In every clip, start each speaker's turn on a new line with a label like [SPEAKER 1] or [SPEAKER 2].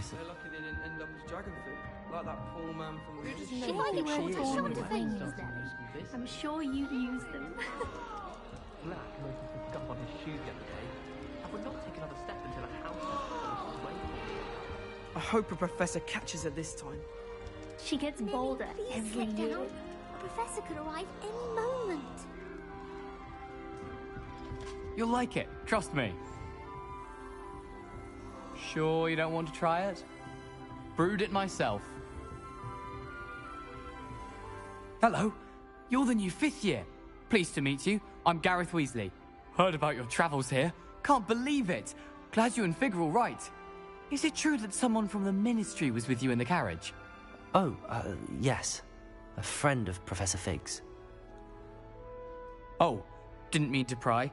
[SPEAKER 1] nicer.
[SPEAKER 2] They're lucky they didn't end up as dragon food, like that poor man from the
[SPEAKER 3] If
[SPEAKER 2] ministry.
[SPEAKER 3] only weren't torn
[SPEAKER 4] Short
[SPEAKER 3] with
[SPEAKER 4] things,
[SPEAKER 3] wings,
[SPEAKER 4] then.
[SPEAKER 3] I'm sure you'd use them.
[SPEAKER 4] Black noticed the scuff on his shoes the other day, and would not take another step until a house was waiting.
[SPEAKER 2] I hope a professor catches her this time.
[SPEAKER 3] She gets bolder every year.
[SPEAKER 5] A professor could arrive any moment.
[SPEAKER 6] You'll like it, trust me. Sure you don't want to try it? Brewed it myself. Hello, you're the new 5th year. Pleased to meet you. I'm Gareth Weasley. Heard about your travels here. Can't believe it. Glad you and Fig are all right. Is it true that someone from the Ministry was with you in the carriage?
[SPEAKER 1] Oh, yes. A friend of Professor Fig's.
[SPEAKER 6] Oh, didn't mean to pry.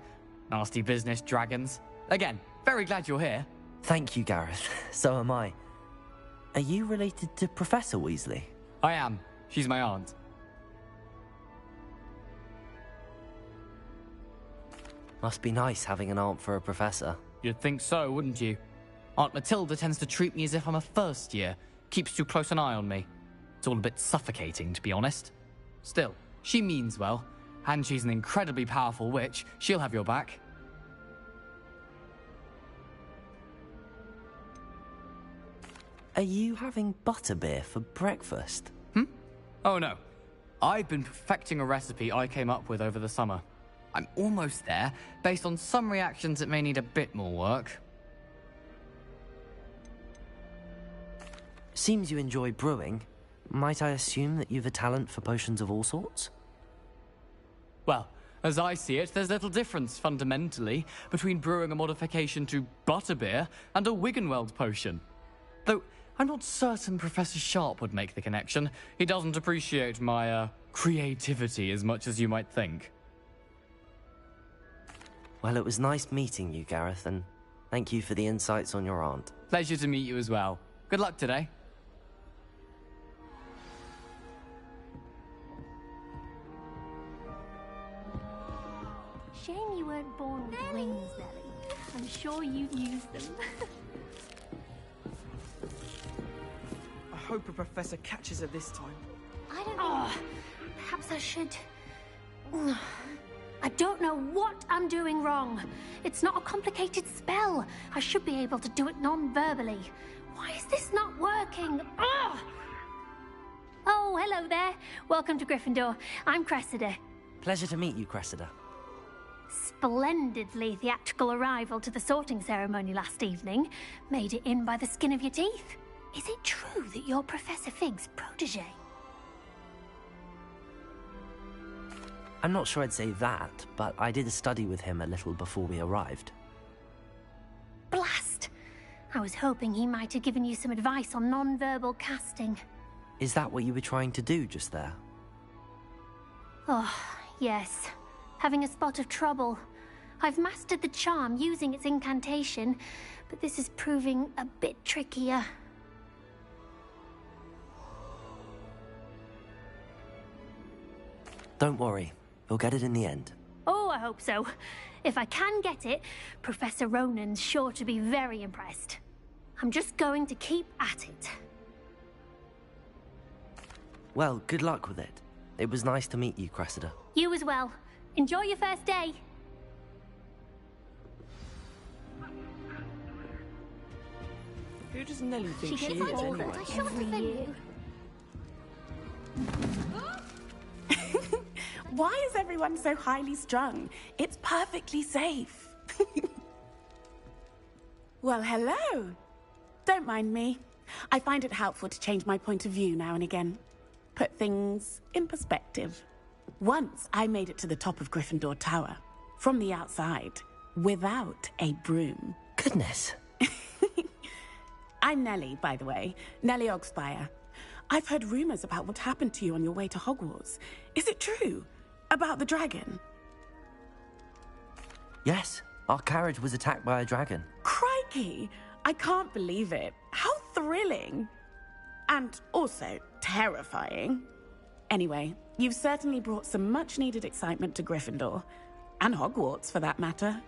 [SPEAKER 6] Nasty business, dragons. Again, very glad you're here.
[SPEAKER 1] Thank you, Gareth. So am I. Are you related to Professor Weasley?
[SPEAKER 6] I am. She's my aunt.
[SPEAKER 1] Must be nice having an aunt for a professor.
[SPEAKER 6] You'd think so, wouldn't you? Aunt Matilda tends to treat me as if I'm a first year. Keeps too close an eye on me. It's all a bit suffocating, to be honest. Still, she means well. And she's an incredibly powerful witch. She'll have your back.
[SPEAKER 1] Are you having butterbeer for breakfast?
[SPEAKER 6] Oh no. I've been perfecting a recipe I came up with over the summer. I'm almost there, based on some reactions that may need a bit more work.
[SPEAKER 1] Seems you enjoy brewing. Might I assume that you've a talent for potions of all sorts?
[SPEAKER 6] Well, as I see it, there's little difference, fundamentally, between brewing a modification to butterbeer and a Wiggenweld potion. Though, I'm not certain Professor Sharp would make the connection. He doesn't appreciate my, creativity as much as you might think.
[SPEAKER 1] Well, it was nice meeting you, Gareth, and thank you for the insights on your aunt.
[SPEAKER 6] Pleasure to meet you as well. Good luck today.
[SPEAKER 3] Shame you weren't born with wings, Nellie. I'm sure you'd use them.
[SPEAKER 2] I hope a professor catches her this time.
[SPEAKER 5] I don't know.
[SPEAKER 3] Perhaps I should... I don't know what I'm doing wrong. It's not a complicated spell. I should be able to do it non-verbally. Why is this not working? Ugh! Oh, hello there. Welcome to Gryffindor. I'm Cressida.
[SPEAKER 1] Pleasure to meet you, Cressida.
[SPEAKER 3] Splendidly theatrical arrival to the sorting ceremony last evening. Made it in by the skin of your teeth. Is it true that you're Professor Fig's protege?
[SPEAKER 1] I'm not sure I'd say that, but I did study with him a little before we arrived.
[SPEAKER 3] Blast! I was hoping he might have given you some advice on non-verbal casting.
[SPEAKER 1] Is that what you were trying to do just there?
[SPEAKER 3] Oh, yes. Having a spot of trouble. I've mastered the charm using its incantation, but this is proving a bit trickier.
[SPEAKER 1] Don't worry, you'll get it in the end.
[SPEAKER 3] Oh, I hope so. If I can get it, Professor Ronan's sure to be very impressed. I'm just going to keep at it.
[SPEAKER 1] Well, good luck with it. It was nice to meet you, Cressida.
[SPEAKER 3] You as well. Enjoy your first day.
[SPEAKER 2] Who does Nellie think
[SPEAKER 3] She
[SPEAKER 2] she
[SPEAKER 3] gets
[SPEAKER 2] is
[SPEAKER 3] older
[SPEAKER 2] anyway?
[SPEAKER 3] every year.
[SPEAKER 7] Why is everyone so highly strung? It's perfectly safe. Well, hello. Don't mind me. I find it helpful to change my point of view now and again. Put things in perspective. Once I made it to the top of Gryffindor Tower, from the outside, without a broom.
[SPEAKER 1] Goodness.
[SPEAKER 7] I'm Nellie, by the way. Nellie Ogspire. I've heard rumors about what happened to you on your way to Hogwarts. Is it true? About the dragon?
[SPEAKER 1] Yes, our carriage was attacked by a dragon.
[SPEAKER 7] Crikey! I can't believe it. How thrilling! And also terrifying. Anyway, you've certainly brought some much-needed excitement to Gryffindor. And Hogwarts, for that matter.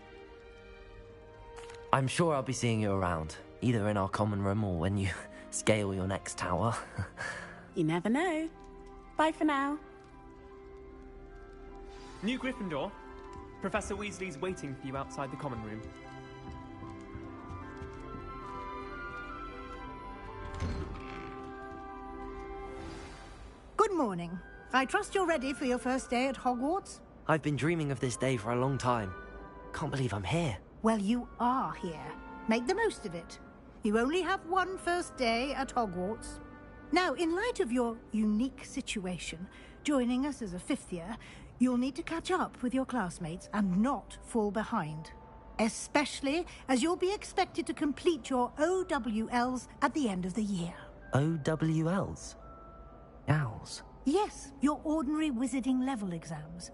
[SPEAKER 1] I'm sure I'll be seeing you around. Either in our common room or when you scale your next tower.
[SPEAKER 7] You never know. Bye for now.
[SPEAKER 2] New Gryffindor. Professor Weasley's waiting for you outside the common room.
[SPEAKER 8] Good morning. I trust you're ready for your first day at Hogwarts?
[SPEAKER 1] I've been dreaming of this day for a long time. Can't believe I'm here.
[SPEAKER 8] Well, you are here. Make the most of it. You only have one first day at Hogwarts. Now, in light of your unique situation, joining us as a fifth year, you'll need to catch up with your classmates and not fall behind. Especially as you'll be expected to complete your OWLs at the end of the year.
[SPEAKER 1] OWLs? Owls?
[SPEAKER 8] Yes, your ordinary wizarding level exams.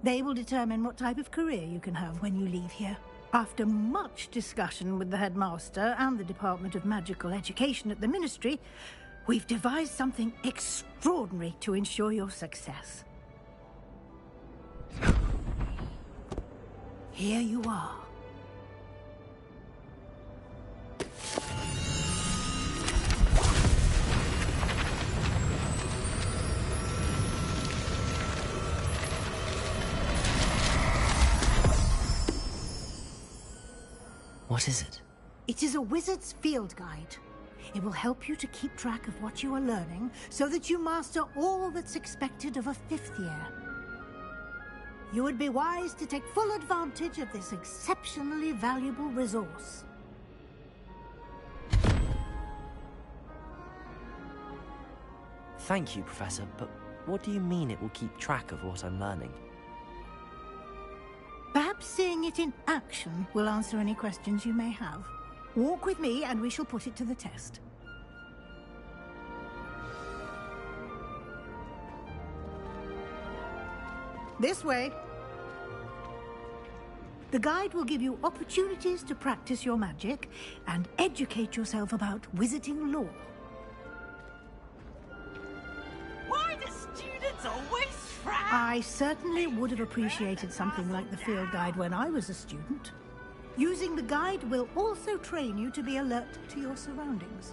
[SPEAKER 8] They will determine what type of career you can have when you leave here. After much discussion with the headmaster and the Department of Magical Education at the Ministry, we've devised something extraordinary to ensure your success. Here you are.
[SPEAKER 1] What is it?
[SPEAKER 8] It is a wizard's field guide. It will help you to keep track of what you are learning so that you master all that's expected of a fifth year. You would be wise to take full advantage of this exceptionally valuable resource.
[SPEAKER 1] Thank you, Professor, but what do you mean it will keep track of what I'm learning?
[SPEAKER 8] Perhaps seeing it in action will answer any questions you may have. Walk with me and we shall put it to the test. This way. The guide will give you opportunities to practice your magic and educate yourself about wizarding lore.
[SPEAKER 9] Why do students always frown?
[SPEAKER 8] I certainly would have appreciated something like the field guide when I was a student. Using the guide will also train you to be alert to your surroundings.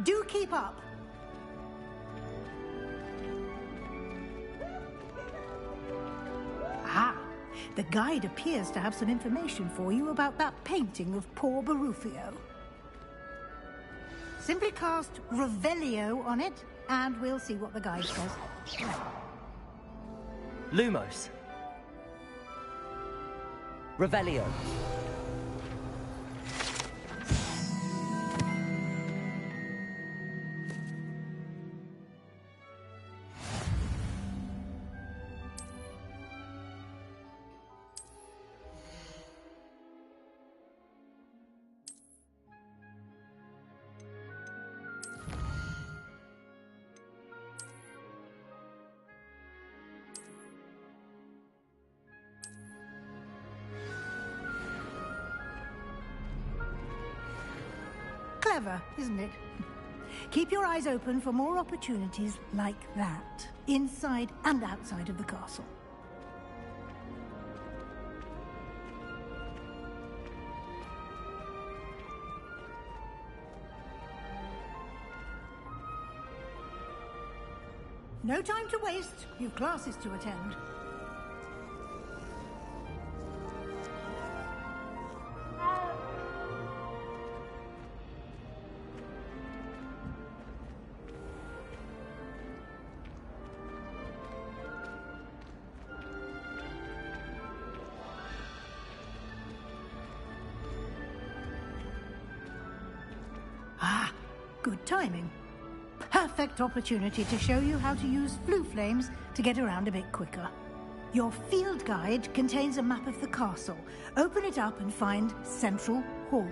[SPEAKER 8] Do keep up. Ah, the guide appears to have some information for you about that painting of poor Barufio. Simply cast Revelio on it, and we'll see what the guide says.
[SPEAKER 1] Lumos. Revelio.
[SPEAKER 8] Clever, isn't it? Keep your eyes open for more opportunities like that, inside and outside of the castle. No time to waste. You've classes to attend. Ah, good timing. Perfect opportunity to show you how to use blue flames to get around a bit quicker. Your field guide contains a map of the castle. Open it up and find Central Hall.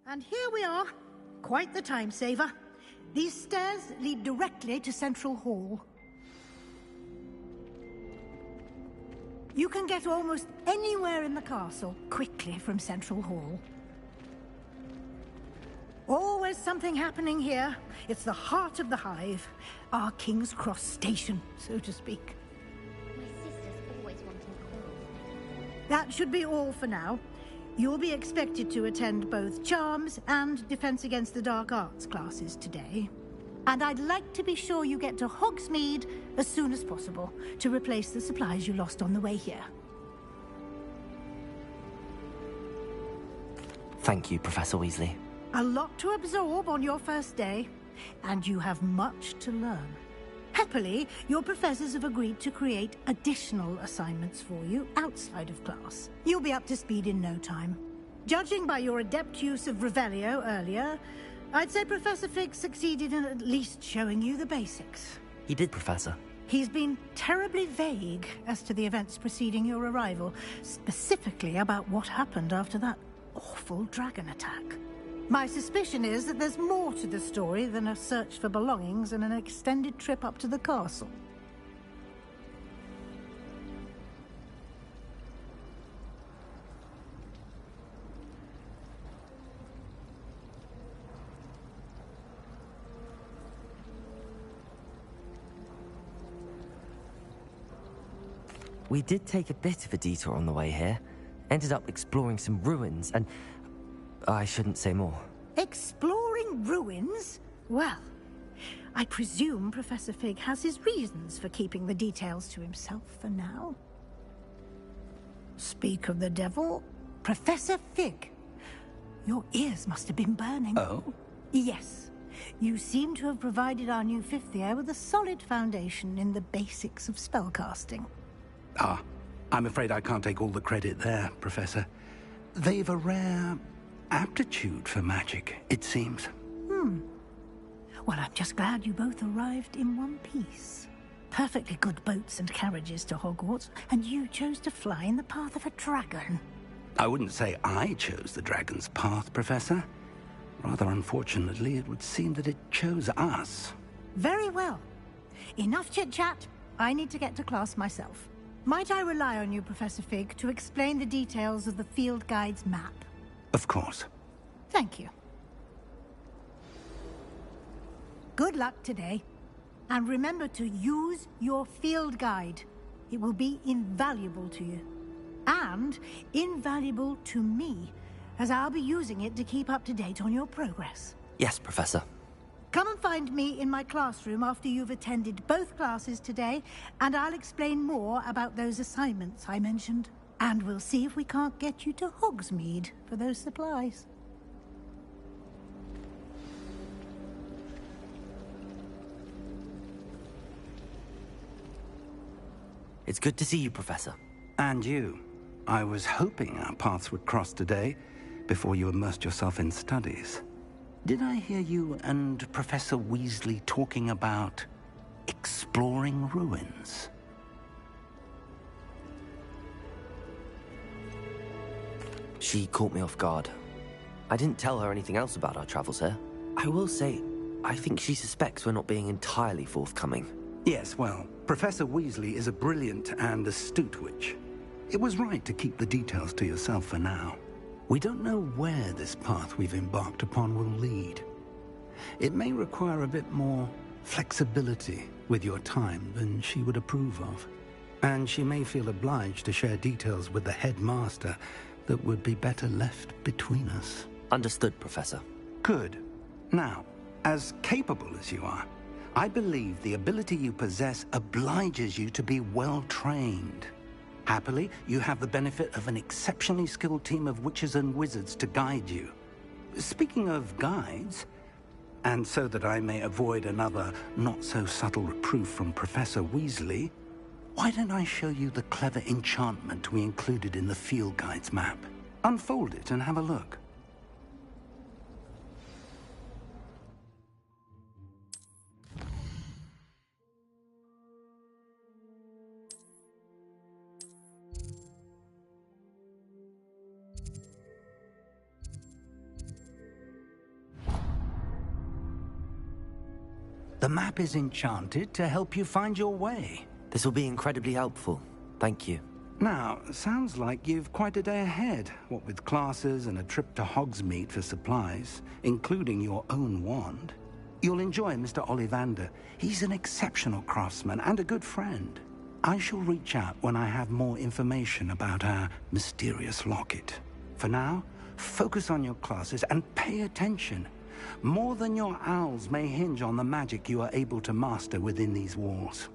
[SPEAKER 8] And here we are. Quite the time saver. These stairs lead directly to Central Hall. You can get almost anywhere in the castle quickly from Central Hall. Always something happening here. It's the heart of the hive. Our King's Cross station, so to speak.
[SPEAKER 5] My sister's always wanting calls.
[SPEAKER 8] That should be all for now. You'll be expected to attend both Charms and Defense Against the Dark Arts classes today. And I'd like to be sure you get to Hogsmeade as soon as possible to replace the supplies you lost on the way here.
[SPEAKER 1] Thank you, Professor Weasley.
[SPEAKER 8] A lot to absorb on your first day, and you have much to learn. Happily, your professors have agreed to create additional assignments for you outside of class. You'll be up to speed in no time. Judging by your adept use of Revelio earlier, I'd say Professor Fig succeeded in at least showing you the basics.
[SPEAKER 1] He did, Professor.
[SPEAKER 8] He's been terribly vague as to the events preceding your arrival, specifically about what happened after that awful dragon attack. My suspicion is that there's more to the story than a search for belongings and an extended trip up to the castle.
[SPEAKER 1] We did take a bit of a detour on the way here. Ended up exploring some ruins, and I shouldn't say more.
[SPEAKER 8] Exploring ruins? Well, I presume Professor Fig has his reasons for keeping the details to himself for now. Speak of the devil, Professor Fig. Your ears must have been burning.
[SPEAKER 10] Oh?
[SPEAKER 8] Yes. You seem to have provided our new fifth year with a solid foundation in the basics of spellcasting.
[SPEAKER 10] Ah, I'm afraid I can't take all the credit there, Professor. They've a rare aptitude for magic, it seems.
[SPEAKER 8] Well, I'm just glad you both arrived in one piece. Perfectly good boats and carriages to Hogwarts, and you chose to fly in the path of a dragon.
[SPEAKER 10] I wouldn't say I chose the dragon's path, Professor. Rather unfortunately, it would seem that it chose us.
[SPEAKER 8] Very well. Enough chit-chat. I need to get to class myself. Might I rely on you, Professor Fig, to explain the details of the field guide's map?
[SPEAKER 10] Of course.
[SPEAKER 8] Thank you. Good luck today. And remember to use your field guide. It will be invaluable to you. And invaluable to me, as I'll be using it to keep up to date on your progress.
[SPEAKER 1] Yes, Professor.
[SPEAKER 8] Come and find me in my classroom after you've attended both classes today, and I'll explain more about those assignments I mentioned. And we'll see if we can't get you to Hogsmeade for those supplies.
[SPEAKER 1] It's good to see you, Professor.
[SPEAKER 10] And you. I was hoping our paths would cross today, before you immersed yourself in studies. Did I hear you and Professor Weasley talking about exploring ruins?
[SPEAKER 1] She caught me off guard. I didn't tell her anything else about our travels here. I will say, I think she suspects we're not being entirely forthcoming.
[SPEAKER 10] Yes, well, Professor Weasley is a brilliant and astute witch. It was right to keep the details to yourself for now. We don't know where this path we've embarked upon will lead. It may require a bit more flexibility with your time than she would approve of. And she may feel obliged to share details with the headmaster that would be better left between us.
[SPEAKER 1] Understood, Professor.
[SPEAKER 10] Good. Now, as capable as you are, I believe the ability you possess obliges you to be well-trained. Happily, you have the benefit of an exceptionally skilled team of witches and wizards to guide you. Speaking of guides, and so that I may avoid another not-so-subtle reproof from Professor Weasley, why don't I show you the clever enchantment we included in the field guide's map? Unfold it and have a look. The map is enchanted to help you find your way.
[SPEAKER 1] This will be incredibly helpful. Thank you.
[SPEAKER 10] Now, sounds like you've quite a day ahead, what with classes and a trip to Hogsmeade for supplies, including your own wand. You'll enjoy Mr. Ollivander. He's an exceptional craftsman and a good friend. I shall reach out when I have more information about our mysterious locket. For now, focus on your classes and pay attention. More than your owls may hinge on the magic you are able to master within these walls.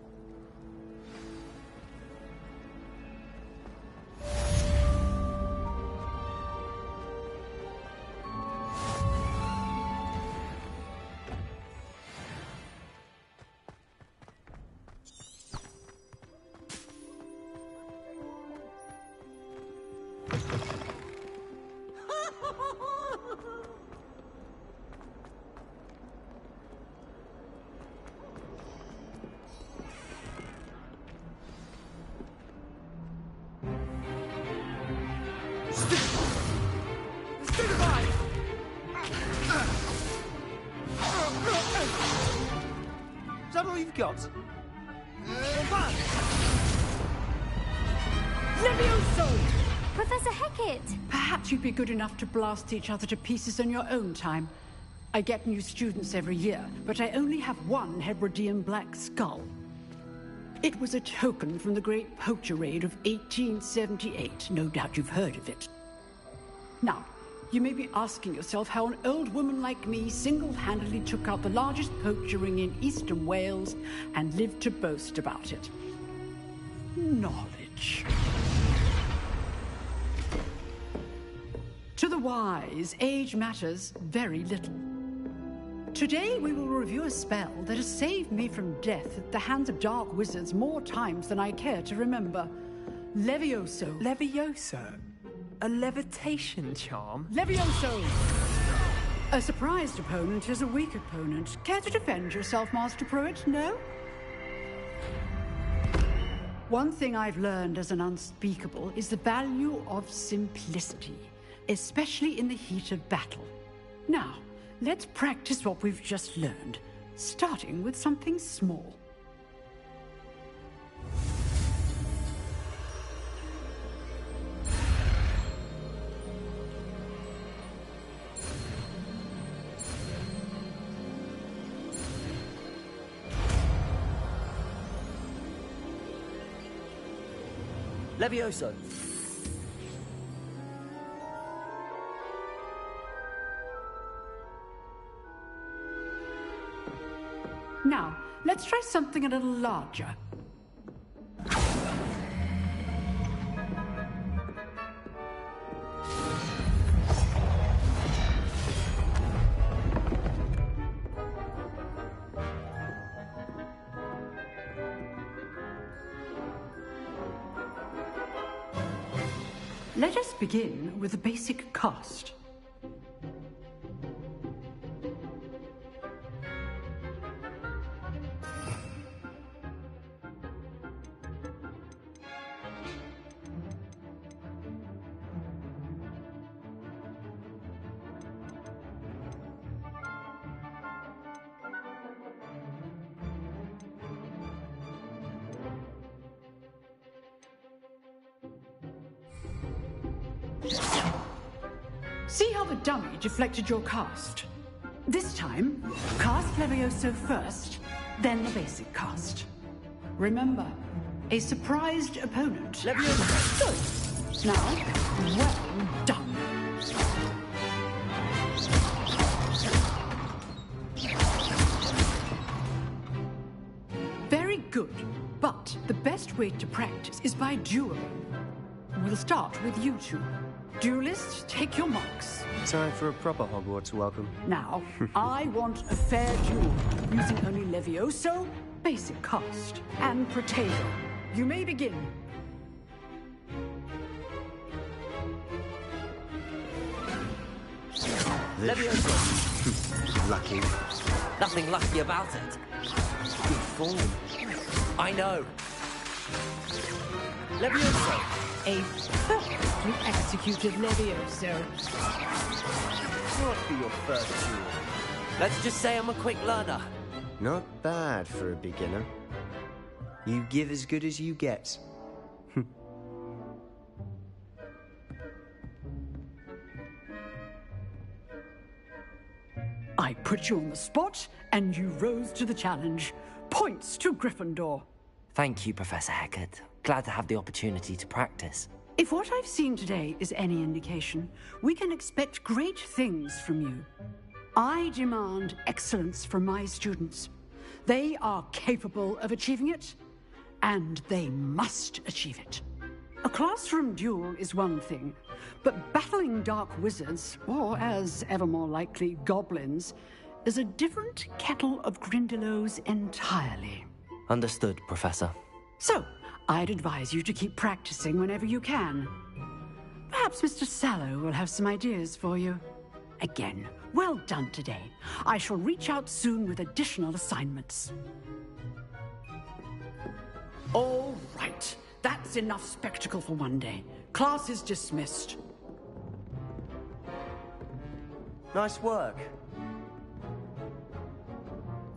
[SPEAKER 9] Is that all you've got?
[SPEAKER 11] Levioso!
[SPEAKER 3] Professor Hecat!
[SPEAKER 11] Perhaps you'd be good enough to blast each other to pieces in your own time. I get new students every year, but I only have one Hebridean black skull. It was a token from the Great Poacher Raid of 1878. No doubt you've heard of it. Now, you may be asking yourself how an old woman like me single-handedly took out the largest poacher ring in eastern Wales and lived to boast about it. Knowledge. To the wise, age matters very little. Today we will review a spell that has saved me from death at the hands of dark wizards more times than I care to remember. Levioso.
[SPEAKER 2] Levioso? A levitation charm?
[SPEAKER 11] Levioso! A surprised opponent is a weak opponent. Care to defend yourself, Master Pruitt? No? One thing I've learned as an unspeakable is the value of simplicity, especially in the heat of battle. Now, let's practice what we've just learned, starting with something small.
[SPEAKER 1] Levioso!
[SPEAKER 11] Now, let's try something a little larger. Let us begin with the basic cast. See how the dummy deflected your cast? This time, cast Levioso first, then the basic cast. Remember, a surprised opponent.
[SPEAKER 1] Levioso!
[SPEAKER 11] Good. Now, well done. Very good, but the best way to practice is by dueling. We'll start with you two. Duelists, take your marks.
[SPEAKER 12] Time for a proper Hogwarts welcome.
[SPEAKER 11] Now, I want a fair duel, using only Levioso, basic cast, and Protego. You may begin.
[SPEAKER 1] Levioso!
[SPEAKER 12] Lucky.
[SPEAKER 1] Nothing lucky about it. Good form. I know. Levioso!
[SPEAKER 11] A perfectly executed Levioso.
[SPEAKER 12] What be your first duel?
[SPEAKER 1] Let's just say I'm a quick learner.
[SPEAKER 12] Not bad for a beginner. You give as good as you get.
[SPEAKER 11] I put you on the spot, and you rose to the challenge. Points to Gryffindor.
[SPEAKER 1] Thank you, Professor Hecat. Glad to have the opportunity to practice.
[SPEAKER 11] If what I've seen today is any indication, we can expect great things from you. I demand excellence from my students. They are capable of achieving it, and they must achieve it. A classroom duel is one thing, but battling dark wizards, or as ever more likely, goblins, is a different kettle of Grindylows entirely.
[SPEAKER 1] Understood, Professor.
[SPEAKER 11] So, I'd advise you to keep practicing whenever you can. Perhaps Mr. Sallow will have some ideas for you. Again, well done today. I shall reach out soon with additional assignments. All right. That's enough spectacle for one day. Class is dismissed.
[SPEAKER 12] Nice work.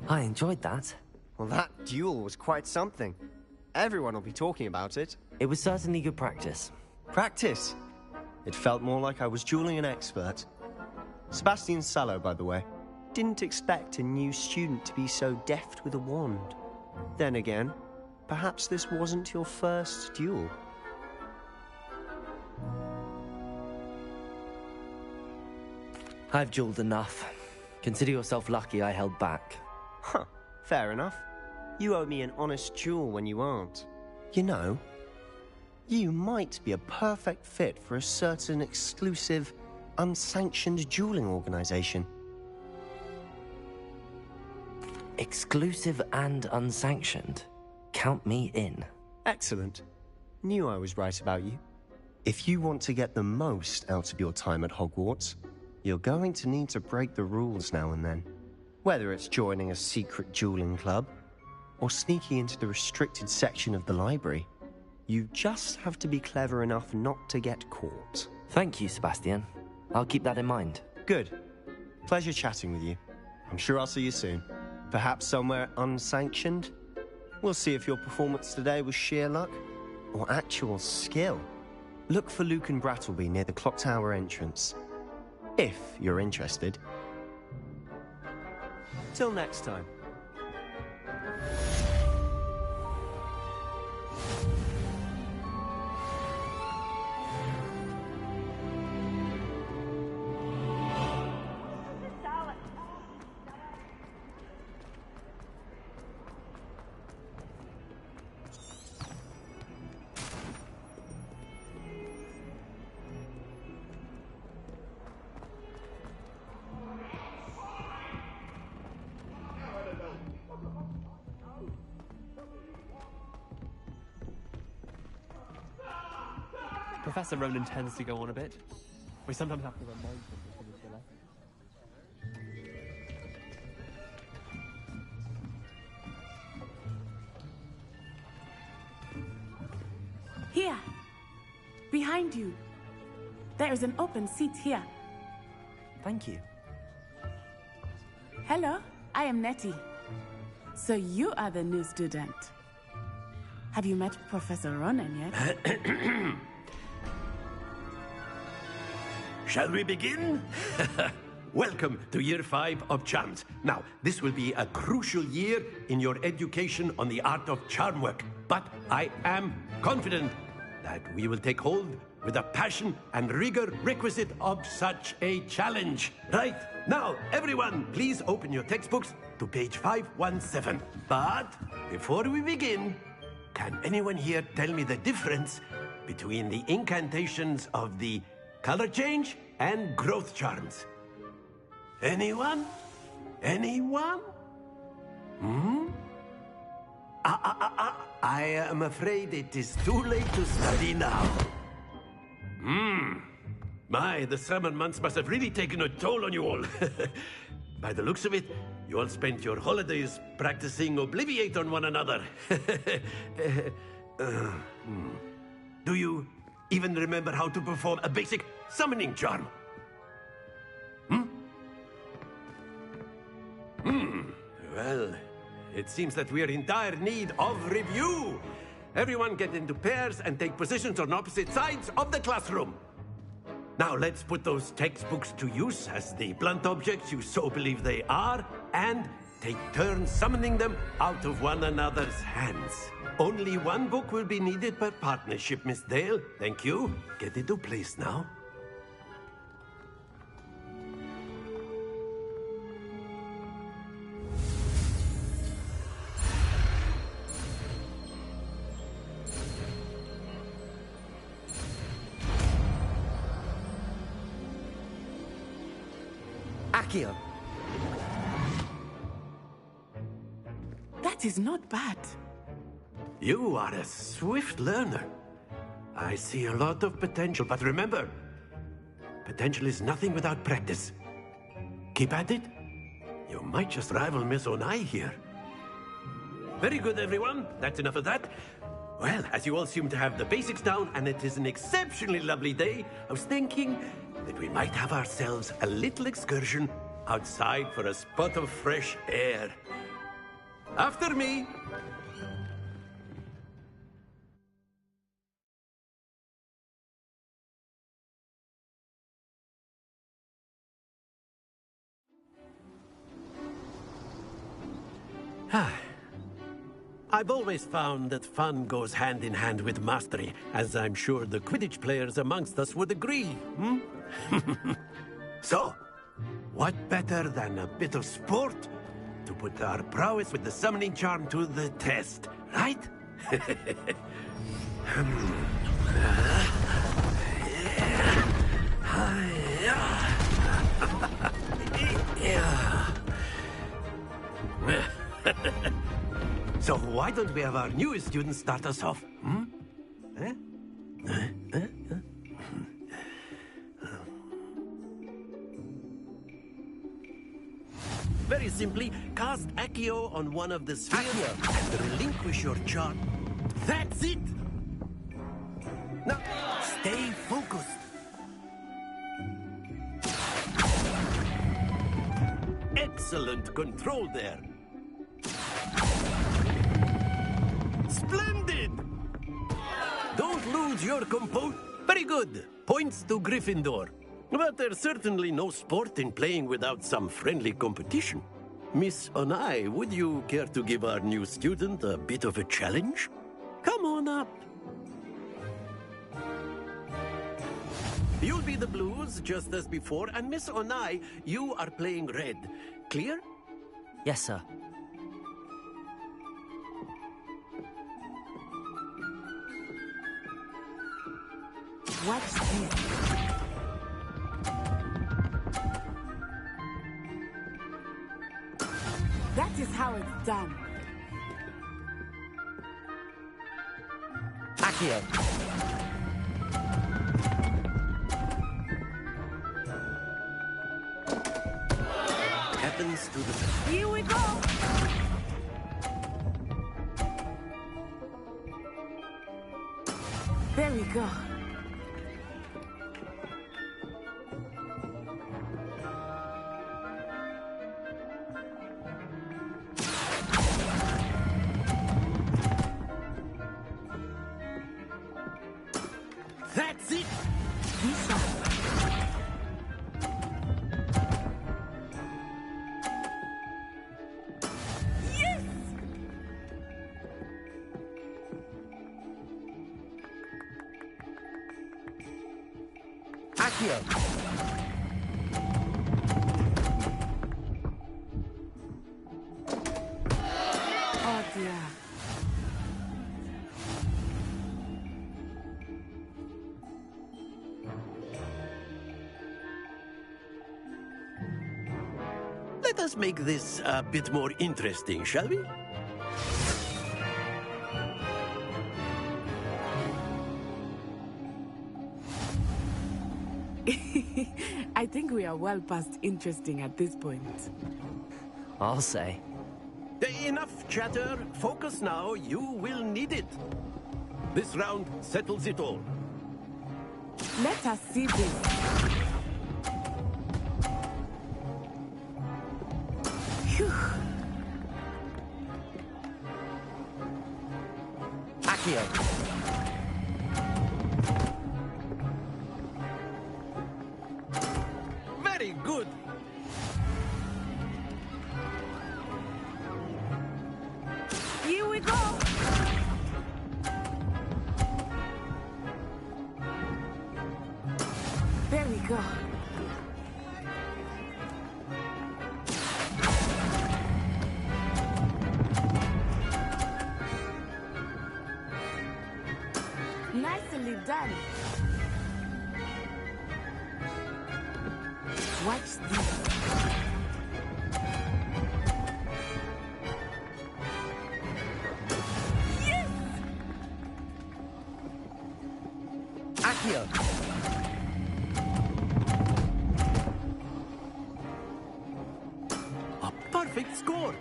[SPEAKER 1] I enjoyed that.
[SPEAKER 12] Well, that duel was quite something. Everyone will be talking about it.
[SPEAKER 1] It was certainly good practice.
[SPEAKER 12] Practice? It felt more like I was dueling an expert. Sebastian Sallow, by the way. Didn't expect a new student to be so deft with a wand. Then again, perhaps this wasn't your first duel.
[SPEAKER 1] I've dueled enough. Consider yourself lucky I held back.
[SPEAKER 12] Huh, fair enough. You owe me an honest duel when you aren't. You know, you might be a perfect fit for a certain exclusive, unsanctioned dueling organization.
[SPEAKER 1] Exclusive and unsanctioned? Count me in.
[SPEAKER 12] Excellent. Knew I was right about you. If you want to get the most out of your time at Hogwarts, you're going to need to break the rules now and then. Whether it's joining a secret dueling club, or sneaking into the restricted section of the library, you just have to be clever enough not to get caught.
[SPEAKER 1] Thank you, Sebastian. I'll keep that in mind.
[SPEAKER 12] Good. Pleasure chatting with you. I'm sure I'll see you soon. Perhaps somewhere unsanctioned? We'll see if your performance today was sheer luck or actual skill. Look for Luke and Brattleby near the clock tower entrance. If you're interested. Till next time.
[SPEAKER 2] Professor Roland tends to go on a bit. We sometimes have to remind him before we kill her.
[SPEAKER 7] Here. Behind you. There is an open seat here.
[SPEAKER 1] Thank you.
[SPEAKER 7] Hello, I am Nettie. So you are the new student. Have you met Professor Ronan yet?
[SPEAKER 13] Shall we begin? Welcome to Year 5 of Charms. Now, this will be a crucial year in your education on the art of charm work. But I am confident that we will take hold with the passion and rigor requisite of such a challenge. Right, now, everyone, please open your textbooks to page 517. But before we begin, can anyone here tell me the difference between the incantations of the color change and growth charms? Anyone? Anyone? I am afraid it is too late to study now. My, the summer months must have really taken a toll on you all. By the looks of it, you all spent your holidays practicing Obliviate on one another. Do you even remember how to perform a basic summoning charm? Well, it seems that we are in dire need of review. Everyone get into pairs and take positions on opposite sides of the classroom. Now let's put those textbooks to use as the blunt objects you so believe they are, and take turns summoning them out of one another's hands. Only one book will be needed per partnership, Miss Dale. Thank you. Get into place now.
[SPEAKER 1] Accio!
[SPEAKER 7] That is not bad.
[SPEAKER 13] You are a swift learner. I see a lot of potential, but remember, potential is nothing without practice. Keep at it. You might just rival Miss Onai here. Very good, everyone. That's enough of that. Well, as you all seem to have the basics down, and it is an exceptionally lovely day, I was thinking that we might have ourselves a little excursion outside for a spot of fresh air. After me. I've always found that fun goes hand in hand with mastery, as I'm sure the Quidditch players amongst us would agree, So, what better than a bit of sport to put our prowess with the summoning charm to the test, right? So why don't we have our newest student start us off? Very simply, cast Accio on one of the spheres and relinquish your charm. That's it! Now, stay focused. Excellent control there. Splendid! Don't lose your composure. Very good. Points to Gryffindor. But there's certainly no sport in playing without some friendly competition. Miss Onai, would you care to give our new student a bit of a challenge? Come on up. You'll be the blues, just as before, and Miss Onai, you are playing red. Clear?
[SPEAKER 1] Yes, sir.
[SPEAKER 7] What's this? That is how it's done.
[SPEAKER 1] Accio!
[SPEAKER 13] Happens to the...
[SPEAKER 7] Here we go! There we go.
[SPEAKER 13] That's it!
[SPEAKER 7] Yes!
[SPEAKER 1] Accio!
[SPEAKER 7] Oh dear.
[SPEAKER 13] Let us make this a bit more interesting, shall we?
[SPEAKER 7] I think we are well past interesting at this point.
[SPEAKER 1] I'll say.
[SPEAKER 13] Enough chatter. Focus now. You will need it. This round settles it all.
[SPEAKER 7] Let us see this. Phew.
[SPEAKER 1] Accio!
[SPEAKER 13] Very good.
[SPEAKER 7] Here we go. There we go. Nicely done. Watch this.
[SPEAKER 1] Accio!
[SPEAKER 13] A perfect score.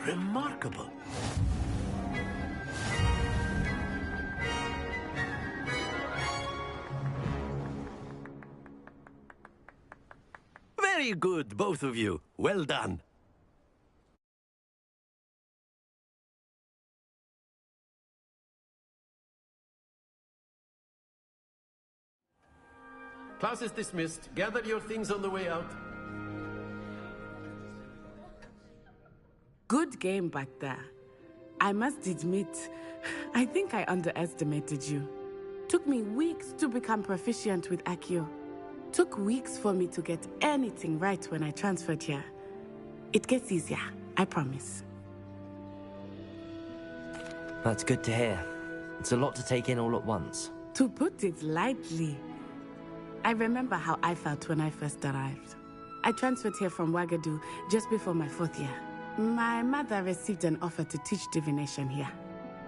[SPEAKER 13] Remarkable. Very good, both of you. Well done. Class is dismissed. Gather your things on the way out.
[SPEAKER 7] Good game back there. I must admit, I think I underestimated you. Took me weeks to become proficient with Accio. Took weeks for me to get anything right when I transferred here. It gets easier, I promise.
[SPEAKER 1] That's good to hear. It's a lot to take in all at once.
[SPEAKER 7] To put it lightly, I remember how I felt when I first arrived. I transferred here from Wagadu just before my 4th year. My mother received an offer to teach divination here.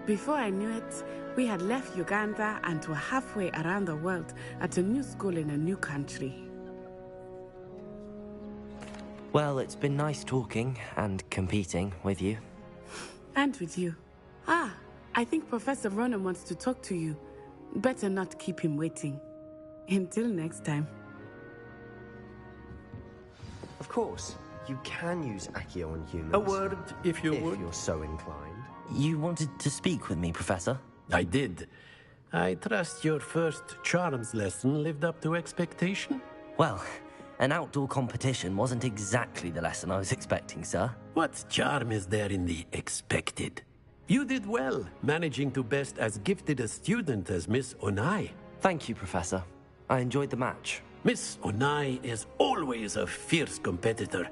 [SPEAKER 7] Before I knew it, we had left Uganda and were halfway around the world at a new school in a new country.
[SPEAKER 1] Well, it's been nice talking and competing with you.
[SPEAKER 7] And with you. Ah, I think Professor Ronan wants to talk to you. Better not keep him waiting. Until next time.
[SPEAKER 12] Of course, you can use Accio on humans.
[SPEAKER 13] A word, if you would.
[SPEAKER 12] If you're so inclined.
[SPEAKER 1] You wanted to speak with me, Professor?
[SPEAKER 13] I did. I trust your first charms lesson lived up to expectation?
[SPEAKER 1] Well, an outdoor competition wasn't exactly the lesson I was expecting, sir.
[SPEAKER 13] What charm is there in the expected? You did well, managing to best as gifted a student as Miss Onai.
[SPEAKER 1] Thank you, Professor. I enjoyed the match.
[SPEAKER 13] Miss Onai is always a fierce competitor,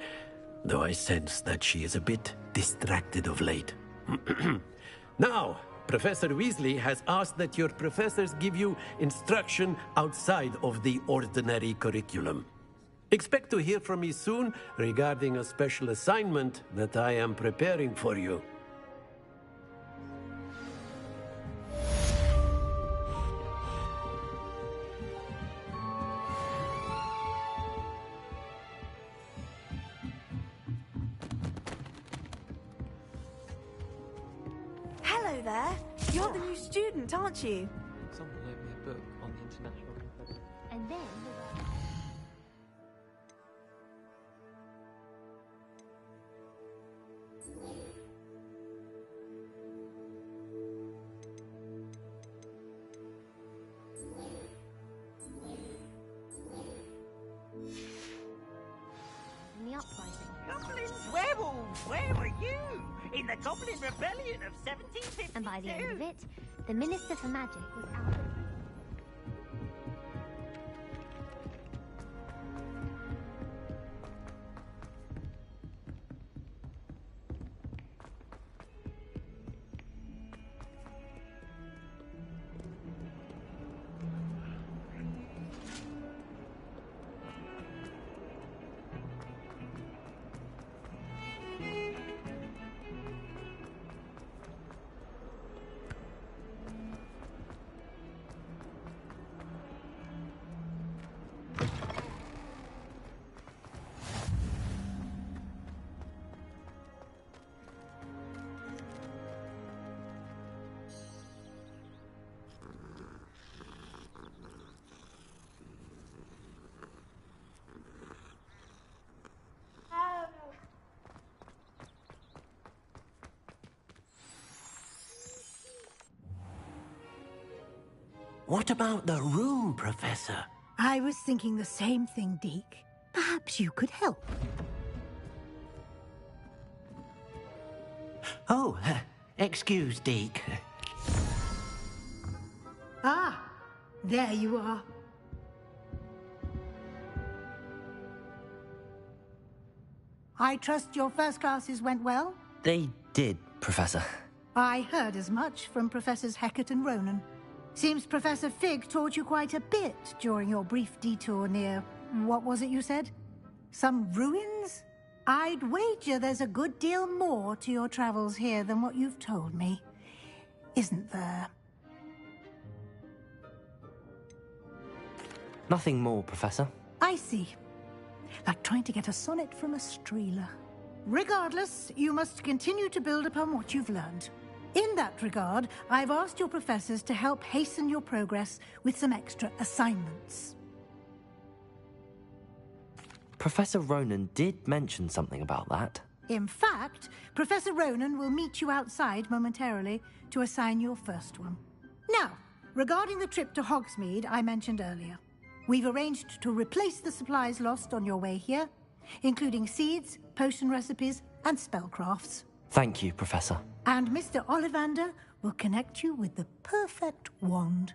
[SPEAKER 13] though I sense that she is a bit distracted of late. Now, Professor Weasley has asked that your professors give you instruction outside of the ordinary curriculum. Expect to hear from me soon regarding a special assignment that I am preparing for you.
[SPEAKER 14] Hello there. You're the new student, aren't you?
[SPEAKER 2] Someone loaned me a book on the international confederation.
[SPEAKER 5] And then in the uprising.
[SPEAKER 9] Goblins, werewolves, where were you? In the Goblin Rebellion of 1752.
[SPEAKER 5] And by the end of it, the Minister for Magic was out of
[SPEAKER 13] What about the room, Professor?
[SPEAKER 8] I was thinking the same thing, Deke. Perhaps you could help.
[SPEAKER 13] Oh, excuse, Deke.
[SPEAKER 8] Ah, there you are. I trust your first classes went well?
[SPEAKER 1] They did, Professor.
[SPEAKER 8] I heard as much from Professors Hecat and Ronan. Seems Professor Fig taught you quite a bit during your brief detour near... what was it you said? Some ruins? I'd wager there's a good deal more to your travels here than what you've told me. Isn't there?
[SPEAKER 1] Nothing more, Professor.
[SPEAKER 8] I see. Like trying to get a sonnet from a streeler. Regardless, you must continue to build upon what you've learned. In that regard, I've asked your professors to help hasten your progress with some extra assignments.
[SPEAKER 1] Professor Ronan did mention something about that.
[SPEAKER 8] In fact, Professor Ronan will meet you outside momentarily to assign your first one. Now, regarding the trip to Hogsmeade I mentioned earlier, we've arranged to replace the supplies lost on your way here, including seeds, potion recipes, and spellcrafts.
[SPEAKER 1] Thank you, Professor.
[SPEAKER 8] And Mr. Ollivander will connect you with the perfect wand.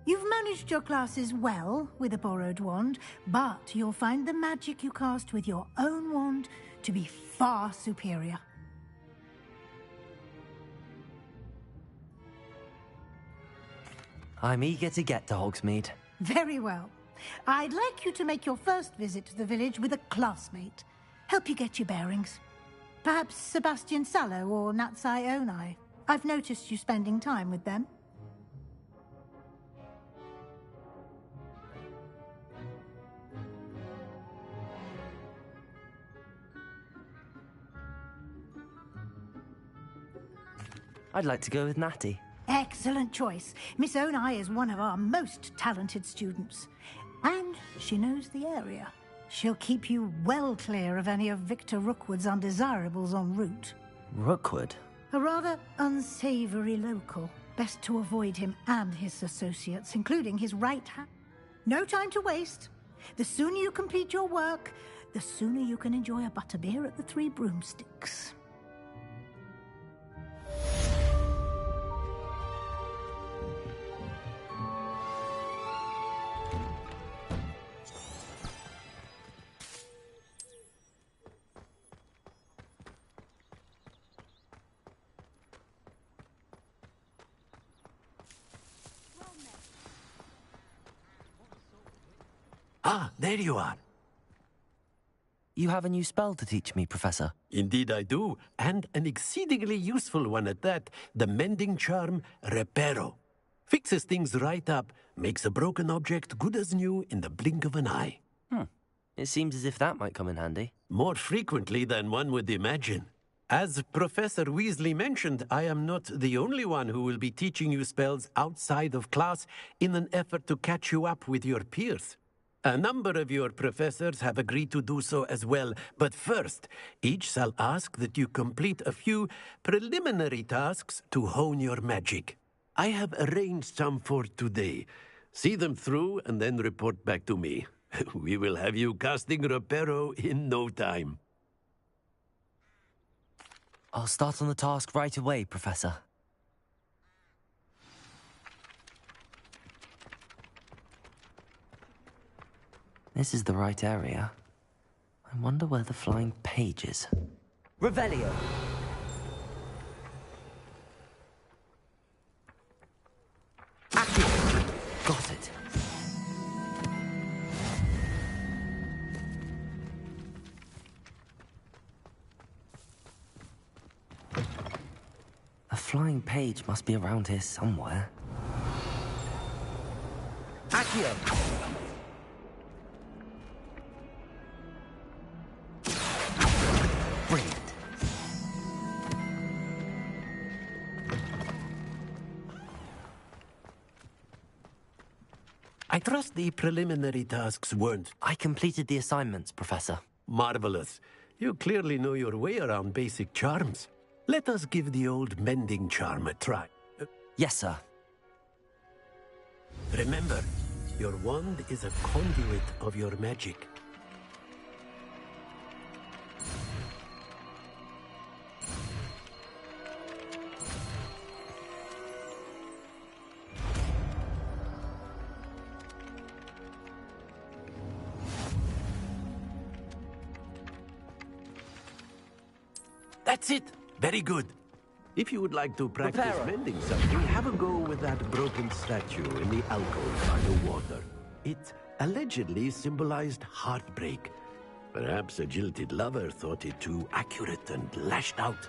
[SPEAKER 8] You've managed your classes well with a borrowed wand, but you'll find the magic you cast with your own wand to be far superior.
[SPEAKER 1] I'm eager to get to Hogsmeade.
[SPEAKER 8] Very well. I'd like you to make your first visit to the village with a classmate. Help you get your bearings. Perhaps Sebastian Sallow or Natsai Onai. I've noticed you spending time with them.
[SPEAKER 1] I'd like to go with Natty.
[SPEAKER 8] Excellent choice. Miss Onai is one of our most talented students. And she knows the area. She'll keep you well clear of any of Victor Rookwood's undesirables en route.
[SPEAKER 1] Rookwood?
[SPEAKER 8] A rather unsavory local. Best to avoid him and his associates, including his right hand. No time to waste. The sooner you complete your work, the sooner you can enjoy a butterbeer at the Three Broomsticks.
[SPEAKER 13] Ah, there you are.
[SPEAKER 1] You have a new spell to teach me, Professor.
[SPEAKER 13] Indeed I do, and an exceedingly useful one at that. The mending charm, Reparo. Fixes things right up, makes a broken object good as new in the blink of an eye.
[SPEAKER 1] It seems as if that might come in handy.
[SPEAKER 13] More frequently than one would imagine. As Professor Weasley mentioned, I am not the only one who will be teaching you spells outside of class in an effort to catch you up with your peers. A number of your professors have agreed to do so as well, but first, each shall ask that you complete a few preliminary tasks to hone your magic. I have arranged some for today. See them through and then report back to me. We will have you casting Reparo in no time.
[SPEAKER 1] I'll start on the task right away, Professor. This is the right area. I wonder where the flying page is. Revelio! Accio! Got it. A flying page must be around here somewhere. Accio! Brilliant.
[SPEAKER 13] I trust the preliminary tasks weren't...
[SPEAKER 1] I completed the assignments, Professor.
[SPEAKER 13] Marvelous. You clearly know your way around basic charms. Let us give the old mending charm a try.
[SPEAKER 1] Yes, sir.
[SPEAKER 13] Remember, your wand is a conduit of your magic. That's it! Very good. If you would like to practice
[SPEAKER 1] Reparo.
[SPEAKER 13] mending something, have a go with that broken statue in the alcove by the water. It allegedly symbolized heartbreak. Perhaps a jilted lover thought it too accurate and lashed out.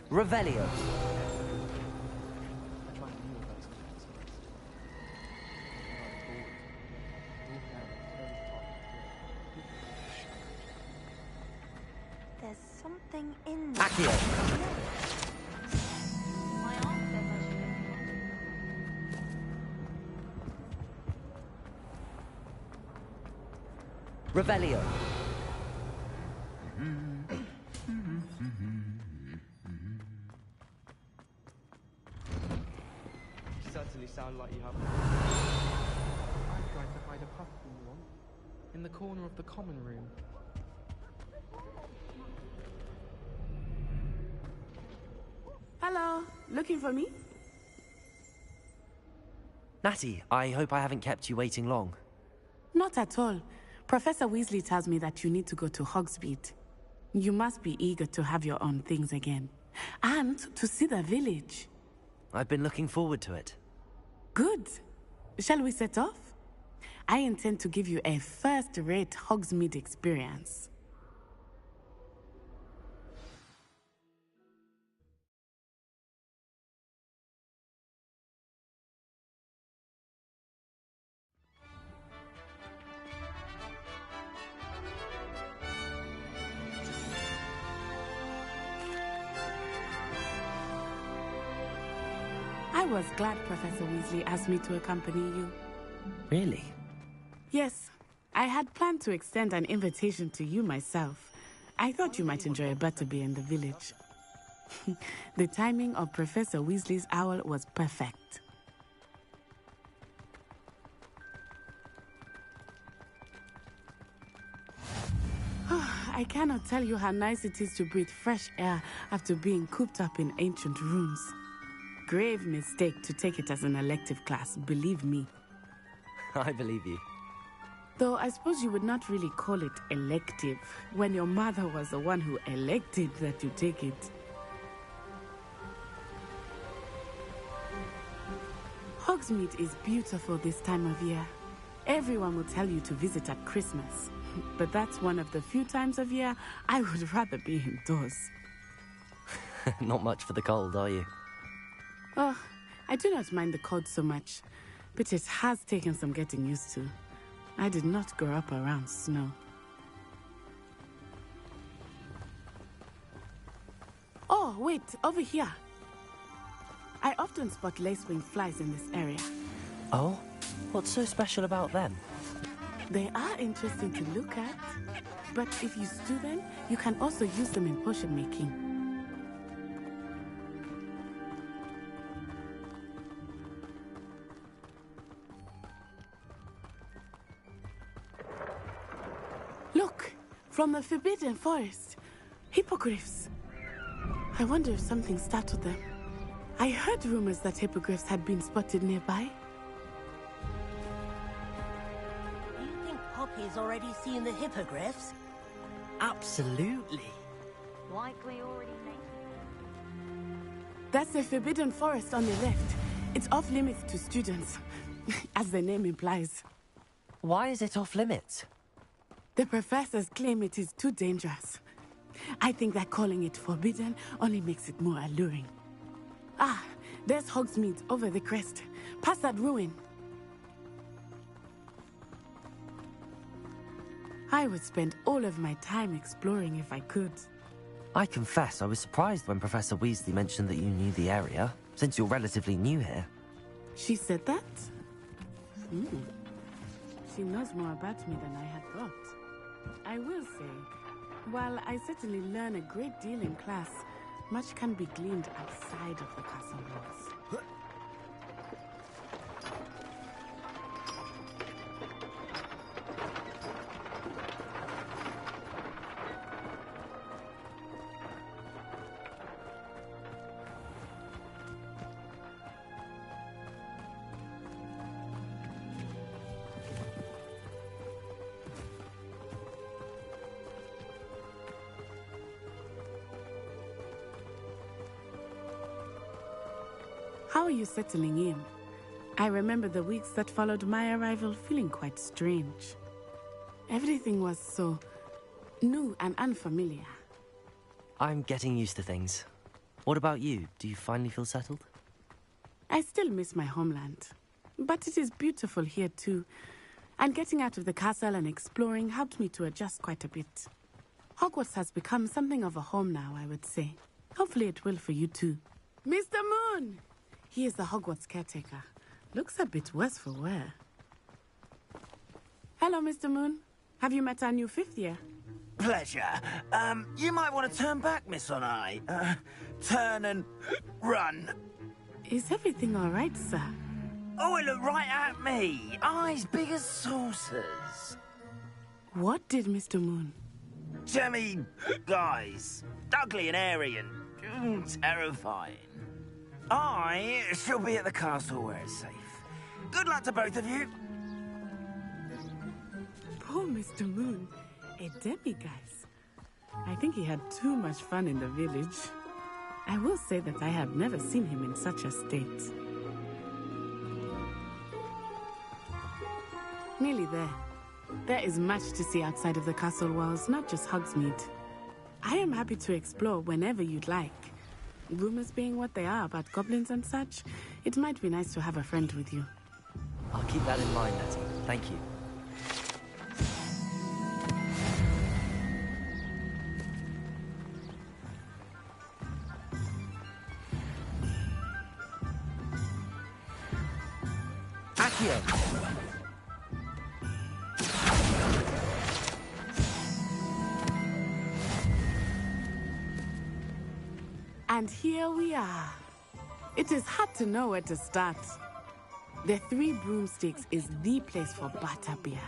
[SPEAKER 1] Revelio.
[SPEAKER 14] There's something in there.
[SPEAKER 1] Accio.
[SPEAKER 14] My aunt says I should.
[SPEAKER 1] Revelio.
[SPEAKER 4] You certainly sound like you have. I tried to hide a puff from you once, in the corner of the common room.
[SPEAKER 7] Hello, looking for me?
[SPEAKER 1] Natty, I hope I haven't kept you waiting long.
[SPEAKER 7] Not at all. Professor Weasley tells me that you need to go to Hogsmeade. You must be eager to have your own things again. And to see the village.
[SPEAKER 1] I've been looking forward to it.
[SPEAKER 7] Good. Shall we set off? I intend to give you a first-rate Hogsmeade experience. I was glad Professor Weasley asked me to accompany you.
[SPEAKER 1] Really?
[SPEAKER 7] Yes, I had planned to extend an invitation to you myself. I thought you might enjoy a butterbeer in the village. The timing of Professor Weasley's owl was perfect. I cannot tell you how nice it is to breathe fresh air after being cooped up in ancient rooms. Grave mistake to take it as an elective class, believe me.
[SPEAKER 1] I believe you.
[SPEAKER 7] Though I suppose you would not really call it elective when your mother was the one who elected that you take it. Hogsmeade is beautiful this time of year. Everyone will tell you to visit at Christmas. But that's one of the few times of year I would rather be indoors.
[SPEAKER 1] Not much for the cold, are you?
[SPEAKER 7] Oh, I do not mind the cold so much, but it has taken some getting used to. I did not grow up around snow. Oh, wait, over here. I often spot lacewing flies in this area.
[SPEAKER 1] Oh? What's so special about them?
[SPEAKER 7] They are interesting to look at, but if you stew them, you can also use them in potion making. Look, from the Forbidden Forest. Hippogriffs. I wonder if something startled them. I heard rumors that hippogriffs had been spotted nearby.
[SPEAKER 9] Do you think Poppy's already seen the hippogriffs?
[SPEAKER 1] Absolutely.
[SPEAKER 5] Likely already made.
[SPEAKER 7] That's the Forbidden Forest on the left. It's off limits to students, as the name implies.
[SPEAKER 1] Why is it off limits?
[SPEAKER 7] The professors claim it is too dangerous. I think that calling it forbidden only makes it more alluring. Ah, there's Hogsmeade over the crest, past that ruin. I would spend all of my time exploring if I could.
[SPEAKER 1] I confess I was surprised when Professor Weasley mentioned that you knew the area, since you're relatively new here.
[SPEAKER 7] She said that? She knows more about me than I had thought. I will say, while I certainly learn a great deal in class, much can be gleaned outside of the castle walls. How are you settling in? I remember the weeks that followed my arrival feeling quite strange. Everything was so new and unfamiliar.
[SPEAKER 1] I'm getting used to things. What about you? Do you finally feel settled?
[SPEAKER 7] I still miss my homeland, but it is beautiful here too. And getting out of the castle and exploring helped me to adjust quite a bit. Hogwarts has become something of a home now, I would say. Hopefully it will for you too. Mr. Moon! He is the Hogwarts caretaker. Looks a bit worse for wear. Hello, Mr. Moon. Have you met our new 5th year?
[SPEAKER 9] Pleasure. You might want to turn back, Miss On-Eye. Turn and run.
[SPEAKER 7] Is everything all right, sir?
[SPEAKER 9] Oh, it looked right at me. Eyes big as saucers.
[SPEAKER 7] What did Mr. Moon?
[SPEAKER 9] Jemmy guys. Ugly and airy and terrifying. I shall be at the castle where it's safe. Good luck to both of you.
[SPEAKER 7] Poor Mr. Moon. A demiguise. I think he had too much fun in the village. I will say that I have never seen him in such a state. Nearly there. There is much to see outside of the castle walls, not just Hogsmeade. I am happy to explore whenever you'd like. Rumors being what they are about goblins and such, it might be nice to have a friend with you.
[SPEAKER 1] I'll keep that in mind, Nettie. Thank you. Accio!
[SPEAKER 7] And here we are. It is hard to know where to start. The Three Broomsticks is the place for butterbeer.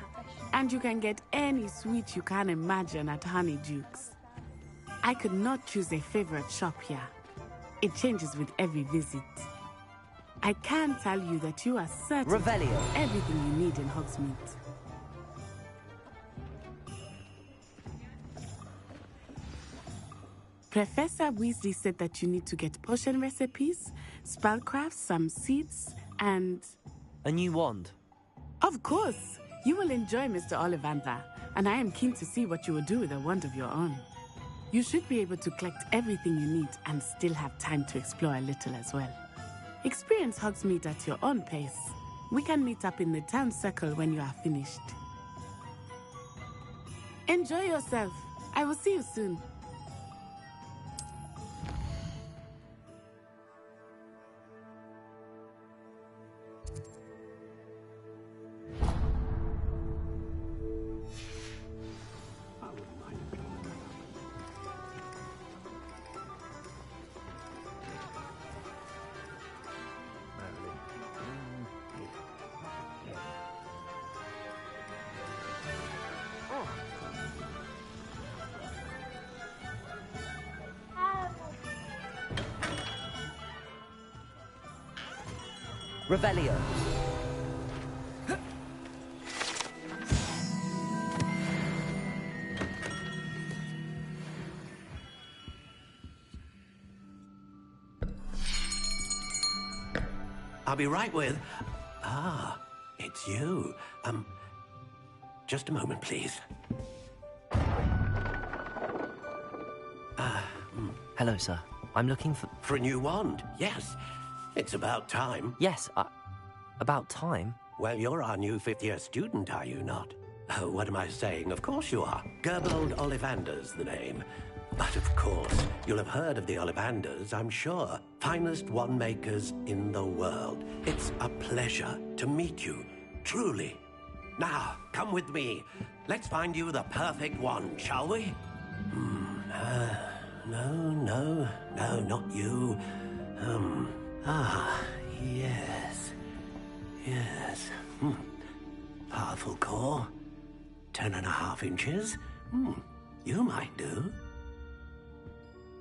[SPEAKER 7] And you can get any sweet you can imagine at Honeydukes. I could not choose a favorite shop here. It changes with every visit. I can tell you that you are certain
[SPEAKER 1] Revelio.
[SPEAKER 7] Everything you need in Hogsmeade. Professor Weasley said that you need to get potion recipes, spellcrafts, some seeds, and...
[SPEAKER 1] A new wand.
[SPEAKER 7] Of course! You will enjoy Mr. Ollivander, and I am keen to see what you will do with a wand of your own. You should be able to collect everything you need and still have time to explore a little as well. Experience Hogsmeade at your own pace. We can meet up in the town circle when you are finished. Enjoy yourself. I will see you soon.
[SPEAKER 1] Revelio.
[SPEAKER 13] I'll be right with... Ah, it's you. Just a moment, please.
[SPEAKER 1] Hello, sir. I'm looking for...
[SPEAKER 13] For a new wand, yes. It's about time.
[SPEAKER 1] Yes, about time?
[SPEAKER 13] Well, you're our new 5th-year student, are you not? What am I saying? Of course you are. Gerbold Ollivander's the name. But of course, you'll have heard of the Ollivanders, I'm sure. Finest wand makers in the world. It's a pleasure to meet you, truly. Now, come with me. Let's find you the perfect wand, shall we? No, not you. Yes. Yes. Powerful core. 10.5 inches. You might do.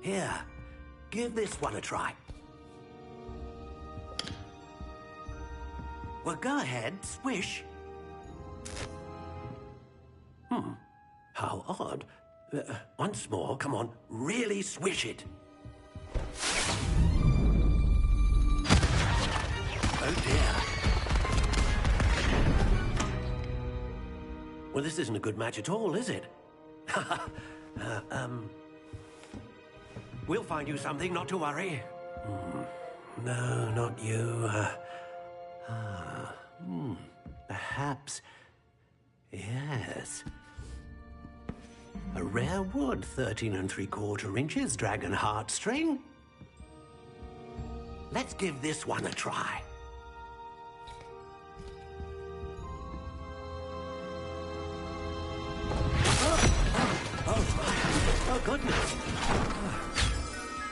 [SPEAKER 13] Here, give this one a try. Well, go ahead, swish. How odd. Once more, come on, really swish it. Oh dear. Well, this isn't a good match at all, is it? We'll find you something, not to worry. No, not you. Perhaps. Yes. A rare wood, 13 3/4 inches, dragon heartstring. Let's give this one a try. Oh, goodness.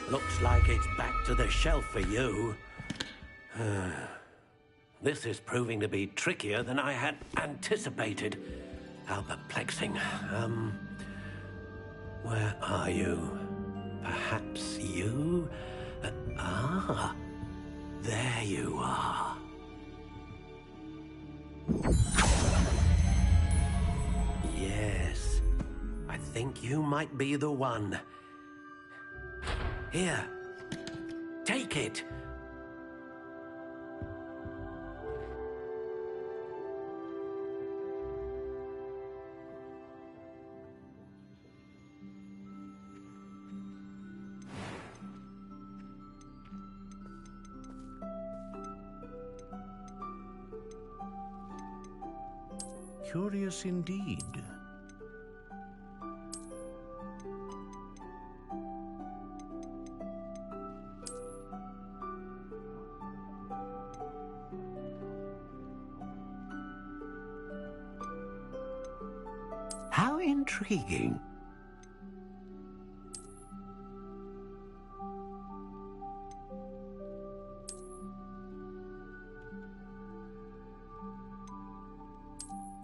[SPEAKER 13] Looks like it's back to the shelf for you. This is proving to be trickier than I had anticipated. How perplexing. Where are you? Perhaps you? There you are. Yes, I think you might be the one. Here, take it.
[SPEAKER 15] Curious indeed.
[SPEAKER 13] How intriguing.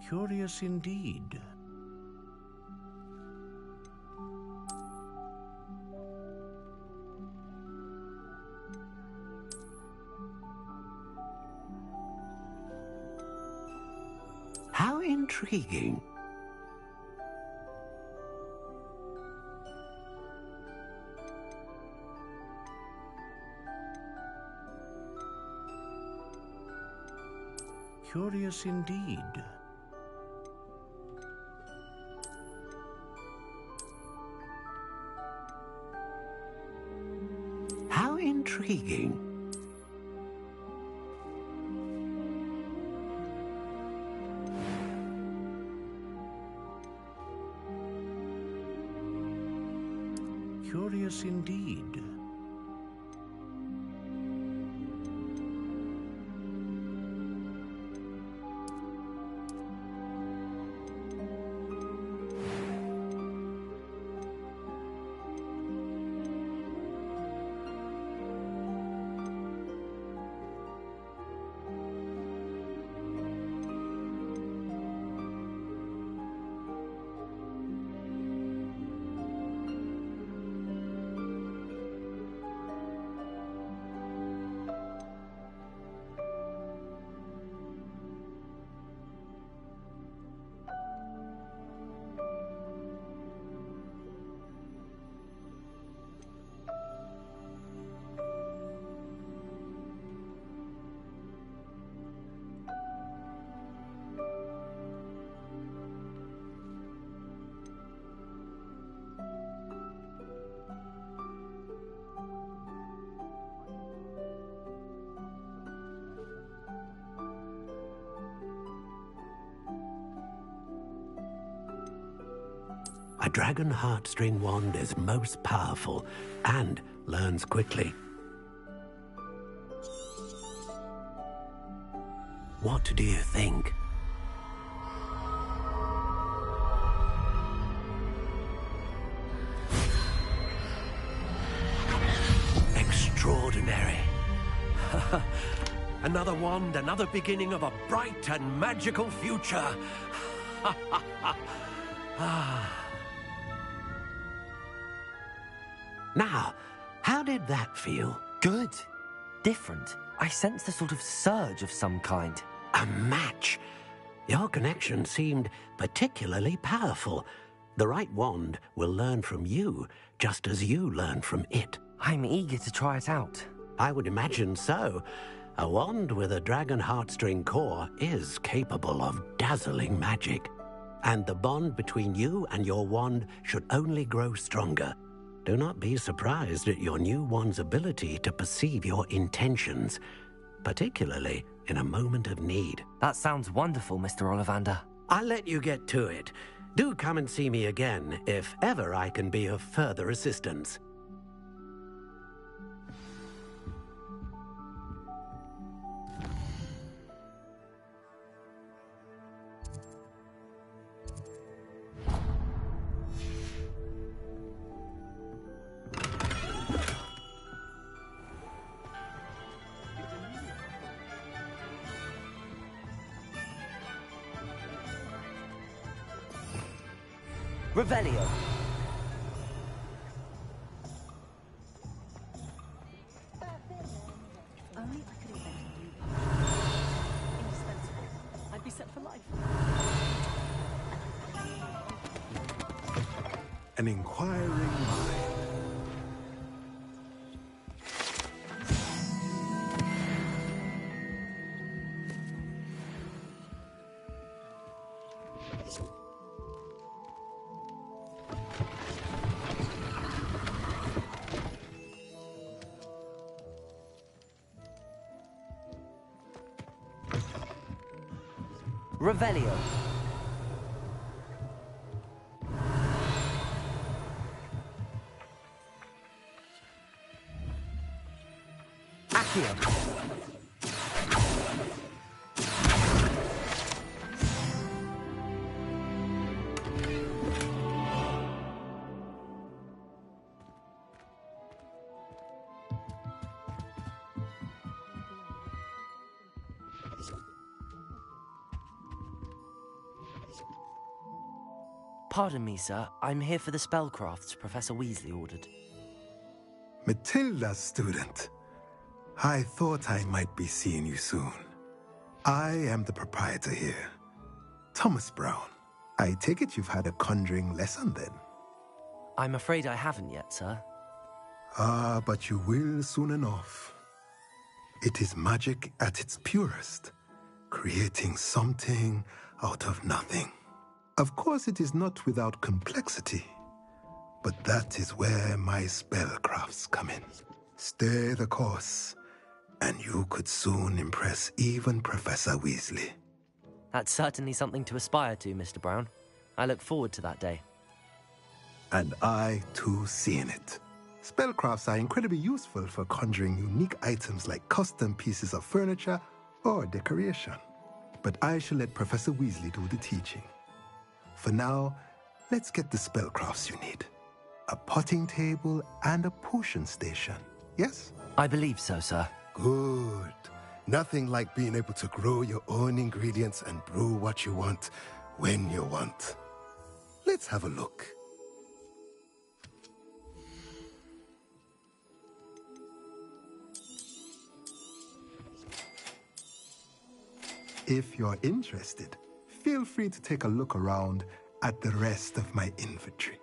[SPEAKER 15] Curious indeed.
[SPEAKER 13] How intriguing.
[SPEAKER 15] Curious indeed.
[SPEAKER 13] How intriguing.
[SPEAKER 15] Curious indeed.
[SPEAKER 13] dragon heartstring wand is most powerful and learns quickly. What do you think? Extraordinary. Another wand, another beginning of a bright and magical future. Now, how did that feel?
[SPEAKER 1] Good. Different. I sensed a sort of surge of some kind.
[SPEAKER 13] A match. Your connection seemed particularly powerful. The right wand will learn from you, just as you learn from it.
[SPEAKER 1] I'm eager to try it out.
[SPEAKER 13] I would imagine so. A wand with a dragon heartstring core is capable of dazzling magic. And the bond between you and your wand should only grow stronger. Do not be surprised at your new wand's ability to perceive your intentions, particularly in a moment of need.
[SPEAKER 1] That sounds wonderful, Mr. Ollivander.
[SPEAKER 13] I'll let you get to it. Do come and see me again if ever I can be of further assistance.
[SPEAKER 1] Revelio.
[SPEAKER 16] Only I could invent a new indispensable. I'd be set for life.
[SPEAKER 17] An inquiring mind.
[SPEAKER 1] Revelio. Accio. Pardon me, sir. I'm here for the spellcrafts Professor Weasley ordered.
[SPEAKER 17] Matilda's student. I thought I might be seeing you soon. I am the proprietor here, Thomas Brown. I take it you've had a conjuring lesson then?
[SPEAKER 1] I'm afraid I haven't yet, sir.
[SPEAKER 17] Ah, but you will soon enough. It is magic at its purest, creating something out of nothing. Of course, it is not without complexity, but that is where my spellcrafts come in. Stay the course, and you could soon impress even Professor Weasley.
[SPEAKER 1] That's certainly something to aspire to, Mr. Brown. I look forward to that day.
[SPEAKER 17] And I, too, seeing it. Spellcrafts are incredibly useful for conjuring unique items like custom pieces of furniture or decoration. But I shall let Professor Weasley do the teaching. For now, let's get the spellcrafts you need. A potting table and a potion station, yes?
[SPEAKER 1] I believe so, sir.
[SPEAKER 17] Good. Nothing like being able to grow your own ingredients and brew what you want when you want. Let's have a look. If you're interested, feel free to take a look around at the rest of my inventory.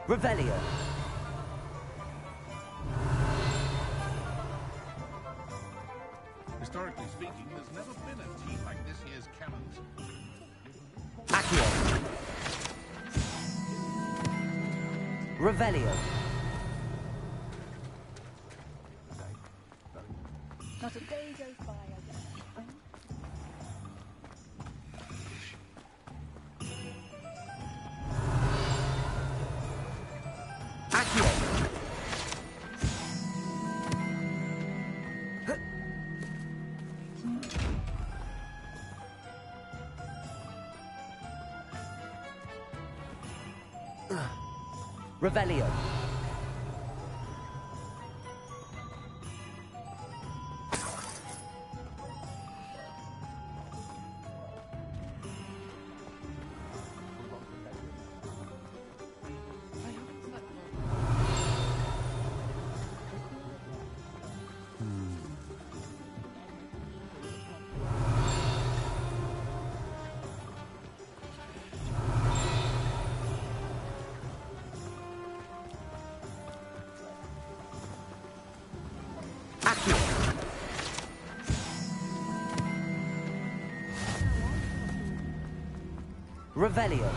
[SPEAKER 1] Revelio.
[SPEAKER 18] Historically speaking, there's never been a team like this year's Cannons.
[SPEAKER 1] Accio. Revelio.
[SPEAKER 16] Not a day goes by, I guess.
[SPEAKER 1] Revelio. Revelio.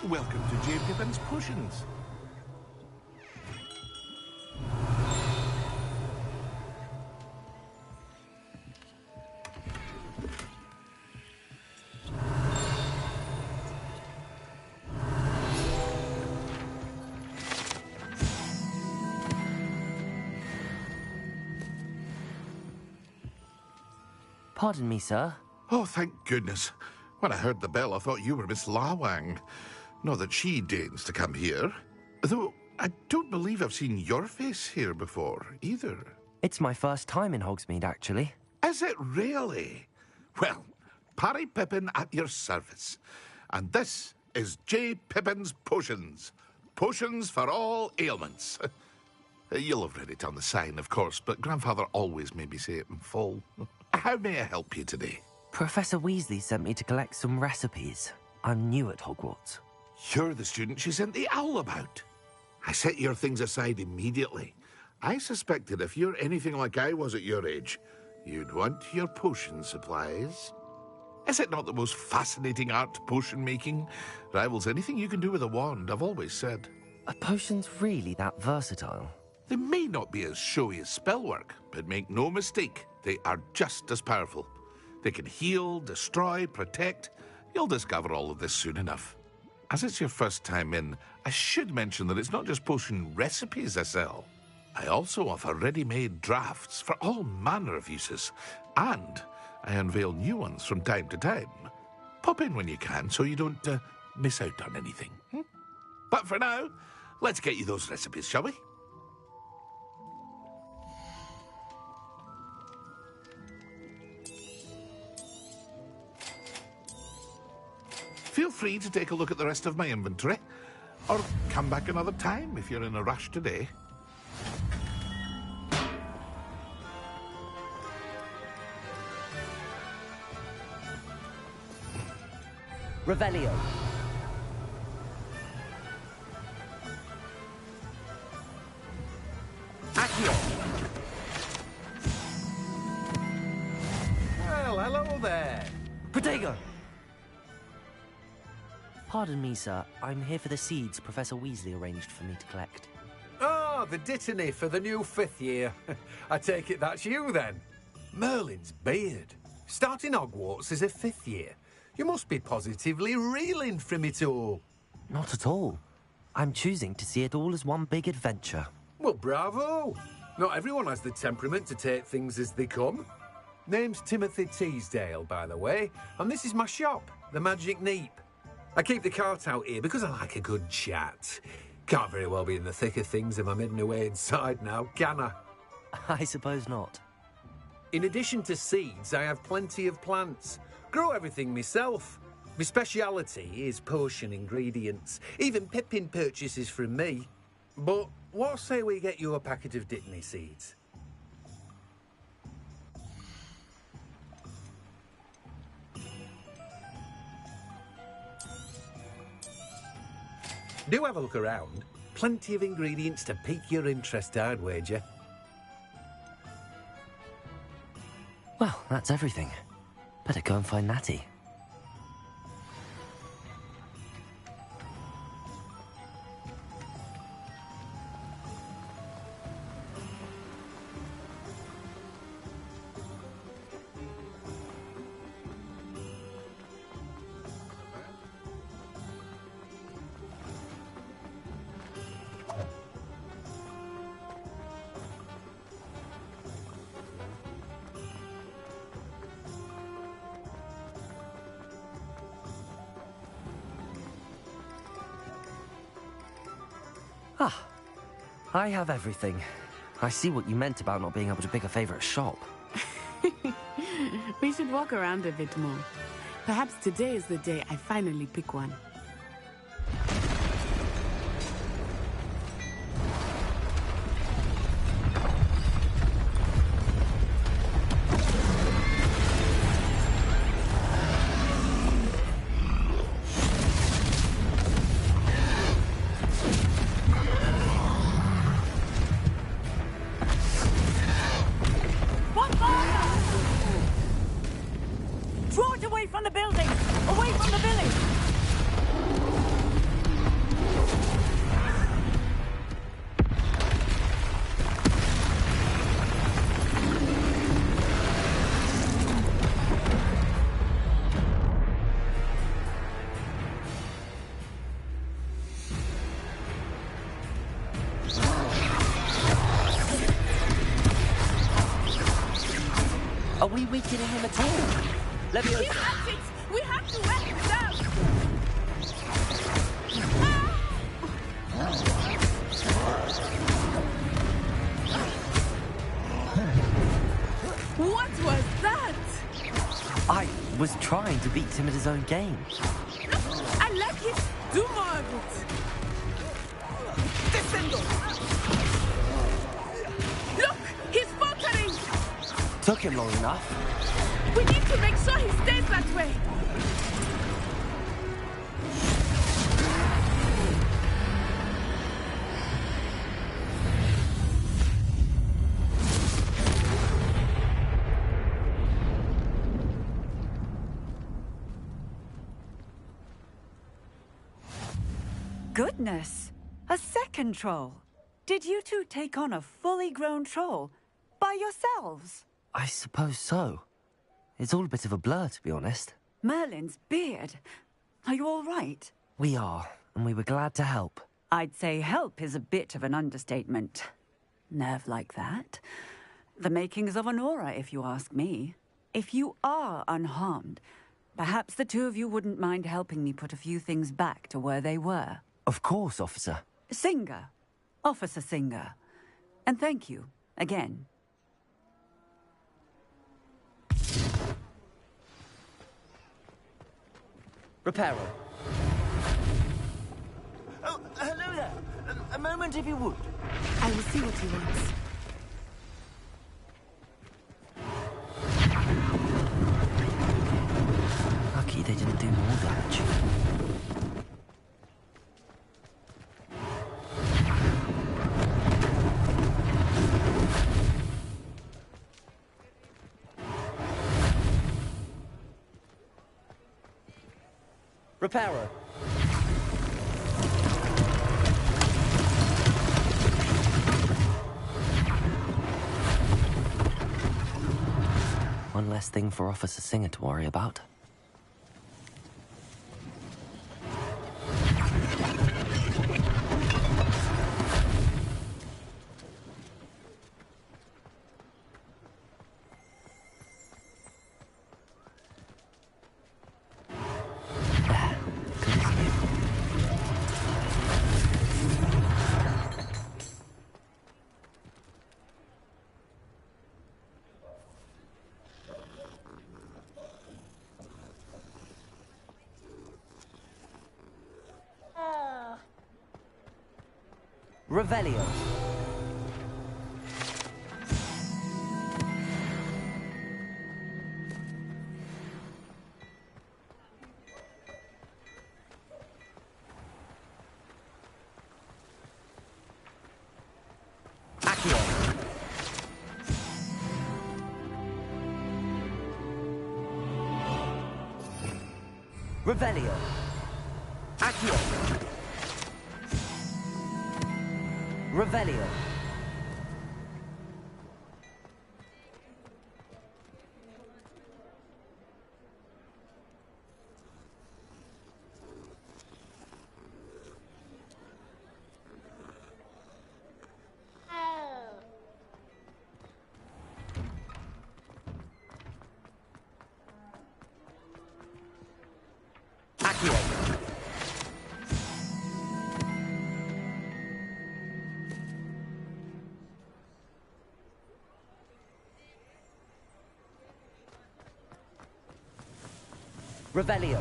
[SPEAKER 18] Welcome to J. Pippin's Potions.
[SPEAKER 1] Pardon me, sir.
[SPEAKER 18] Oh, thank goodness. When I heard the bell, I thought you were Miss Lawang. Not that she deigns to come here. Though I don't believe I've seen your face here before, either.
[SPEAKER 1] It's my first time in Hogsmeade, actually.
[SPEAKER 18] Is it really? Well, Parry Pippin at your service. And this is J. Pippin's Potions. Potions for all ailments. You'll have read it on the sign, of course, but Grandfather always made me say it in full. How may I help you today?
[SPEAKER 1] Professor Weasley sent me to collect some recipes. I'm new at Hogwarts.
[SPEAKER 18] You're the student she sent the owl about. I set your things aside immediately. I suspected if you're anything like I was at your age, you'd want your potion supplies. Is it not the most fascinating art, potion making? Rivals anything you can do with a wand, I've always said.
[SPEAKER 1] Are potions really that versatile?
[SPEAKER 18] They may not be as showy as spellwork, but make no mistake, they are just as powerful. They can heal, destroy, protect. You'll discover all of this soon enough. As it's your first time in, I should mention that it's not just potion recipes I sell. I also offer ready-made drafts for all manner of uses, and I unveil new ones from time to time. Pop in when you can so you don't miss out on anything. But for now, let's get you those recipes, shall we? Feel free to take a look at the rest of my inventory, or come back another time if you're in a rush today.
[SPEAKER 1] Revelio. Accio.
[SPEAKER 19] Well, hello there.
[SPEAKER 1] Protego. Pardon me, sir. I'm here for the seeds Professor Weasley arranged for me to collect.
[SPEAKER 19] Oh, the dittany for the new 5th year. I take it that's you, then. Merlin's beard. Starting Hogwarts as a 5th year. You must be positively reeling from it all.
[SPEAKER 1] Not at all. I'm choosing to see it all as one big adventure.
[SPEAKER 19] Well, bravo. Not everyone has the temperament to take things as they come. Name's Timothy Teasdale, by the way, and this is my shop, the Magic Neep. I keep the cart out here because I like a good chat. Can't very well be in the thick of things if I'm hidden away inside now, can I?
[SPEAKER 1] I suppose not.
[SPEAKER 19] In addition to seeds, I have plenty of plants. Grow everything myself. My speciality is potion ingredients. Even Pippin purchases from me. But what say we get you a packet of dittany seeds? Do have a look around. Plenty of ingredients to pique your interest, I'd wager.
[SPEAKER 1] Well, that's everything. Better go and find Natty. Ah, I have everything. I see what you meant about not being able to pick a favourite shop.
[SPEAKER 7] We should walk around a bit more. Perhaps today is the day I finally pick one.
[SPEAKER 11] Draw it away from the building! Away from the village!
[SPEAKER 1] Are we weakening him at all? Let me...
[SPEAKER 7] He has it! We have to wear him down! What was that?
[SPEAKER 1] I was trying to beat him at his own game.
[SPEAKER 7] I like it! Do more of it! Descendo! Look! He's faltering!
[SPEAKER 1] Took him long enough.
[SPEAKER 7] We need to make sure he stays that way!
[SPEAKER 11] Goodness! A second troll! Did you two take on a fully grown troll? By yourselves?
[SPEAKER 1] I suppose so. It's all a bit of a blur, to be honest.
[SPEAKER 11] Merlin's beard. Are you all right?
[SPEAKER 1] We are, and we were glad to help.
[SPEAKER 11] I'd say help is a bit of an understatement. Nerve like that. The makings of an aura, if you ask me. If you are unharmed, perhaps the two of you wouldn't mind helping me put a few things back to where they were.
[SPEAKER 1] Of course, officer.
[SPEAKER 11] Singer. Officer Singer. And thank you, again.
[SPEAKER 1] Reparo. Oh, hello there. A moment, if you would.
[SPEAKER 7] I will see what he wants.
[SPEAKER 1] Lucky they didn't do more damage. Reparo. One less thing for Officer Singer to worry about. Revelio. Revelio. Accio. Revelio. Accio. Revelio.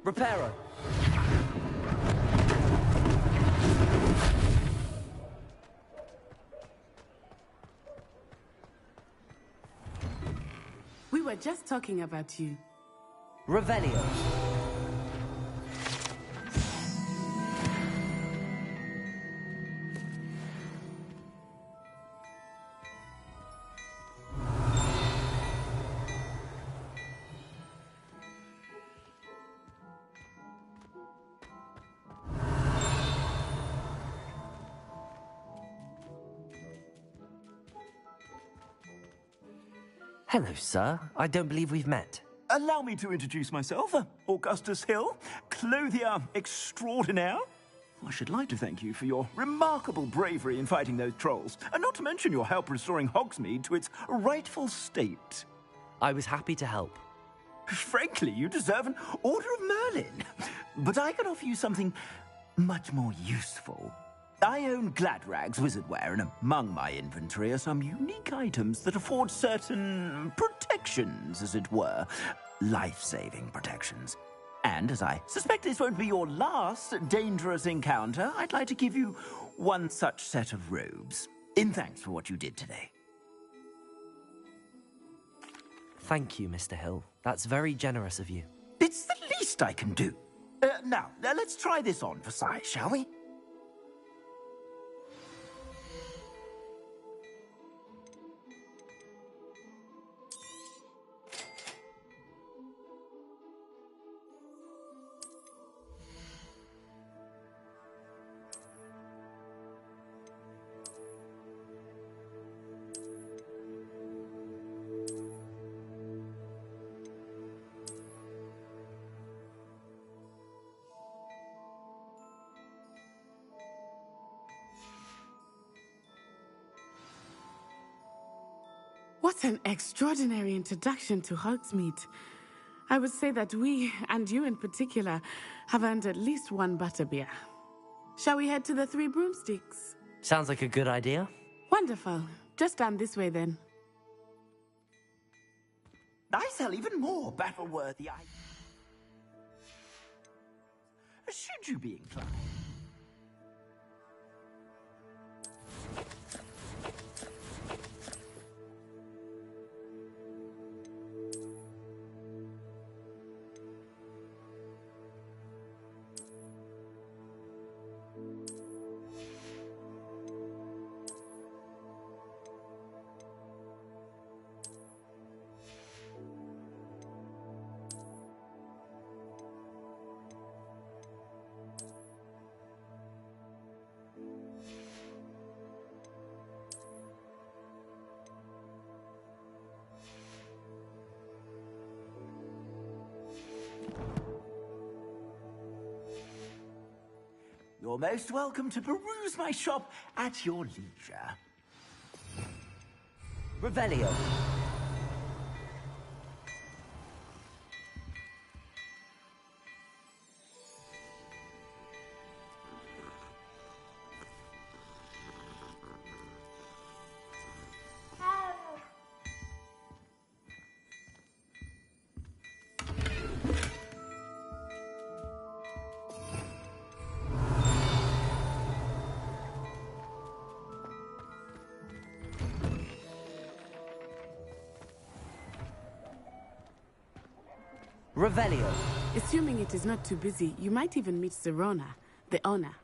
[SPEAKER 1] Reparo.
[SPEAKER 7] We were just talking about you.
[SPEAKER 1] Revelio. Hello, sir. I don't believe we've met.
[SPEAKER 9] Allow me to introduce myself, Augustus Hill, clothier extraordinaire. I should like to thank you for your remarkable bravery in fighting those trolls, and not to mention your help restoring Hogsmeade to its rightful state.
[SPEAKER 1] I was happy to help.
[SPEAKER 9] Frankly, you deserve an Order of Merlin. But I can offer you something much more useful. I own Gladrag's wizardware, and among my inventory are some unique items that afford certain protections, as it were. Life-saving protections. And as I suspect this won't be your last dangerous encounter, I'd like to give you one such set of robes, in thanks for what you did today.
[SPEAKER 1] Thank you, Mr. Hill. That's very generous of you.
[SPEAKER 9] It's the least I can do. Now, let's try this on for size, shall we?
[SPEAKER 7] What an extraordinary introduction to Hogsmeade. I would say that we, and you in particular, have earned at least one butterbeer. Shall we head to the Three Broomsticks?
[SPEAKER 1] Sounds like a good idea.
[SPEAKER 7] Wonderful. Just down this way then.
[SPEAKER 9] I sell even more battle-worthy items. Should you be inclined. You're most welcome to peruse my shop at your leisure.
[SPEAKER 1] Revelio. Revelio.
[SPEAKER 7] Assuming it is not too busy, you might even meet Sirona, the owner.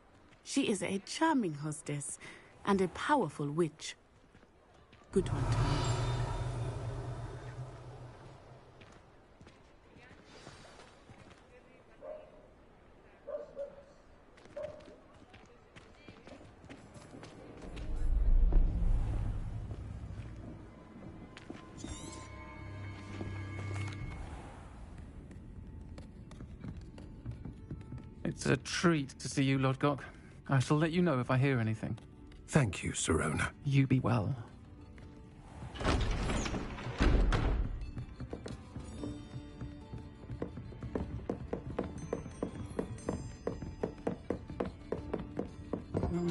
[SPEAKER 7] She is a charming hostess and a powerful witch. Good one to know.
[SPEAKER 20] It's a treat to see you, Lodgok. I shall let you know if I hear anything.
[SPEAKER 15] Thank you, Sirona.
[SPEAKER 20] You be well.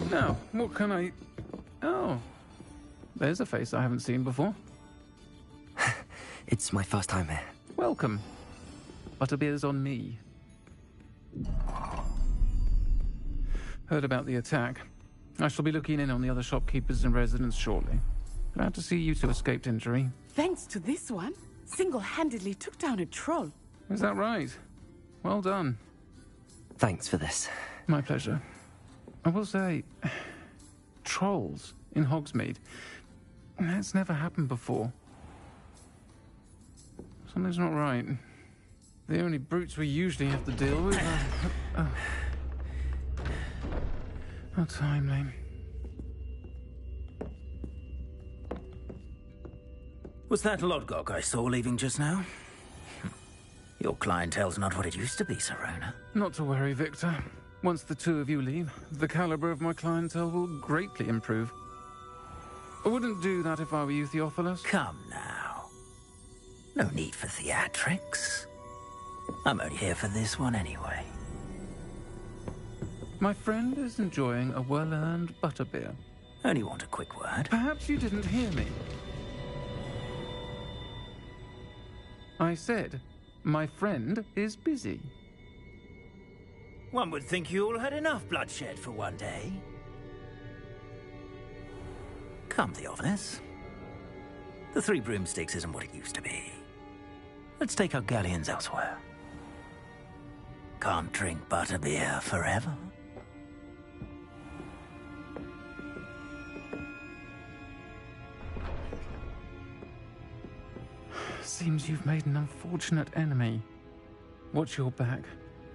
[SPEAKER 20] Now, what can I... Oh, there's a face I haven't seen before.
[SPEAKER 1] It's my first time here.
[SPEAKER 20] Welcome. Butterbeer's on me. Heard about the attack. I shall be looking in on the other shopkeepers and residents shortly. Glad to see you two escaped injury.
[SPEAKER 7] Thanks to this one, single-handedly took down a troll.
[SPEAKER 20] Is that right? Well done.
[SPEAKER 1] Thanks for this.
[SPEAKER 20] My pleasure. I will say, trolls in Hogsmeade. That's never happened before. Something's not right. The only brutes we usually have to deal with are... How timely.
[SPEAKER 9] Was that Lodgok I saw leaving just now? Your clientele's not what it used to be, Sirona.
[SPEAKER 20] Not to worry, Victor. Once the two of you leave, the caliber of my clientele will greatly improve. I wouldn't do that if I were you, Theophilus.
[SPEAKER 9] Come now. No need for theatrics. I'm only here for this one anyway.
[SPEAKER 20] My friend is enjoying a well-earned butterbeer.
[SPEAKER 9] Only want a quick word.
[SPEAKER 20] Perhaps you didn't hear me. I said, my friend is busy.
[SPEAKER 9] One would think you all had enough bloodshed for one day. Come, Theophilus. The Three Broomsticks isn't what it used to be. Let's take our galleons elsewhere. Can't drink butterbeer forever.
[SPEAKER 20] Seems you've made an unfortunate enemy. Watch your back.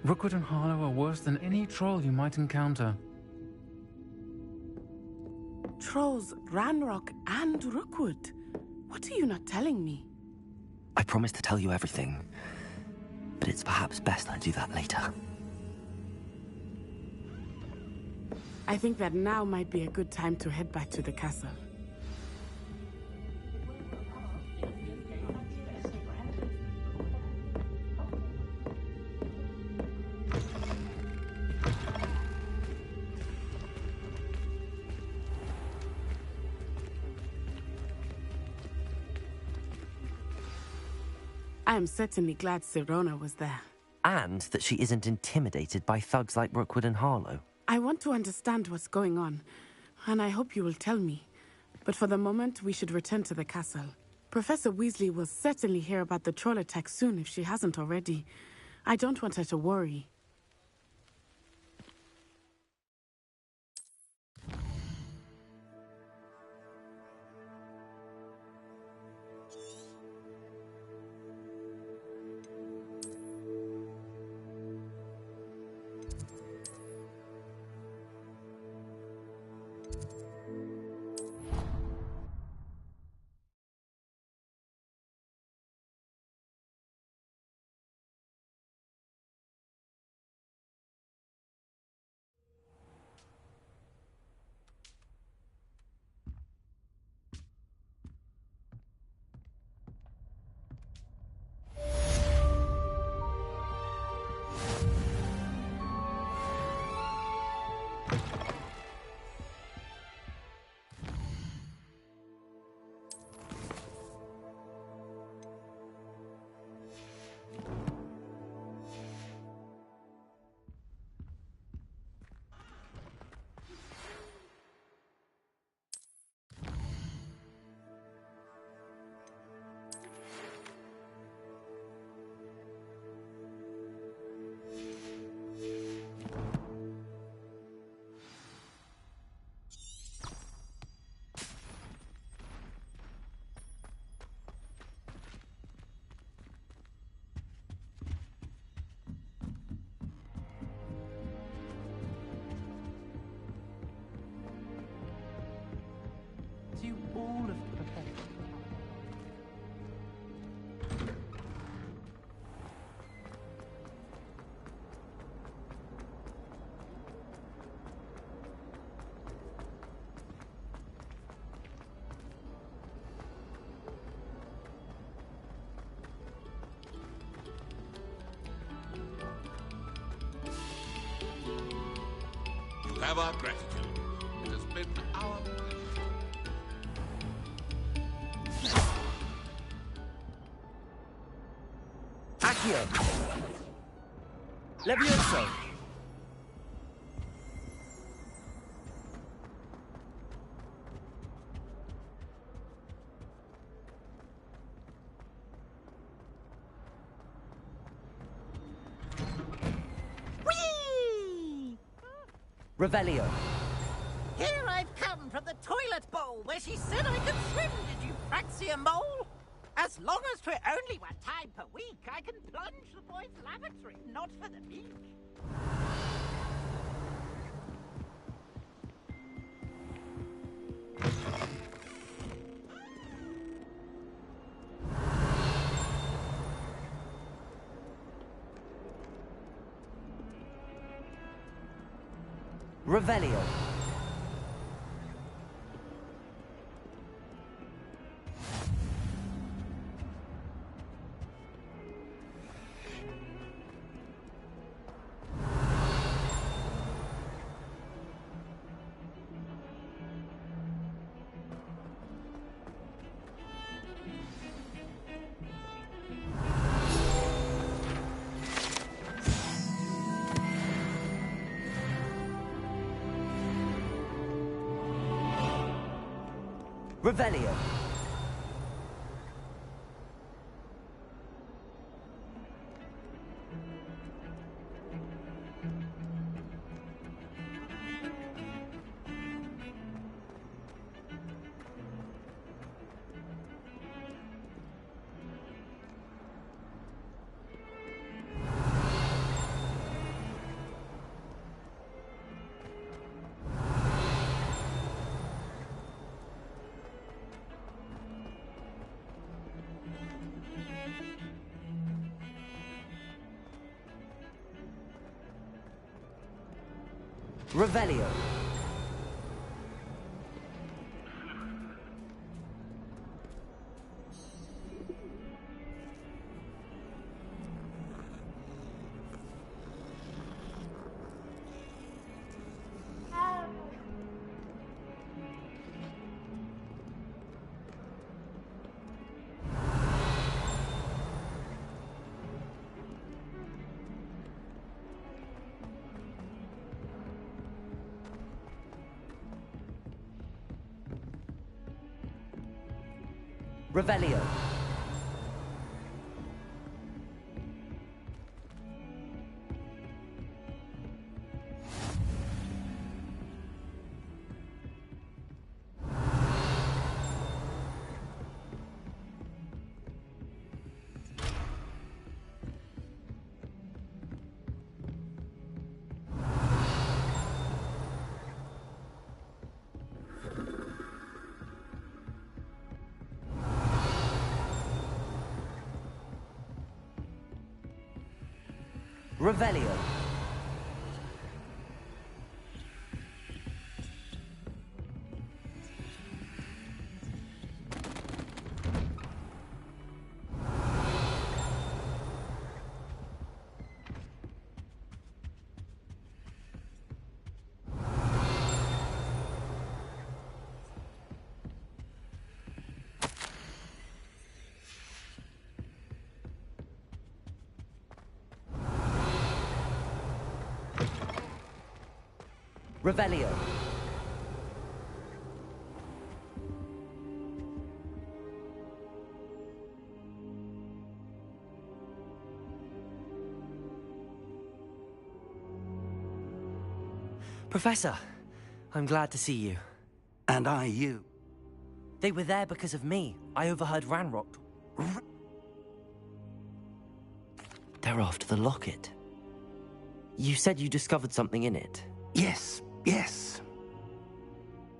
[SPEAKER 20] Rookwood and Harlow are worse than any troll you might encounter.
[SPEAKER 7] Trolls, Ranrock, and Rookwood. What are you not telling me?
[SPEAKER 1] I promised to tell you everything, but it's perhaps best I do that later.
[SPEAKER 7] I think that now might be a good time to head back to the castle. I am certainly glad Sirona was there.
[SPEAKER 1] And that she isn't intimidated by thugs like Rookwood and Harlow.
[SPEAKER 7] I want to understand what's going on, and I hope you will tell me. But for the moment, we should return to the castle. Professor Weasley will certainly hear about the troll attack soon if she hasn't already. I don't want her to worry.
[SPEAKER 18] have our gratitude. It has been our pleasure.
[SPEAKER 1] Accio! Levioso!
[SPEAKER 21] Whee!
[SPEAKER 1] Revelio.
[SPEAKER 21] Here I've come from the toilet bowl where she said I could swim, did you fancy a mole? As long as 'twere only one time per week, I can plunge the boy's lavatory, not for the meek.
[SPEAKER 1] Revelio. Revelio. Revelio. Revelio. Revelio. Revelio. Professor, I'm glad to see you.
[SPEAKER 10] And I you.
[SPEAKER 1] They were there because of me. I overheard Ranrock. They're after the locket. You said you discovered something in it.
[SPEAKER 10] Yes, yes.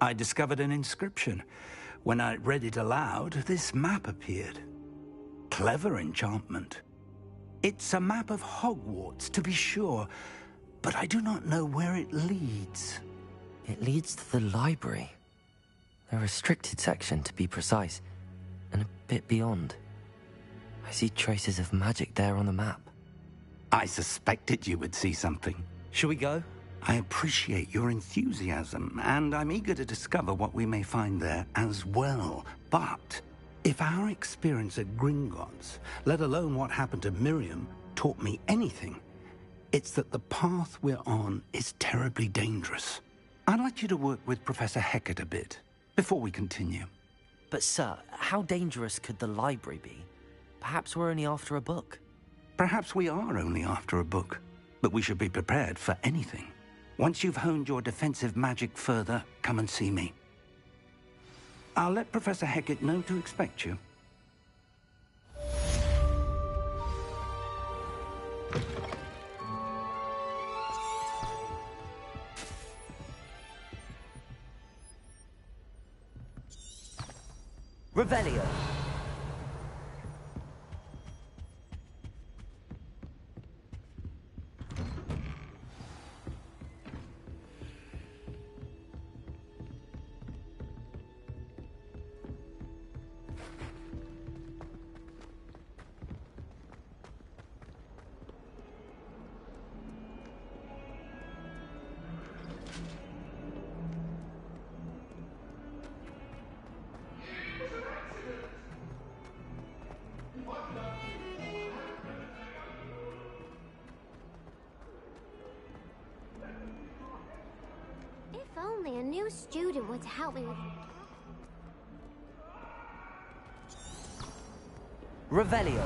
[SPEAKER 10] I discovered an inscription. When I read it aloud, this map appeared. Clever enchantment. It's a map of Hogwarts, to be sure, but I do not know where it leads.
[SPEAKER 1] It leads to the library. A restricted section, to be precise, and a bit beyond. I see traces of magic there on the map.
[SPEAKER 10] I suspected you would see something.
[SPEAKER 1] Shall we go?
[SPEAKER 10] I appreciate your enthusiasm, and I'm eager to discover what we may find there as well. But if our experience at Gringotts, let alone what happened to Miriam, taught me anything, it's that the path we're on is terribly dangerous. I'd like you to work with Professor Hecat a bit before we continue.
[SPEAKER 1] But sir, how dangerous could the library be? Perhaps we're only after a book.
[SPEAKER 10] Perhaps we are only after a book, but we should be prepared for anything. Once you've honed your defensive magic further, come and see me. I'll let Professor Hecat know to expect you.
[SPEAKER 1] Revelio.
[SPEAKER 5] If only a new student were to help me with...
[SPEAKER 1] Revelio.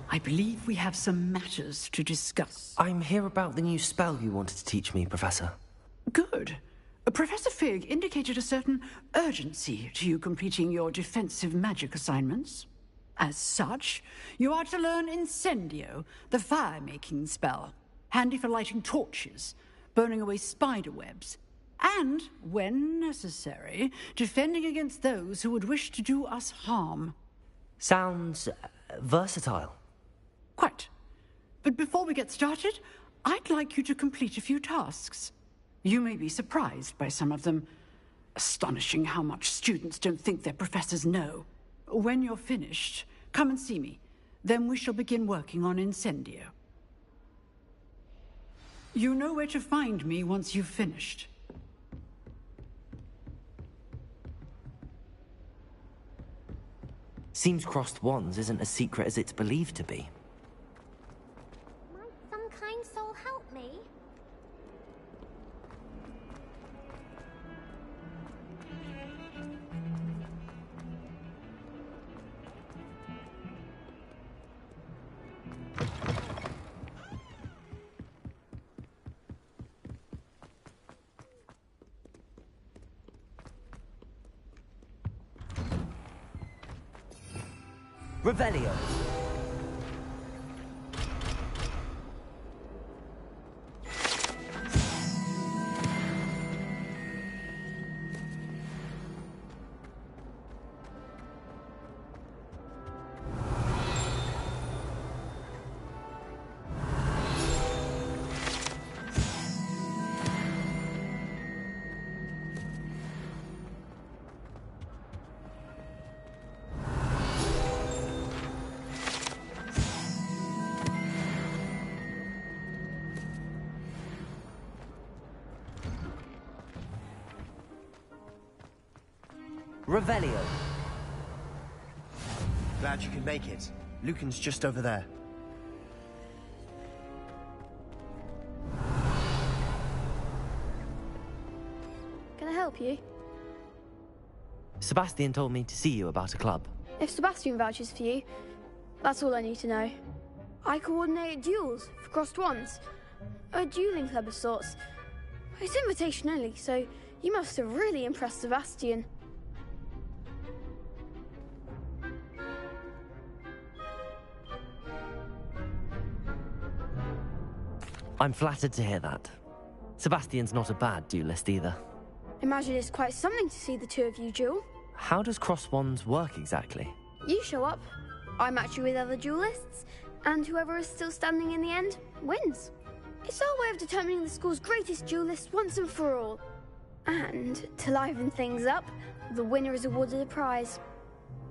[SPEAKER 11] I believe we have some matters to discuss.
[SPEAKER 1] I'm here about the new spell you wanted to teach me, Professor.
[SPEAKER 11] Good. Professor Fig indicated a certain urgency to you completing your defensive magic assignments. As such, you are to learn Incendio, the fire-making spell, handy for lighting torches, burning away spider webs, and, when necessary, defending against those who would wish to do us harm.
[SPEAKER 1] Sounds versatile.
[SPEAKER 11] Quite. But before we get started, I'd like you to complete a few tasks. You may be surprised by some of them. Astonishing how much students don't think their professors know. When you're finished, come and see me. Then we shall begin working on Incendio. You know where to find me once you've finished.
[SPEAKER 1] Seems crossed wands isn't as secret as it's believed to be.
[SPEAKER 5] Might some kind soul help me?
[SPEAKER 1] Revelio. Revelio.
[SPEAKER 12] Glad you could make it. Lucan's just over there.
[SPEAKER 6] Can I help you?
[SPEAKER 1] Sebastian told me to see you about a club.
[SPEAKER 6] If Sebastian vouches for you, that's all I need to know. I coordinate duels for crossed wands. A dueling club of sorts. It's invitation only, so you must have really impressed Sebastian.
[SPEAKER 1] I'm flattered to hear that. Sebastian's not a bad duelist either.
[SPEAKER 6] Imagine it's quite something to see the two of you duel.
[SPEAKER 1] How does cross wands work exactly?
[SPEAKER 6] You show up, I match you with other duelists, and whoever is still standing in the end wins. It's our way of determining the school's greatest duelist once and for all. And to liven things up, the winner is awarded a prize.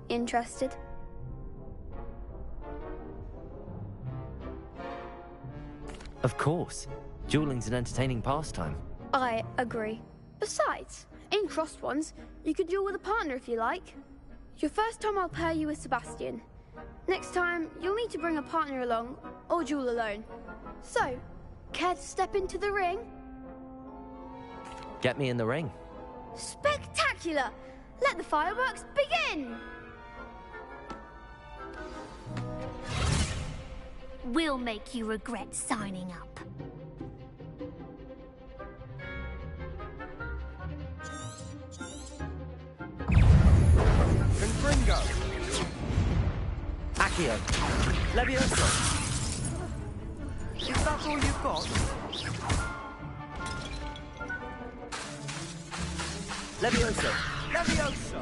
[SPEAKER 6] Interested?
[SPEAKER 1] Of course. Dueling's an entertaining pastime.
[SPEAKER 6] I agree. Besides, in crossed ones, you could duel with a partner if you like. Your first time I'll pair you with Sebastian. Next time, you'll need to bring a partner along, or duel alone. So, care to step into the ring?
[SPEAKER 1] Get me in the ring.
[SPEAKER 6] Spectacular! Let the fireworks begin!
[SPEAKER 5] We'll make you regret signing up.
[SPEAKER 1] Confringo! Accio! Levioso! Is that all you've got? Levioso! Levioso!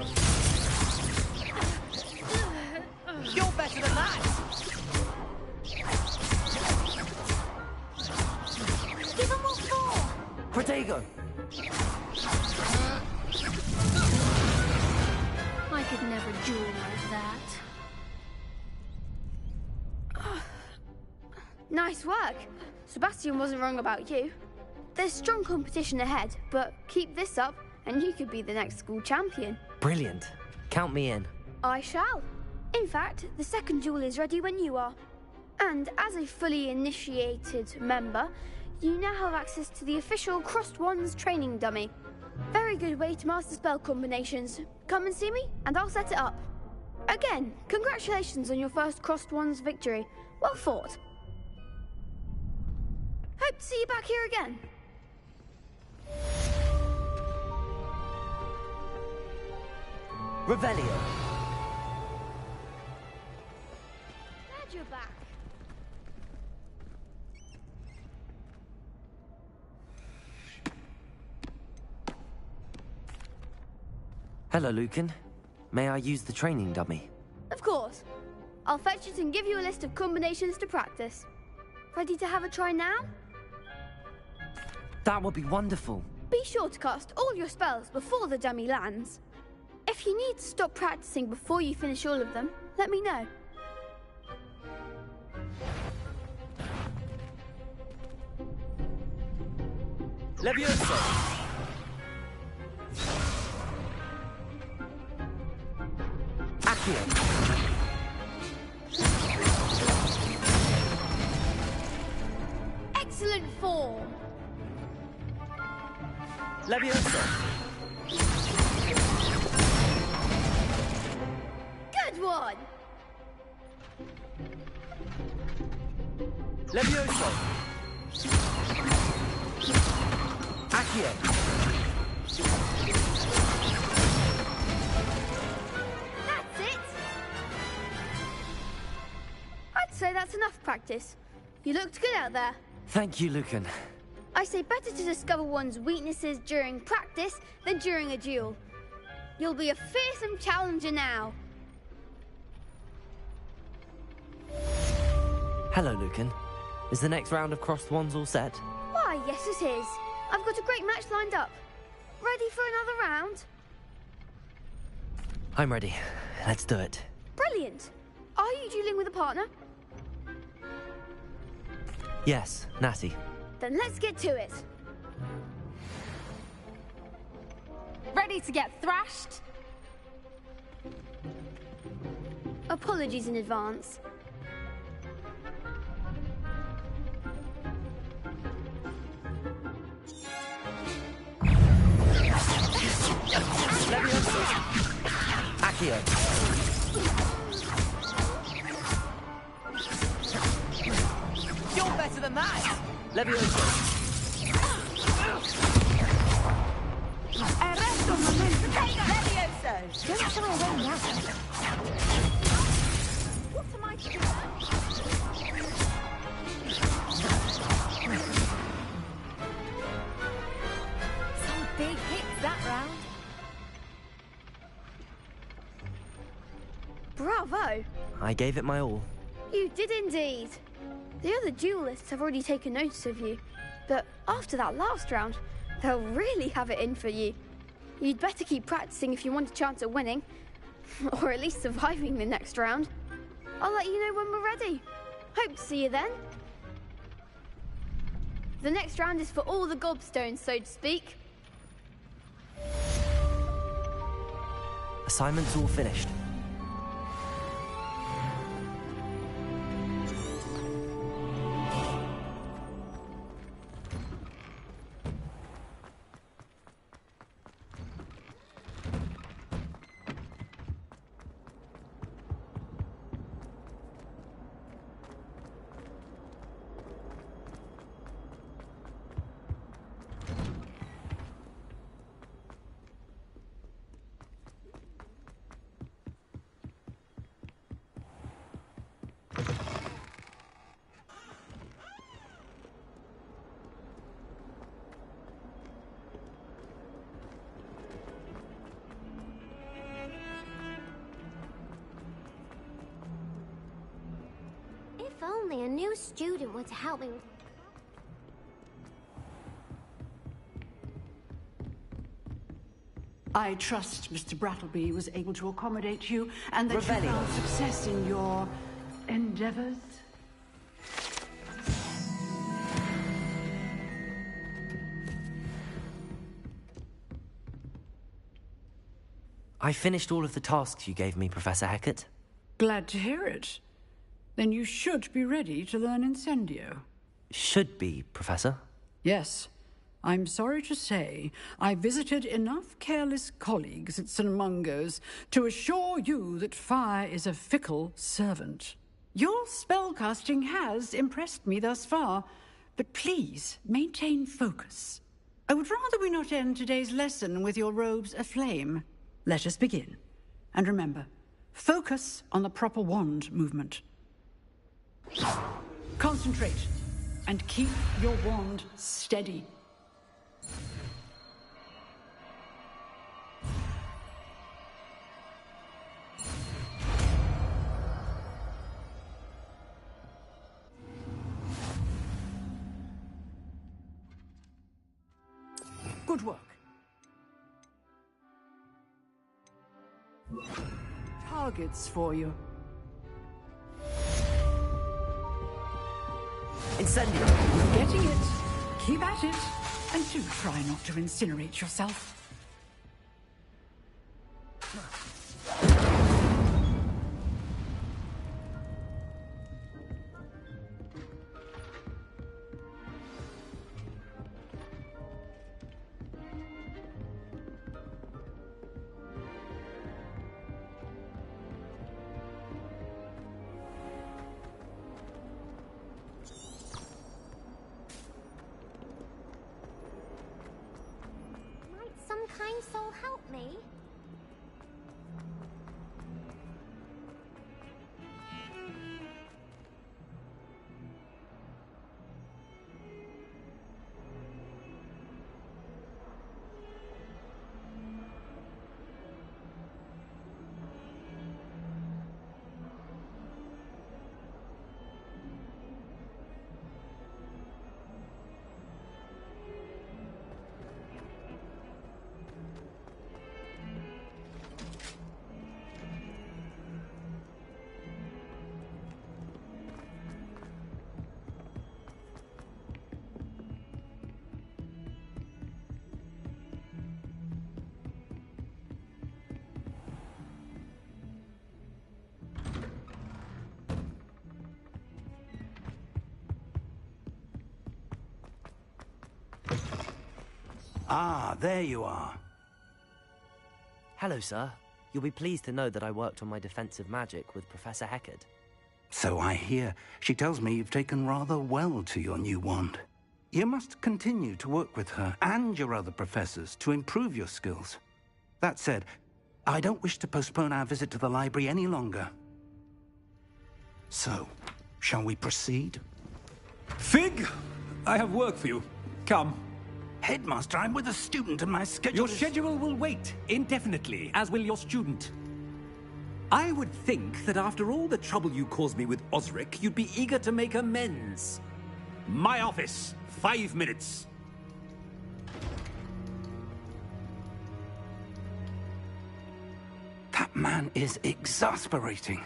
[SPEAKER 1] You're better than that!
[SPEAKER 5] Give them all four!
[SPEAKER 1] Protego!
[SPEAKER 5] I could never duel like that.
[SPEAKER 6] Nice work. Sebastian wasn't wrong about you. There's strong competition ahead, but keep this up and you could be the next school champion.
[SPEAKER 1] Brilliant. Count me in.
[SPEAKER 6] I shall. In fact, the second duel is ready when you are. And as a fully initiated member, you now have access to the official Crossed Wands training dummy. Very good way to master spell combinations. Come and see me, and I'll set it up. Again, congratulations on your first Crossed Wands victory. Well fought. Hope to see you back here again.
[SPEAKER 1] Revelio.
[SPEAKER 6] Glad you're back.
[SPEAKER 1] Hello, Lucan. May I use the training dummy?
[SPEAKER 6] Of course. I'll fetch it and give you a list of combinations to practice. Ready to have a try now?
[SPEAKER 1] That would be wonderful.
[SPEAKER 6] Be sure to cast all your spells before the dummy lands. If you need to stop practicing before you finish all of them, let me know.
[SPEAKER 1] Levioso! Accio!
[SPEAKER 6] Excellent form!
[SPEAKER 1] Levioso!
[SPEAKER 6] Good one!
[SPEAKER 1] Levioso! Accio!
[SPEAKER 6] That's it! I'd say that's enough practice. You looked good out there.
[SPEAKER 1] Thank you, Lucan.
[SPEAKER 6] I say better to discover one's weaknesses during practice than during a duel. You'll be a fearsome challenger now.
[SPEAKER 1] Hello, Lucan. Is the next round of Crossed Wands all set?
[SPEAKER 6] Why, yes it is. I've got a great match lined up. Ready for another round?
[SPEAKER 1] I'm ready. Let's do it.
[SPEAKER 6] Brilliant. Are you dueling with a partner?
[SPEAKER 1] Yes, Natty.
[SPEAKER 6] Then let's get to it.
[SPEAKER 3] Ready to get thrashed?
[SPEAKER 6] Apologies in advance.
[SPEAKER 1] Accio! You're better than that! Levioso!
[SPEAKER 21] Levioso! Don't shy away now. What am I to do? Some big hits that round.
[SPEAKER 6] Bravo!
[SPEAKER 1] I gave it my all.
[SPEAKER 6] You did indeed. The other duelists have already taken notice of you. But after that last round, They'll really have it in for you. You'd better keep practicing if you want a chance at winning. Or at least surviving the next round. I'll let you know when we're ready. Hope to see you then. The next round is for all the gobstones, so to speak.
[SPEAKER 1] Assignment's all finished.
[SPEAKER 5] If only a new student were to help me with...
[SPEAKER 11] I trust Mr. Brattleby was able to accommodate you and that
[SPEAKER 1] Revelio.
[SPEAKER 11] you found success in your endeavors.
[SPEAKER 1] I finished all of the tasks you gave me, Professor Hecat.
[SPEAKER 11] Glad to hear it. Then you should be ready to learn Incendio.
[SPEAKER 1] Should be, Professor.
[SPEAKER 11] Yes. I'm sorry to say, I visited enough careless colleagues at St. Mungo's to assure you that fire is a fickle servant. Your spellcasting has impressed me thus far, but please maintain focus. I would rather we not end today's lesson with your robes aflame. Let us begin. And remember, focus on the proper wand movement. Concentrate, and keep your wand steady. Good work. Targets for you.
[SPEAKER 1] Incendio!
[SPEAKER 11] Getting it. Keep at it. And do try not to incinerate yourself.
[SPEAKER 5] Some kind soul help me?
[SPEAKER 10] Ah, there you are.
[SPEAKER 1] Hello, sir. You'll be pleased to know that I worked on my defensive magic with Professor Hecat.
[SPEAKER 10] So I hear. She tells me you've taken rather well to your new wand. You must continue to work with her and your other professors to improve your skills. That said, I don't wish to postpone our visit to the library any longer. So, shall we proceed?
[SPEAKER 2] Fig, I have work for you. Come.
[SPEAKER 10] Headmaster, I'm with a student and my schedule
[SPEAKER 2] Your schedule will wait indefinitely, as will your student. I would think that after all the trouble you caused me with Osric, you'd be eager to make amends. My office, 5 minutes.
[SPEAKER 10] man is exasperating.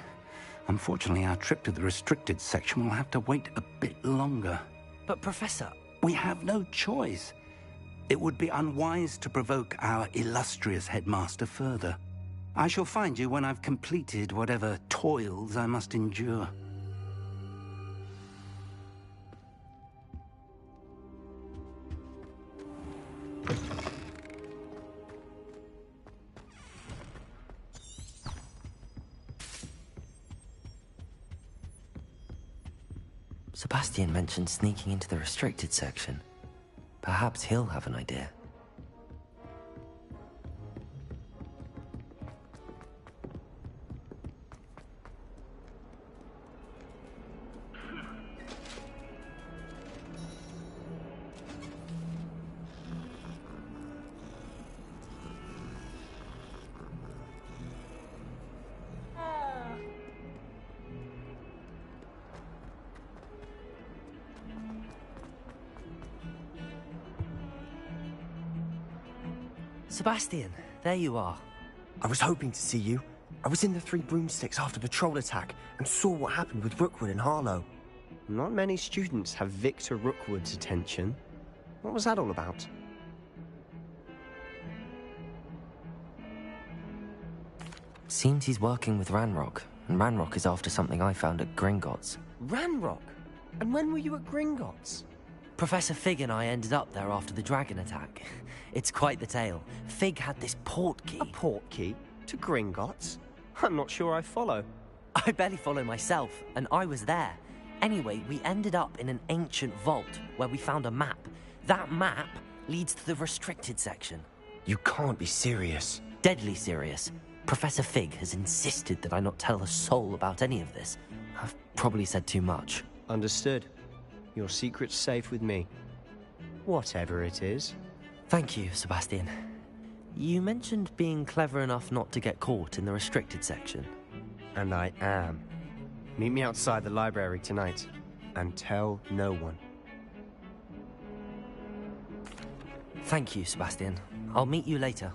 [SPEAKER 10] Unfortunately, our trip to the restricted section will have to wait a bit longer.
[SPEAKER 1] But, Professor...
[SPEAKER 10] We have no choice. It would be unwise to provoke our illustrious headmaster further. I shall find you when I've completed whatever toils I must endure.
[SPEAKER 1] Sebastian mentioned sneaking into the restricted section. Perhaps he'll have an idea. Sebastian, there you are.
[SPEAKER 12] I was hoping to see you. I was in the Three Broomsticks after the troll attack and saw what happened with Rookwood and Harlow. Not many students have Victor Rookwood's attention. What was that all about?
[SPEAKER 1] Seems he's working with Ranrock, and Ranrock is after something I found at Gringotts.
[SPEAKER 12] Ranrock? And when were you at Gringotts?
[SPEAKER 1] Professor Fig and I ended up there after the dragon attack. It's quite the tale. Fig had this port key.
[SPEAKER 12] A port key? To Gringotts? I'm not sure I follow.
[SPEAKER 1] I barely follow myself, and I was there. Anyway, we ended up in an ancient vault where we found a map. That map leads to the restricted section.
[SPEAKER 12] You can't be serious.
[SPEAKER 1] Deadly serious. Professor Fig has insisted that I not tell a soul about any of this. I've probably said too much.
[SPEAKER 12] Understood. Your secret's safe with me. Whatever it is.
[SPEAKER 1] Thank you, Sebastian. You mentioned being clever enough not to get caught in the restricted section.
[SPEAKER 12] And I am. Meet me outside the library tonight, and tell no one.
[SPEAKER 1] Thank you, Sebastian. I'll meet you later.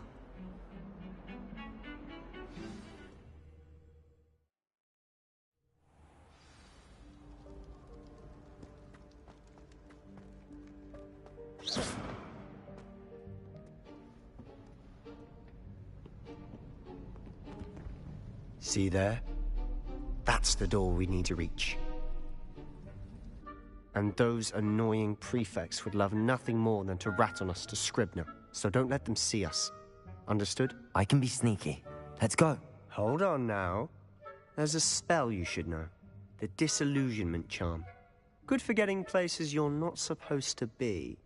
[SPEAKER 12] See there? That's the door we need to reach. And those annoying prefects would love nothing more than to rat on us to Scribner, so don't let them see us. Understood?
[SPEAKER 1] I can be sneaky. Let's go.
[SPEAKER 12] Hold on now. There's a spell you should know. The Disillusionment Charm. Good for getting places you're not supposed to be.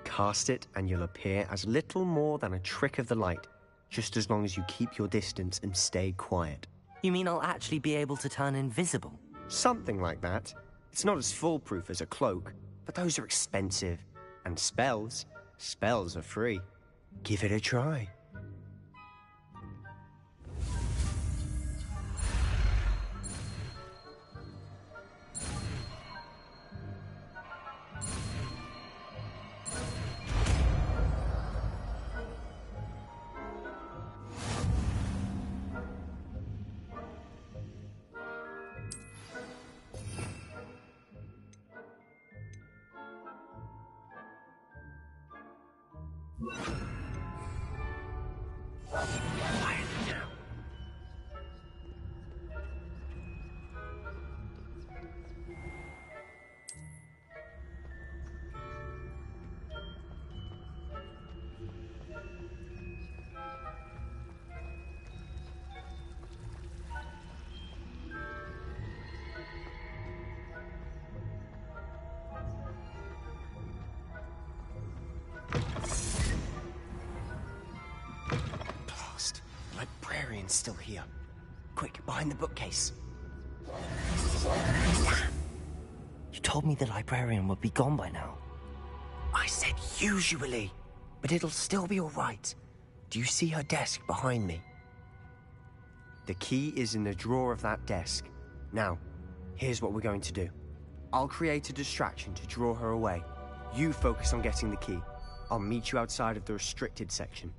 [SPEAKER 12] Cast it and you'll appear as little more than a trick of the light, just as long as you keep your distance and stay quiet.
[SPEAKER 1] You mean I'll actually be able to turn invisible?
[SPEAKER 12] Something like that. It's not as foolproof as a cloak, but those are expensive. And spells are free. Give it a try. Still here. Quick, behind the bookcase.
[SPEAKER 1] You told me the librarian would be gone by now.
[SPEAKER 12] I said usually, but it'll still be all right. Do you see her desk behind me? The key is in the drawer of that desk. Now, here's what we're going to do. I'll create a distraction to draw her away. You focus on getting the key. I'll meet you outside of the restricted section.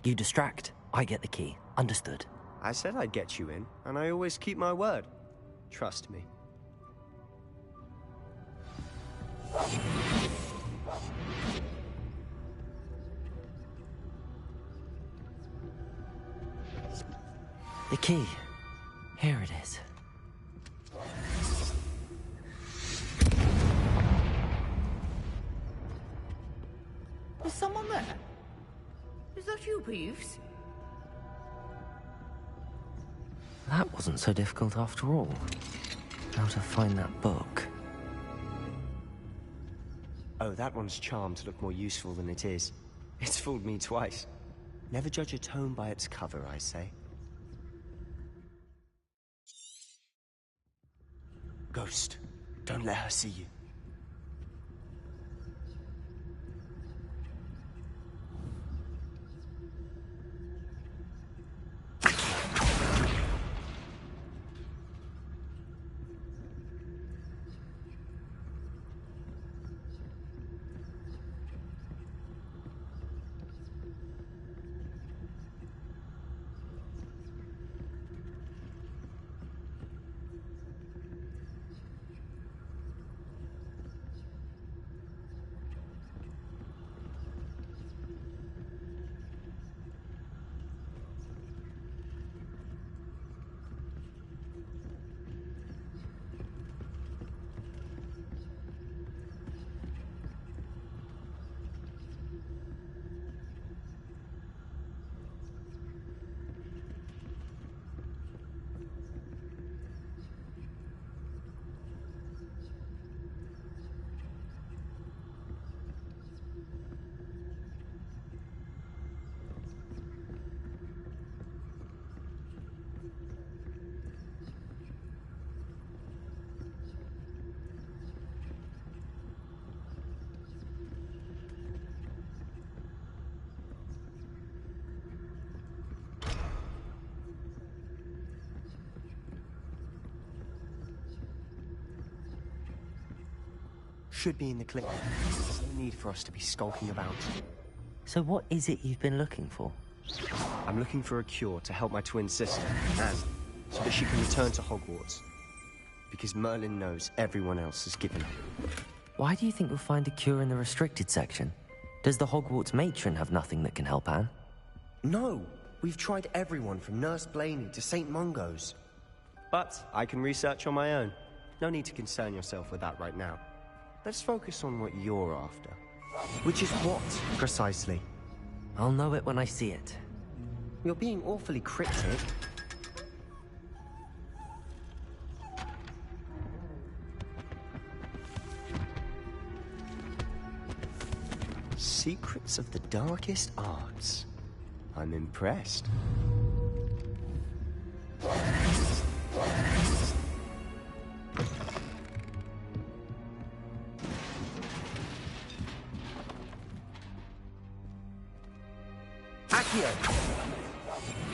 [SPEAKER 1] You distract, I get the key. Understood.
[SPEAKER 12] I said I'd get you in, and I always keep my word. Trust me.
[SPEAKER 1] The key. Here it is.
[SPEAKER 21] Is someone there? Is that you, Peeves?
[SPEAKER 1] That wasn't so difficult after all. How to find that book.
[SPEAKER 12] Oh, that one's charmed to look more useful than it is. It's fooled me twice. Never judge a tome by its cover, I say. Ghost, don't let her see you. Should be in the clinic. There's no need for us to be skulking about.
[SPEAKER 1] So what is it you've been looking for?
[SPEAKER 12] I'm looking for a cure to help my twin sister, Anne, so that she can return to Hogwarts. Because Merlin knows everyone else has given up.
[SPEAKER 1] Why do you think you'll find a cure in the restricted section? Does the Hogwarts matron have nothing that can help Anne?
[SPEAKER 12] No! We've tried everyone from Nurse Blaney to St. Mungo's. But I can research on my own. No need to concern yourself with that right now. Let's focus on what you're after. Which is what, precisely?
[SPEAKER 1] I'll know it when I see it.
[SPEAKER 12] You're being awfully cryptic. Secrets of the darkest arts. I'm impressed.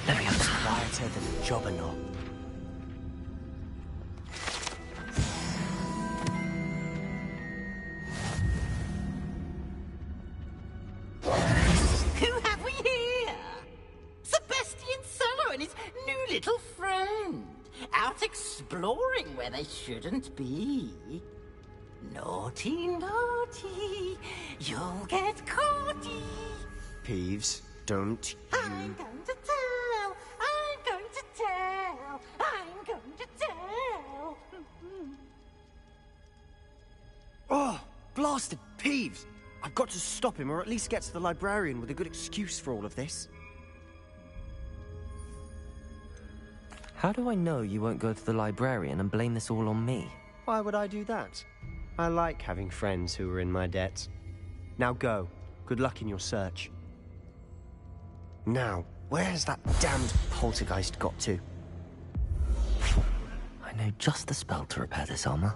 [SPEAKER 12] Levio's quieter than a jobberknock.
[SPEAKER 21] Who have we here? Sebastian Cello and his new little friend. Out exploring where they shouldn't be. Naughty, naughty. You'll get caughty.
[SPEAKER 12] Peeves, don't you...
[SPEAKER 21] I'm going to tell. I'm going to tell. I'm going to tell.
[SPEAKER 12] Oh, blasted Peeves! I've got to stop him, or at least get to the librarian with a good excuse for all of this.
[SPEAKER 1] How do I know you won't go to the librarian and blame this all on me?
[SPEAKER 12] Why would I do that? I like having friends who are in my debt. Now go. Good luck in your search. Now, where's that damned poltergeist got to?
[SPEAKER 1] I know just the spell to repair this armor.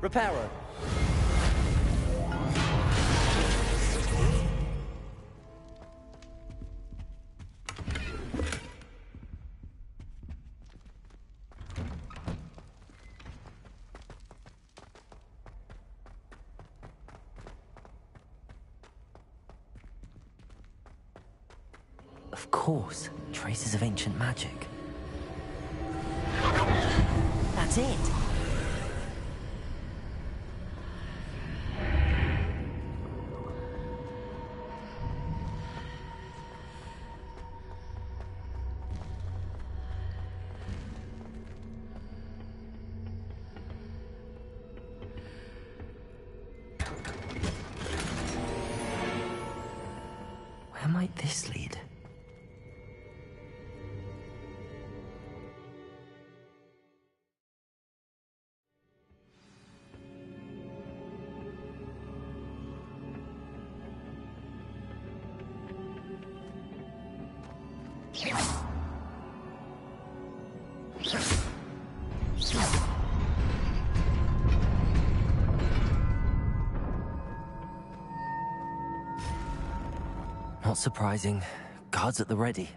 [SPEAKER 12] Reparo.
[SPEAKER 1] Of course, traces of ancient magic. That's it! Where might this lead? Not surprising. Guards at the ready.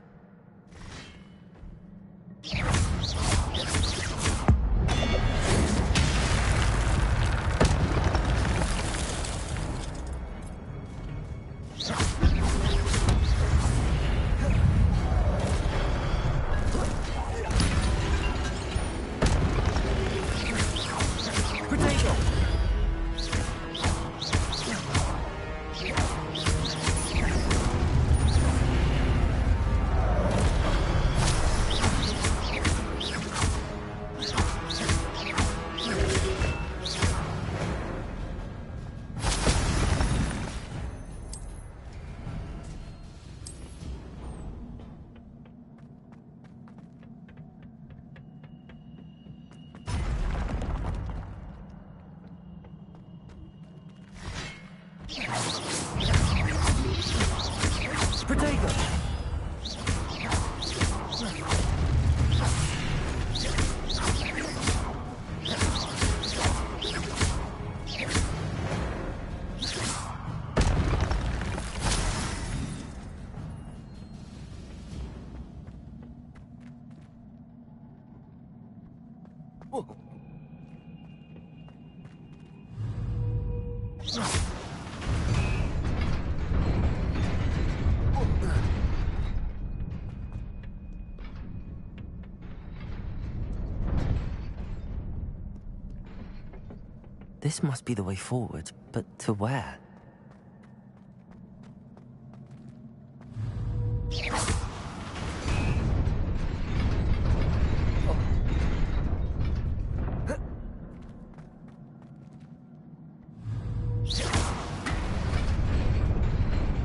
[SPEAKER 1] This must be the way forward, but to where?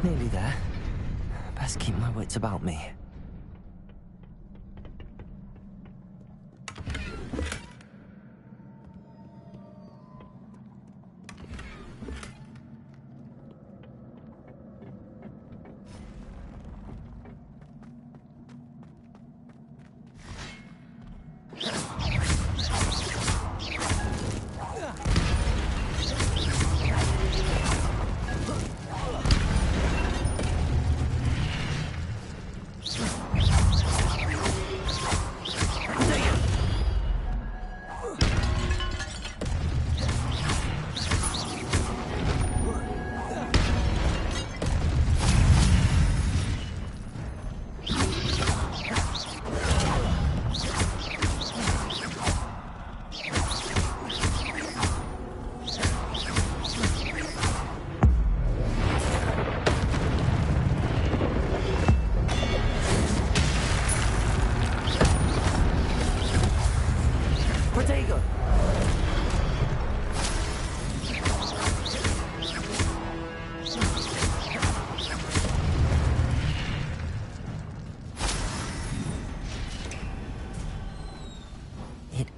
[SPEAKER 1] Nearly there. Best keep my wits about me.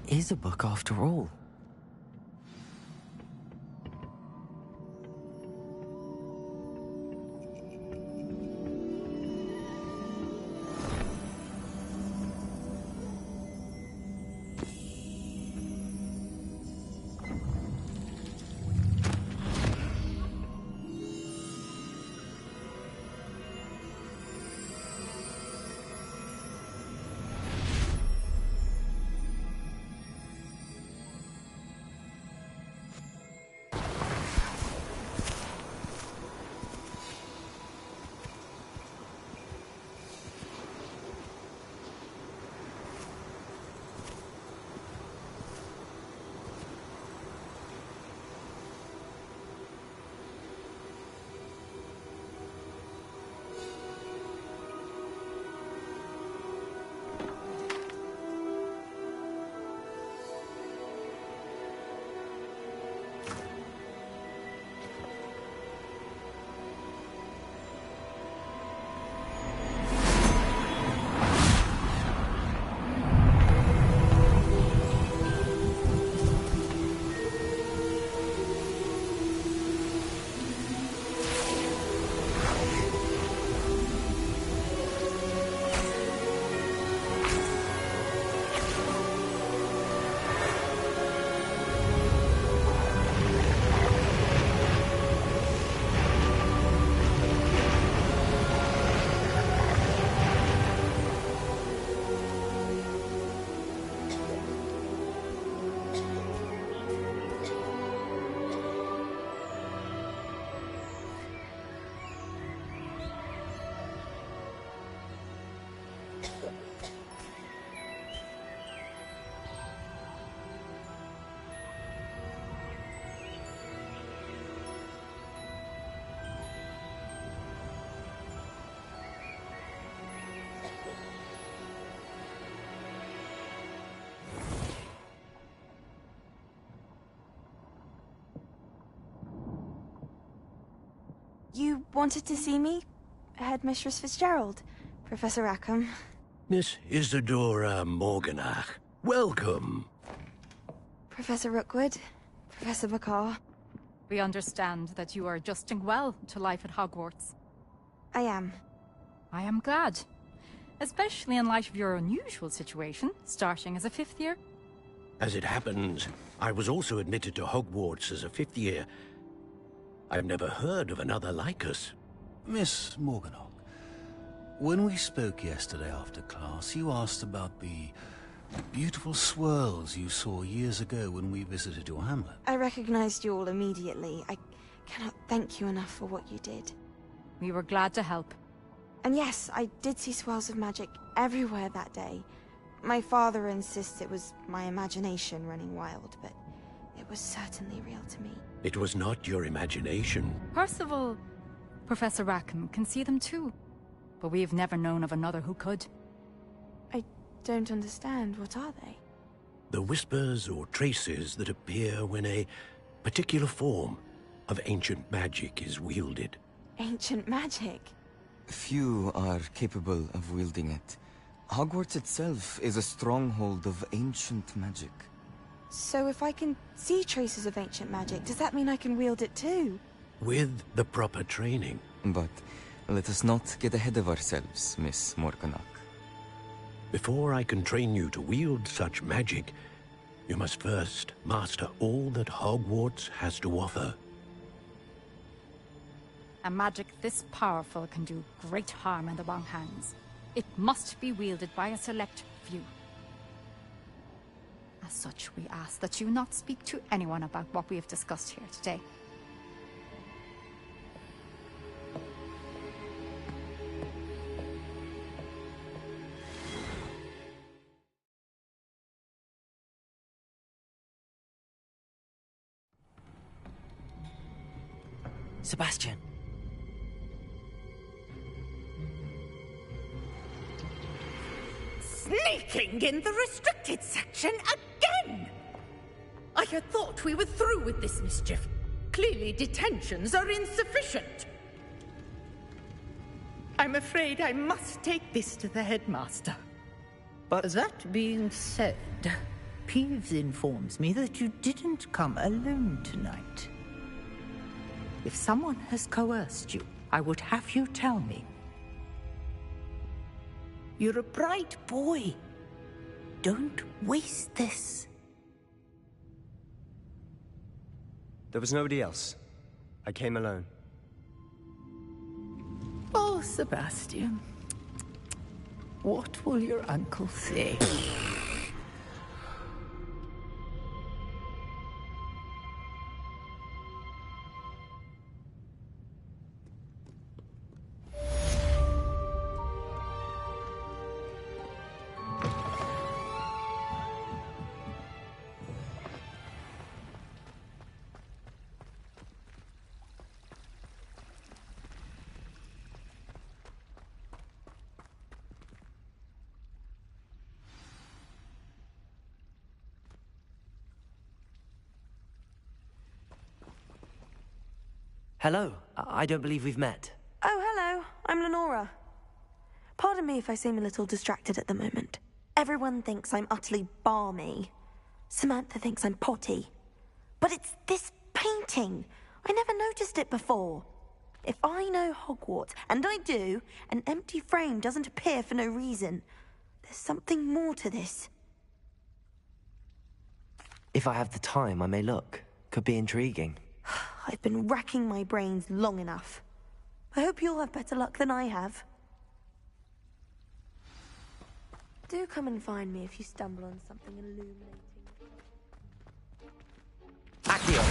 [SPEAKER 1] Is a book after all.
[SPEAKER 14] You wanted to see me? Headmistress Fitzgerald, Professor Rackham.
[SPEAKER 13] Miss Isadora Morganach, welcome.
[SPEAKER 14] Professor Rookwood, Professor Bakar.
[SPEAKER 8] We understand that you are adjusting well to life at Hogwarts.
[SPEAKER 14] I am.
[SPEAKER 8] I am glad. Especially in light of your unusual situation, starting as a 5th year.
[SPEAKER 13] As it happens, I was also admitted to Hogwarts as a 5th year. I've never heard of another like us.
[SPEAKER 22] Miss Morganach, when we spoke yesterday after class, you asked about the beautiful swirls you saw years ago when we visited your hamlet.
[SPEAKER 14] I recognized you all immediately. I cannot thank you enough for what you did.
[SPEAKER 8] We were glad to help.
[SPEAKER 14] And yes, I did see swirls of magic everywhere that day. My father insists it was my imagination running wild, but it was certainly real to me.
[SPEAKER 13] It was not your imagination.
[SPEAKER 8] Percival, Professor Rackham can see them too. But we have never known of another who could.
[SPEAKER 14] I don't understand. What are they?
[SPEAKER 13] The whispers or traces that appear when a particular form of ancient magic is wielded.
[SPEAKER 14] Ancient magic?
[SPEAKER 23] Few are capable of wielding it. Hogwarts itself is a stronghold of ancient magic.
[SPEAKER 14] So if I can see traces of ancient magic, does that mean I can wield it too?
[SPEAKER 13] With the proper training.
[SPEAKER 23] But let us not get ahead of ourselves, Miss Morganach.
[SPEAKER 13] Before I can train you to wield such magic, you must first master all that Hogwarts has to offer.
[SPEAKER 8] A magic this powerful can do great harm in the wrong hands. It must be wielded by a select few. As such, we ask that you not speak to anyone about what we have discussed here today.
[SPEAKER 1] Sebastian.
[SPEAKER 24] Sneaking in the restricted section again! I had thought we were through with this mischief. Clearly detentions are insufficient. I'm afraid I must take this to the headmaster.
[SPEAKER 25] But that being said, Peeves informs me that you didn't come alone tonight. If someone has coerced you, I would have you tell me. You're a bright boy. Don't waste this.
[SPEAKER 12] There was nobody else. I came alone.
[SPEAKER 25] Oh, Sebastian. What will your uncle say?
[SPEAKER 1] Hello. I don't believe we've met.
[SPEAKER 14] Oh, hello. I'm Lenora. Pardon me if I seem a little distracted at the moment. Everyone thinks I'm utterly balmy. Samantha thinks I'm potty. But it's this painting. I never noticed it before. If I know Hogwarts, and I do, an empty frame doesn't appear for no reason. There's something more to this.
[SPEAKER 1] If I have the time, I may look. Could be intriguing.
[SPEAKER 14] I've been racking my brains long enough. I hope you'll have better luck than I have. Do come and find me if you stumble on something illuminating.
[SPEAKER 1] Accio!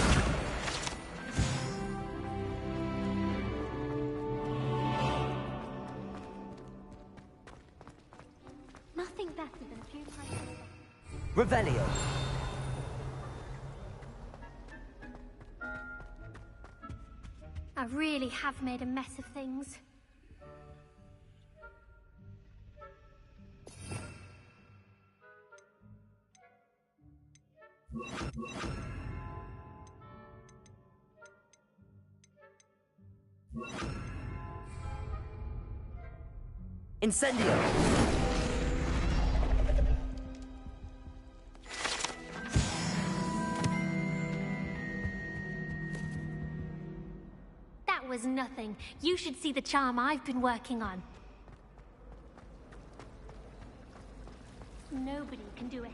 [SPEAKER 5] Nothing better than a few times.
[SPEAKER 1] Revelio!
[SPEAKER 5] I really have made a mess of things.
[SPEAKER 1] Incendio!
[SPEAKER 5] That was nothing. You should see the charm I've been working on. Nobody can do it.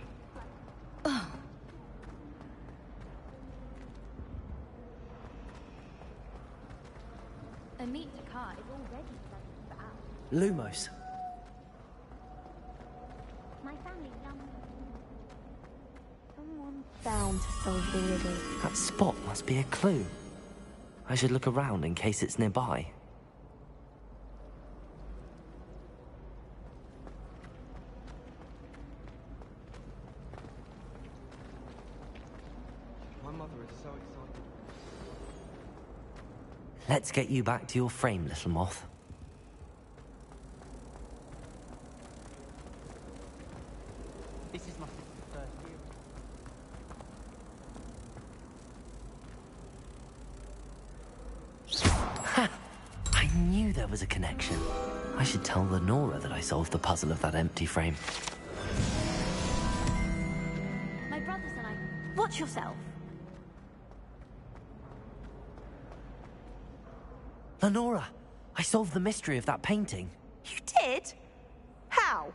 [SPEAKER 3] Amita Car is already studying for hours.
[SPEAKER 1] Lumos.
[SPEAKER 5] My family loves someone bound to solve the riddle.
[SPEAKER 1] That spot must be a clue. I should look around in case it's nearby.
[SPEAKER 23] My mother is so excited.
[SPEAKER 1] Let's get you back to your frame, little moth.
[SPEAKER 23] This is my first year.
[SPEAKER 1] Ha! I knew there was a connection. I should tell Lenora that I solved the puzzle of that empty frame.
[SPEAKER 5] My brothers and I. Watch yourself.
[SPEAKER 1] Lenora, I solved the mystery of that painting.
[SPEAKER 14] You did? How?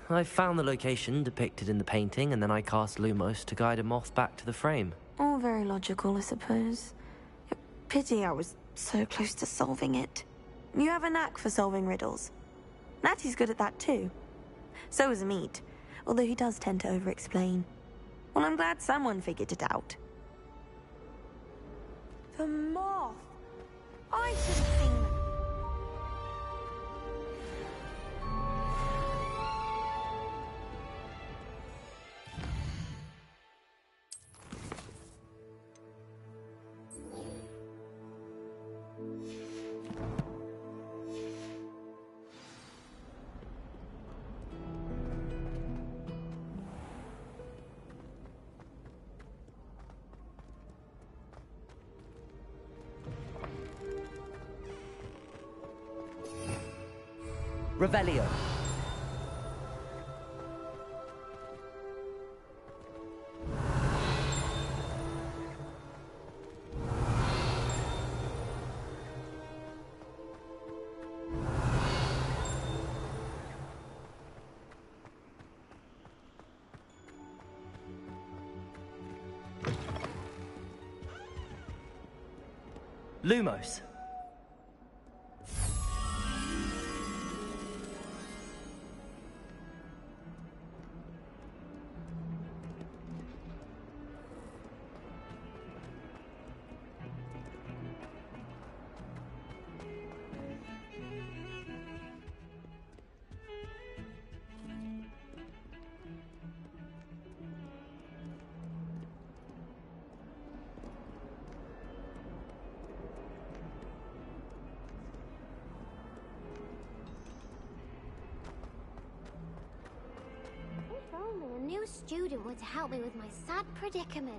[SPEAKER 1] I found the location depicted in the painting, and then I cast Lumos to guide a moth back to the frame.
[SPEAKER 14] All very logical, I suppose. Pity I was so close to solving it. You have a knack for solving riddles. Natty's good at that too. So is Amit, although he does tend to over-explain. Well, I'm glad someone figured it out. The moth! I should have seen that.
[SPEAKER 1] Revelio. Lumos.
[SPEAKER 5] If only a new student were to help me with my sad predicament.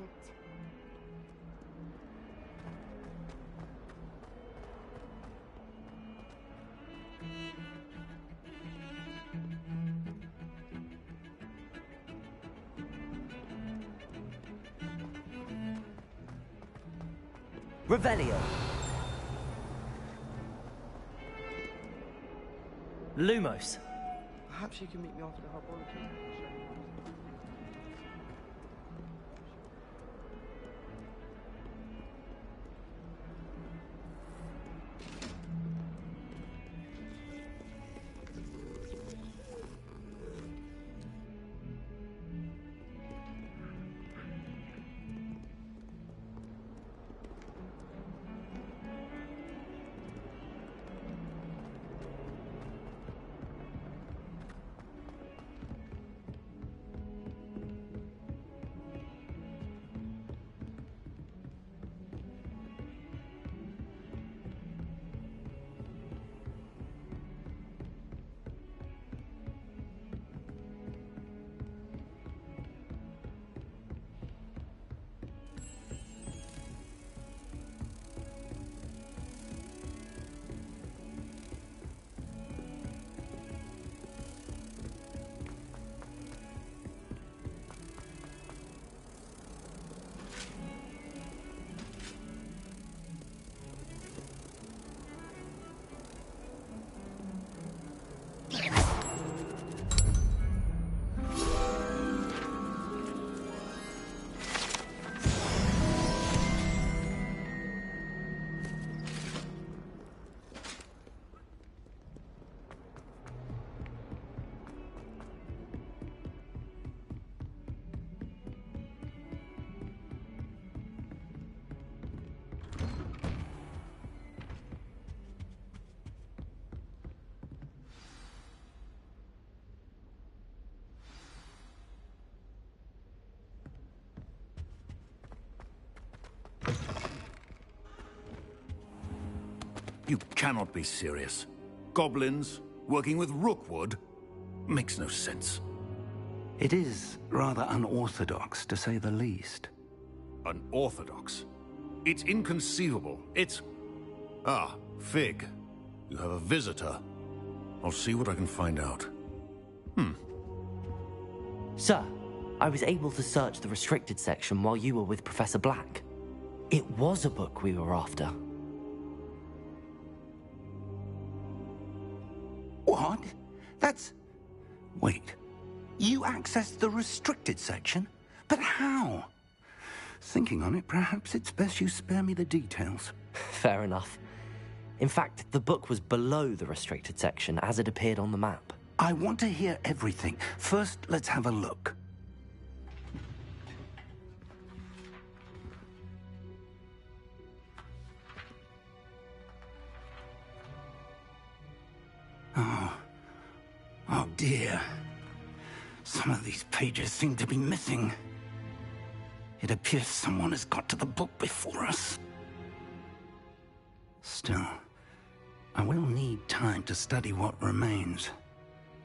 [SPEAKER 1] Revelio. Lumos.
[SPEAKER 23] Perhaps you can meet me after the laboratory.
[SPEAKER 22] You cannot be serious. Goblins working with Rookwood? Makes no sense.
[SPEAKER 10] It is rather unorthodox, to say the least.
[SPEAKER 22] Unorthodox? It's inconceivable. It's... Ah, Fig. You have a visitor. I'll see what I can find out.
[SPEAKER 1] Sir, I was able to search the restricted section while you were with Professor Black. It was a book we were after.
[SPEAKER 10] What? That's... Wait. You accessed the restricted section? But how? Thinking on it, perhaps it's best you spare me the details.
[SPEAKER 1] Fair enough. In fact, the book was below the restricted section as it appeared on the map.
[SPEAKER 10] I want to hear everything. First, let's have a look. Oh dear. Some of these pages seem to be missing. It appears someone has got to the book before us. Still, I will need time to study what remains.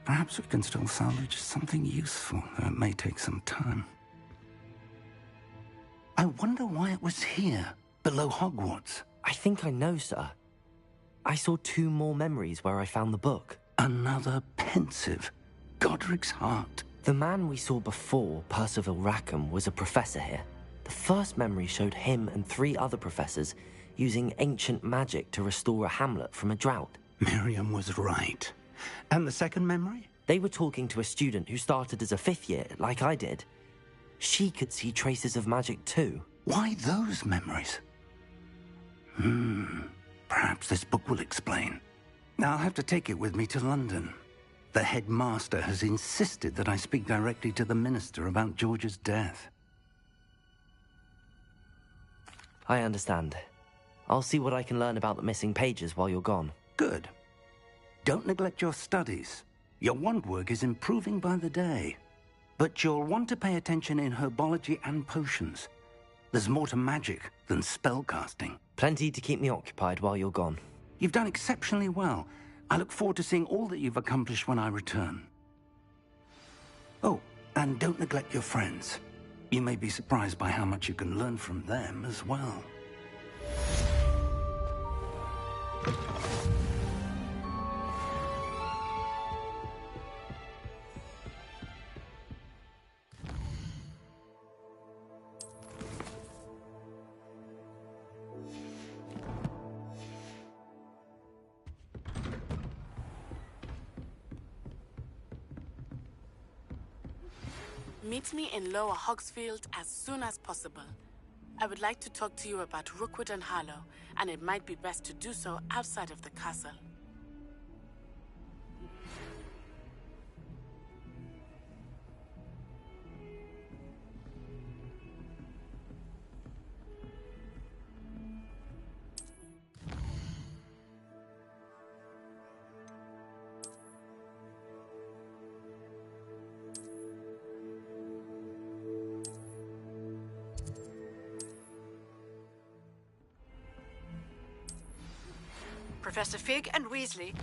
[SPEAKER 10] Perhaps we can still salvage something useful, though it may take some time. I wonder why it was here, below Hogwarts.
[SPEAKER 1] I think I know, sir. I saw 2 more memories where I found the book.
[SPEAKER 10] Another pensive. Godric's heart.
[SPEAKER 1] The man we saw before, Percival Rackham, was a professor here. The first memory showed him and 3 other professors using ancient magic to restore a hamlet from a drought.
[SPEAKER 10] Miriam was right. And the second memory?
[SPEAKER 1] They were talking to a student who started as a 5th year, like I did. She could see traces of magic too.
[SPEAKER 10] Why those memories? Perhaps this book will explain. I'll have to take it with me to London. The headmaster has insisted that I speak directly to the minister about George's death.
[SPEAKER 1] I understand. I'll see what I can learn about the missing pages while you're gone.
[SPEAKER 10] Good. Don't neglect your studies. Your wand work is improving by the day. But you'll want to pay attention in herbology and potions. There's more to magic than spellcasting.
[SPEAKER 1] Plenty to keep me occupied while you're gone.
[SPEAKER 10] You've done exceptionally well. I look forward to seeing all that you've accomplished when I return. Oh, and don't neglect your friends. You may be surprised by how much you can learn from them as well.
[SPEAKER 7] Meet me in Lower Hogsfield as soon as possible. I would like to talk to you about Rookwood and Harlow, and it might be best to do so outside of the castle.
[SPEAKER 24] Professor Fig and Weasley.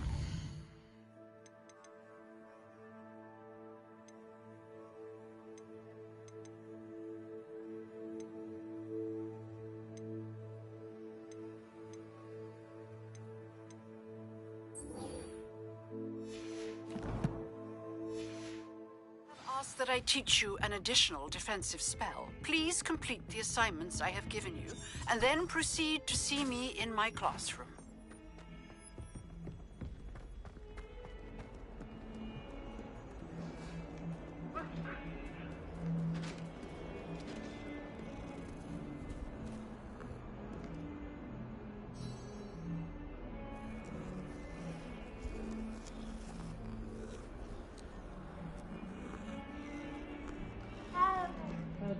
[SPEAKER 24] Ask that I teach you an additional defensive spell. Please complete the assignments I have given you, and then proceed to see me in my classroom.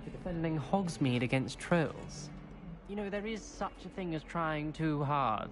[SPEAKER 4] Defending Hogsmeade against trolls. You know, there is such a thing as trying too hard.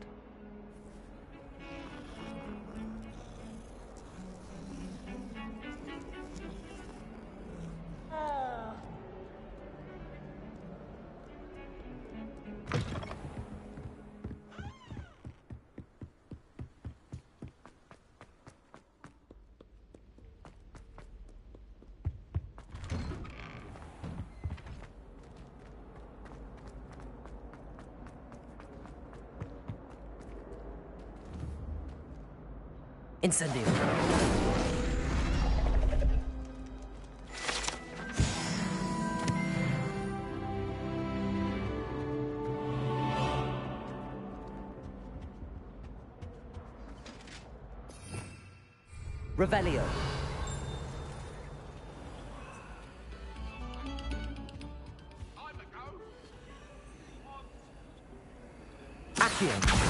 [SPEAKER 1] Incendio. Revelio. Accio.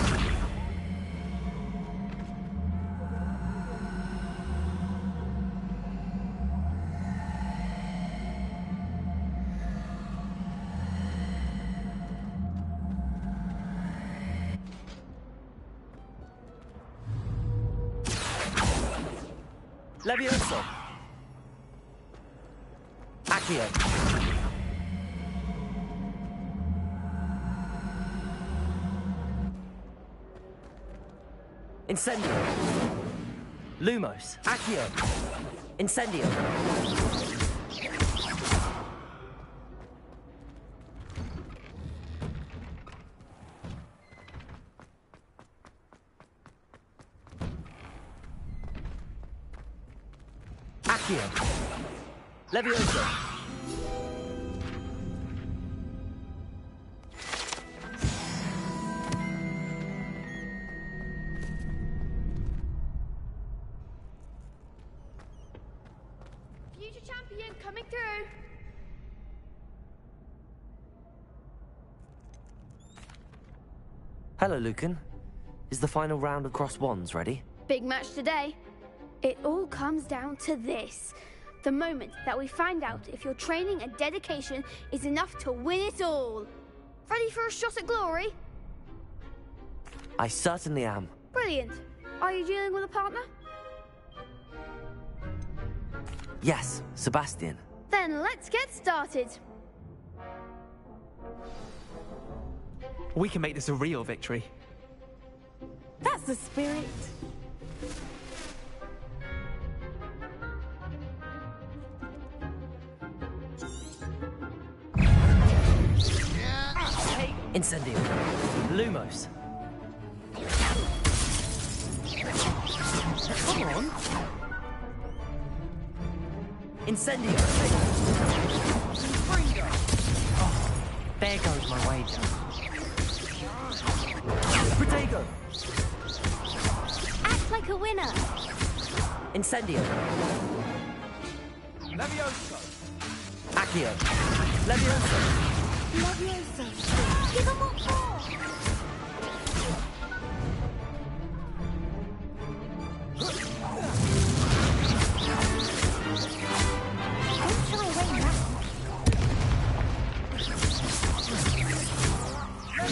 [SPEAKER 1] Levioso. Accio. Incendio. Lumos. Accio. Incendio. Accio. Levioso.
[SPEAKER 6] Future champion coming through.
[SPEAKER 1] Hello, Lucan. Is the final round of Cross Wands ready?
[SPEAKER 6] Big match today. It all comes down to this. The moment that we find out if your training and dedication is enough to win it all. Ready for a shot at glory?
[SPEAKER 1] I certainly am.
[SPEAKER 6] Brilliant. Are you dealing with a partner?
[SPEAKER 1] Yes, Sebastian.
[SPEAKER 6] Then let's get started.
[SPEAKER 9] We can make this a real victory.
[SPEAKER 7] That's the spirit.
[SPEAKER 1] Incendio. Lumos. Come on. Incendio.
[SPEAKER 4] Oh, there goes my wager.
[SPEAKER 1] Protego.
[SPEAKER 5] Act like a winner.
[SPEAKER 1] Incendio.
[SPEAKER 9] Levioso.
[SPEAKER 1] Accio. Levioso.
[SPEAKER 5] Levioso. Give him what for. Don't shy away now.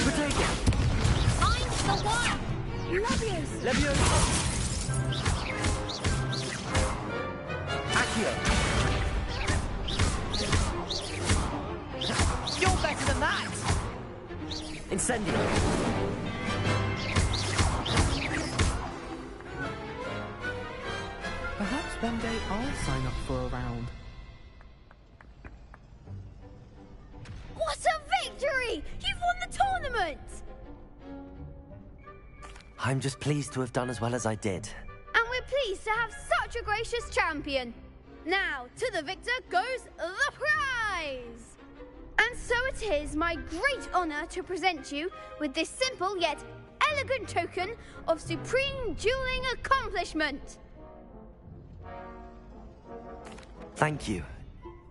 [SPEAKER 1] Protego.
[SPEAKER 5] I'm the one. Levioso.
[SPEAKER 1] Levioso. Accio.
[SPEAKER 21] You're better than that!
[SPEAKER 1] Incendio.
[SPEAKER 9] Perhaps one day I'll sign up for a round.
[SPEAKER 6] What a victory! You've won the tournament!
[SPEAKER 1] I'm just pleased to have done as well as I did.
[SPEAKER 6] And we're pleased to have such a gracious champion. Now, to the victor goes the prize! And so it is my great honour to present you with this simple yet elegant token of supreme dueling accomplishment.
[SPEAKER 1] Thank you.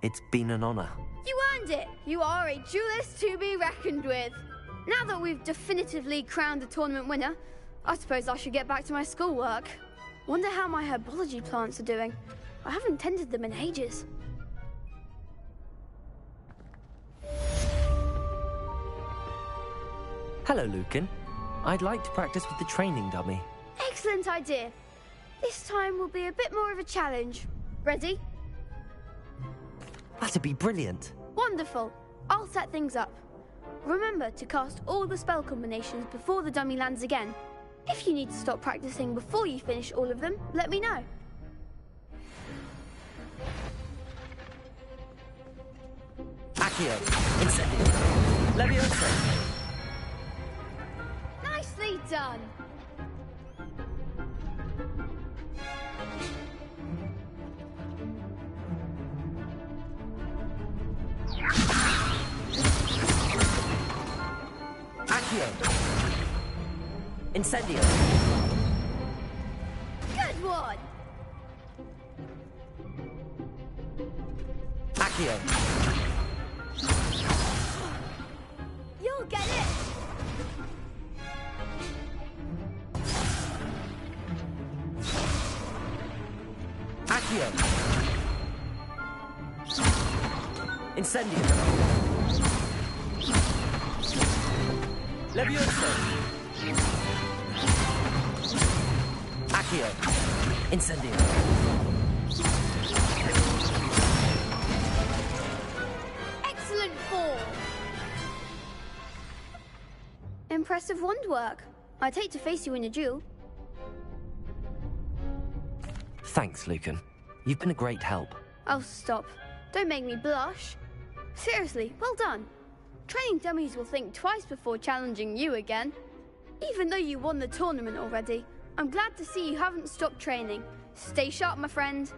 [SPEAKER 1] It's been an honour.
[SPEAKER 6] You earned it. You are a duelist to be reckoned with. Now that we've definitively crowned the tournament winner, I suppose I should get back to my schoolwork. Wonder how my herbology plants are doing. I haven't tended them in ages.
[SPEAKER 1] Hello, Lucan. I'd like to practice with the training dummy.
[SPEAKER 6] Excellent idea. This time will be a bit more of a challenge. Ready?
[SPEAKER 1] That'd be brilliant.
[SPEAKER 6] Wonderful. I'll set things up. Remember to cast all the spell combinations before the dummy lands again. If you need to stop practicing before you finish all of them, let me know.
[SPEAKER 1] Accio. Incendio. Levioso.
[SPEAKER 6] Nicely done.
[SPEAKER 1] Incendio!
[SPEAKER 6] Good one!
[SPEAKER 1] Accio!
[SPEAKER 6] You'll get it!
[SPEAKER 1] Accio! Incendio! Levioso! Accio! Incendio!
[SPEAKER 6] Excellent form! Impressive wand work. I'd hate to face you in a duel.
[SPEAKER 1] Thanks, Lucan. You've been a great help.
[SPEAKER 6] Oh, stop. Don't make me blush. Seriously, well done. Training dummies will think twice before challenging you again. Even though you won the tournament already, I'm glad to see you haven't stopped training. Stay sharp, my friend.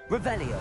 [SPEAKER 1] Revelio!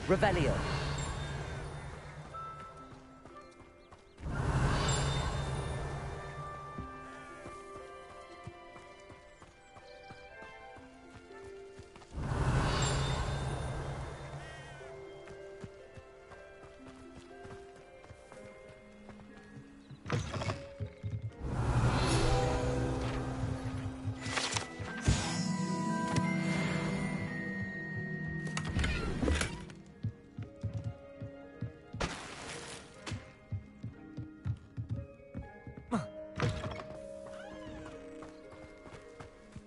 [SPEAKER 1] Revelio.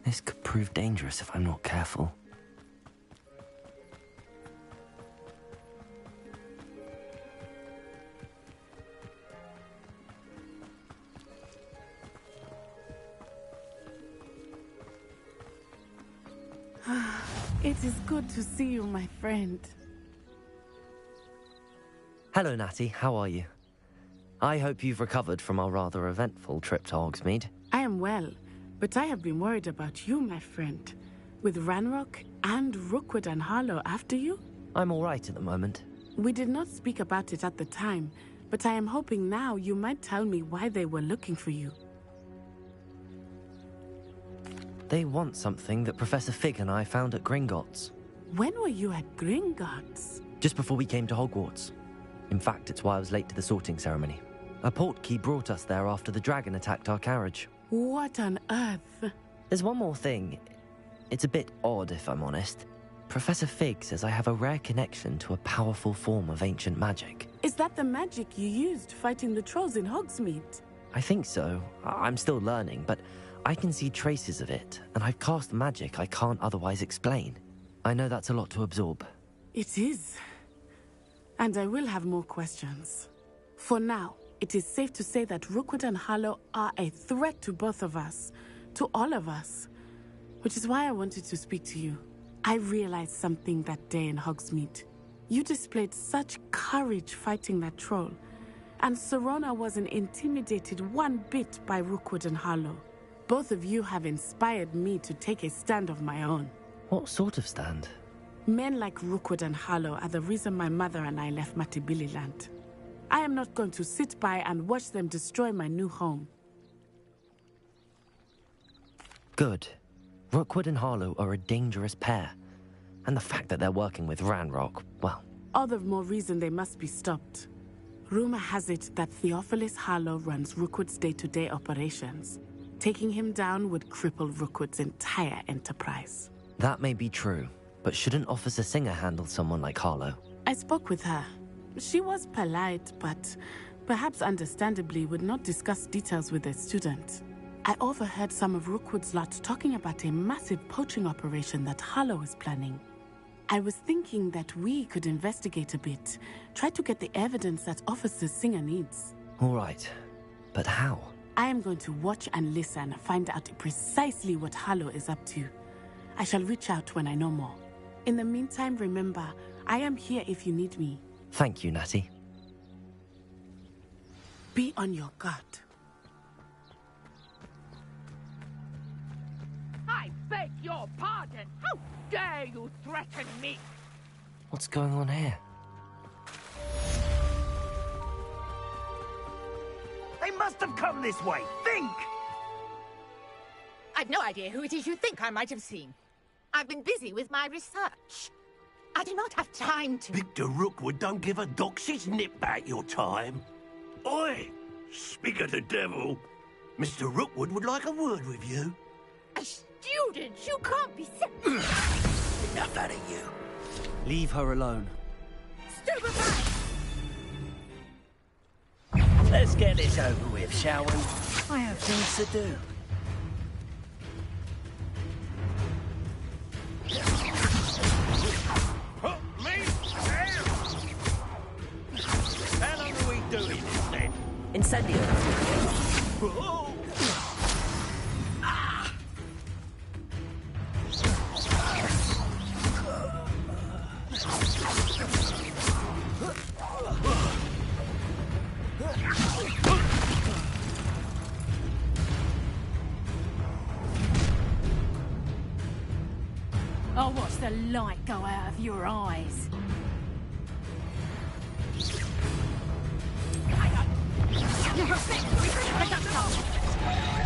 [SPEAKER 1] This could prove dangerous if I'm not careful.
[SPEAKER 7] It is good to see you, my friend.
[SPEAKER 1] Hello, Natty. How are you? I hope you've recovered from our rather eventful trip to Hogsmeade.
[SPEAKER 7] I am well, but I have been worried about you, my friend. With Ranrock and Rookwood and Harlow after you?
[SPEAKER 1] I'm all right at the moment.
[SPEAKER 7] We did not speak about it at the time, but I am hoping now you might tell me why they were looking for you.
[SPEAKER 1] They want something that Professor Fig and I found at Gringotts.
[SPEAKER 7] When were you at Gringotts?
[SPEAKER 1] Just before we came to Hogwarts. In fact, it's why I was late to the sorting ceremony. A portkey brought us there after the dragon attacked our carriage.
[SPEAKER 7] What on earth?
[SPEAKER 1] There's one more thing. It's a bit odd, if I'm honest. Professor Fig says I have a rare connection to a powerful form of ancient magic.
[SPEAKER 7] Is that the magic you used fighting the trolls in Hogsmeade?
[SPEAKER 1] I think so. I'm still learning, but I can see traces of it, and I've cast magic I can't otherwise explain. I know that's a lot to absorb.
[SPEAKER 7] It is. And I will have more questions. For now, it is safe to say that Rookwood and Harlow are a threat to both of us, to all of us. Which is why I wanted to speak to you. I realized something that day in Hogsmeade. You displayed such courage fighting that troll, and Serona wasn't intimidated one bit by Rookwood and Harlow. Both of you have inspired me to take a stand of my own.
[SPEAKER 1] What sort of stand?
[SPEAKER 7] Men like Rookwood and Harlow are the reason my mother and I left Matabeleland. I am not going to sit by and watch them destroy my new home.
[SPEAKER 1] Good. Rookwood and Harlow are a dangerous pair. And the fact that they're working with Ranrock, well...
[SPEAKER 7] All the more reason they must be stopped. Rumor has it that Theophilus Harlow runs Rookwood's day-to-day operations. Taking him down would cripple Rookwood's entire enterprise.
[SPEAKER 1] That may be true, but shouldn't Officer Singer handle someone like Harlow?
[SPEAKER 7] I spoke with her. She was polite, but perhaps understandably would not discuss details with a student. I overheard some of Rookwood's lot talking about a massive poaching operation that Harlow is planning. I was thinking that we could investigate a bit, try to get the evidence that Officer Singer needs.
[SPEAKER 1] All right, but how?
[SPEAKER 7] I am going to watch and listen, find out precisely what Harlow is up to. I shall reach out when I know more. In the meantime, remember, I am here if you need me.
[SPEAKER 1] Thank you, Natty.
[SPEAKER 7] Be on your guard.
[SPEAKER 24] I beg your pardon. How dare you threaten me?
[SPEAKER 1] What's going on here?
[SPEAKER 21] They must have come this way. Think!
[SPEAKER 24] I've no idea who it is you think I might have seen. I've been busy with my research. I do not have time to...
[SPEAKER 13] Victor Rookwood don't give a doxy's nip back your time. Oi! Speak of the devil. Mr. Rookwood would like a word with you.
[SPEAKER 24] A student? You can't be...
[SPEAKER 13] Enough out of you.
[SPEAKER 9] Leave her alone.
[SPEAKER 24] Stupefy!
[SPEAKER 21] Let's get this over with, shall we? I have things to do. How long are we doing this then?
[SPEAKER 1] Incendio.
[SPEAKER 21] Whoa.
[SPEAKER 24] I'll watch the light go out of your eyes.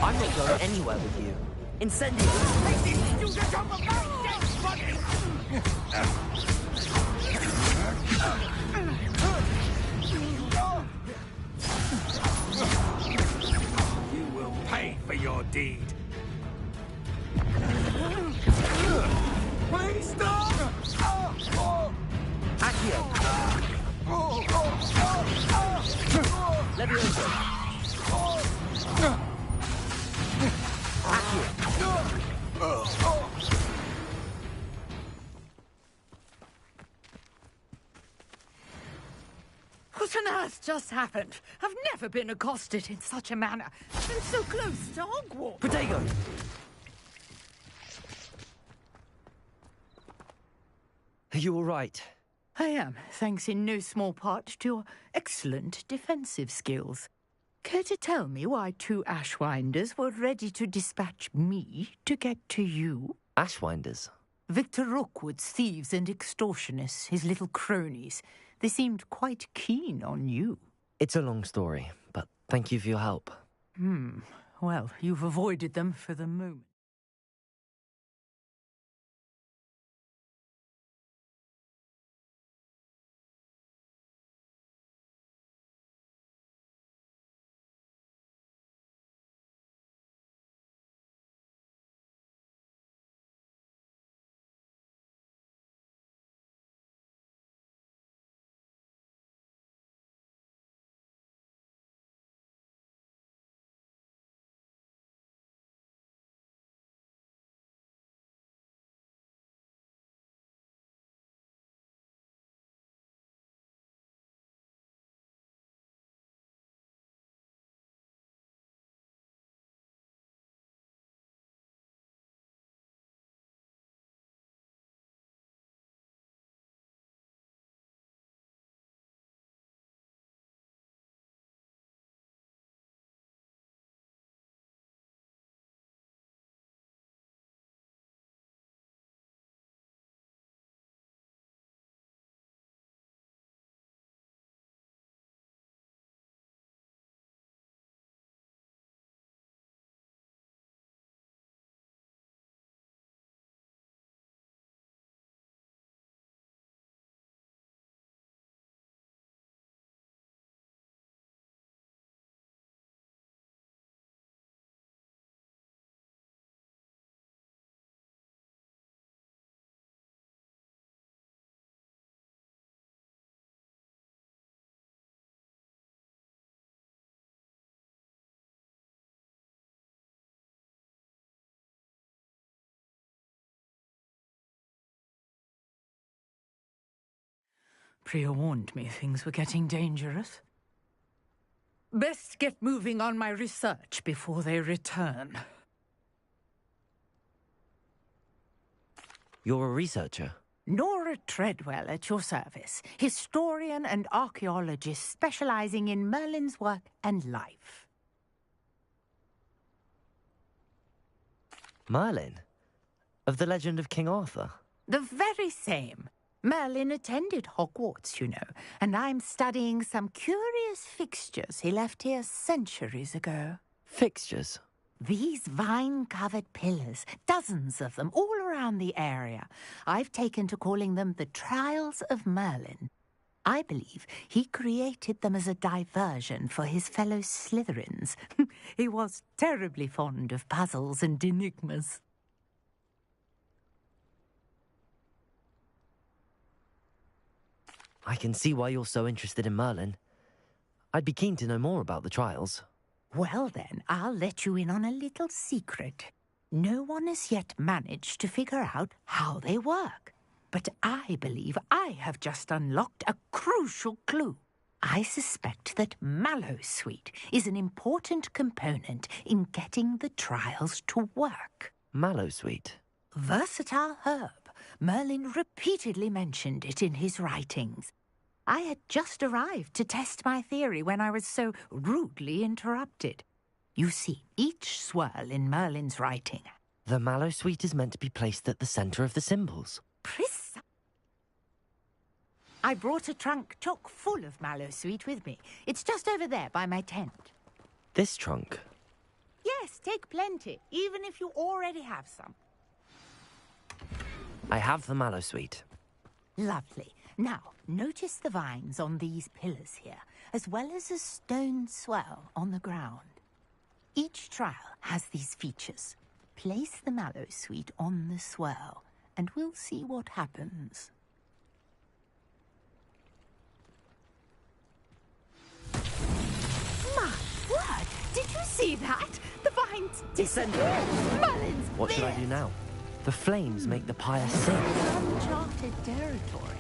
[SPEAKER 1] I'm not going anywhere with you. Incendio!
[SPEAKER 2] You will pay for your deed. Please stop!
[SPEAKER 1] Accio! Levioso!
[SPEAKER 24] What on earth just happened? I've never been accosted in such a manner. And so close to Hogwarts.
[SPEAKER 1] Protego! Are you all right?
[SPEAKER 24] I am, thanks in no small part to your excellent defensive skills. Care to tell me why 2 Ashwinders were ready to dispatch me to get to you?
[SPEAKER 1] Ashwinders?
[SPEAKER 24] Victor Rookwood's thieves and extortionists, his little cronies. They seemed quite keen on you.
[SPEAKER 1] It's a long story, but thank you for your help.
[SPEAKER 24] Well, you've avoided them for the moment. Priya warned me things were getting dangerous. Best get moving on my research before they return.
[SPEAKER 1] You're a researcher?
[SPEAKER 24] Nora Treadwell at your service, historian and archaeologist specializing in Merlin's work and life.
[SPEAKER 1] Merlin? Of the legend of King Arthur?
[SPEAKER 24] The very same. Merlin attended Hogwarts, you know, and I'm studying some curious fixtures he left here centuries ago.
[SPEAKER 1] Fixtures?
[SPEAKER 24] These vine-covered pillars, dozens of them, all around the area. I've taken to calling them the Trials of Merlin. I believe he created them as a diversion for his fellow Slytherins. He was terribly fond of puzzles and enigmas.
[SPEAKER 1] I can see why you're so interested in Merlin. I'd be keen to know more about the trials.
[SPEAKER 24] Well then, I'll let you in on a little secret. No one has yet managed to figure out how they work. But I believe I have just unlocked a crucial clue. I suspect that Mallowsweet is an important component in getting the trials to work.
[SPEAKER 1] Mallowsweet?
[SPEAKER 24] Versatile herb. Merlin repeatedly mentioned it in his writings. I had just arrived to test my theory when I was so rudely interrupted. You see, each swirl in Merlin's writing...
[SPEAKER 1] The Mallowsweet is meant to be placed at the centre of the symbols.
[SPEAKER 24] Precise. I brought a trunk chock full of Mallowsweet with me. It's just over there by my tent.
[SPEAKER 1] This trunk?
[SPEAKER 24] Yes, take plenty, even if you already have some.
[SPEAKER 1] I have the mallow sweet.
[SPEAKER 24] Lovely. Now, notice the vines on these pillars here, as well as a stone swell on the ground. Each trial has these features. Place the mallow sweet on the swell, and we'll see what happens. My word! Did you see that? The vines disappeared! Mullins!
[SPEAKER 1] What should I do now? The flames make the pyre sing.
[SPEAKER 24] Uncharted territory.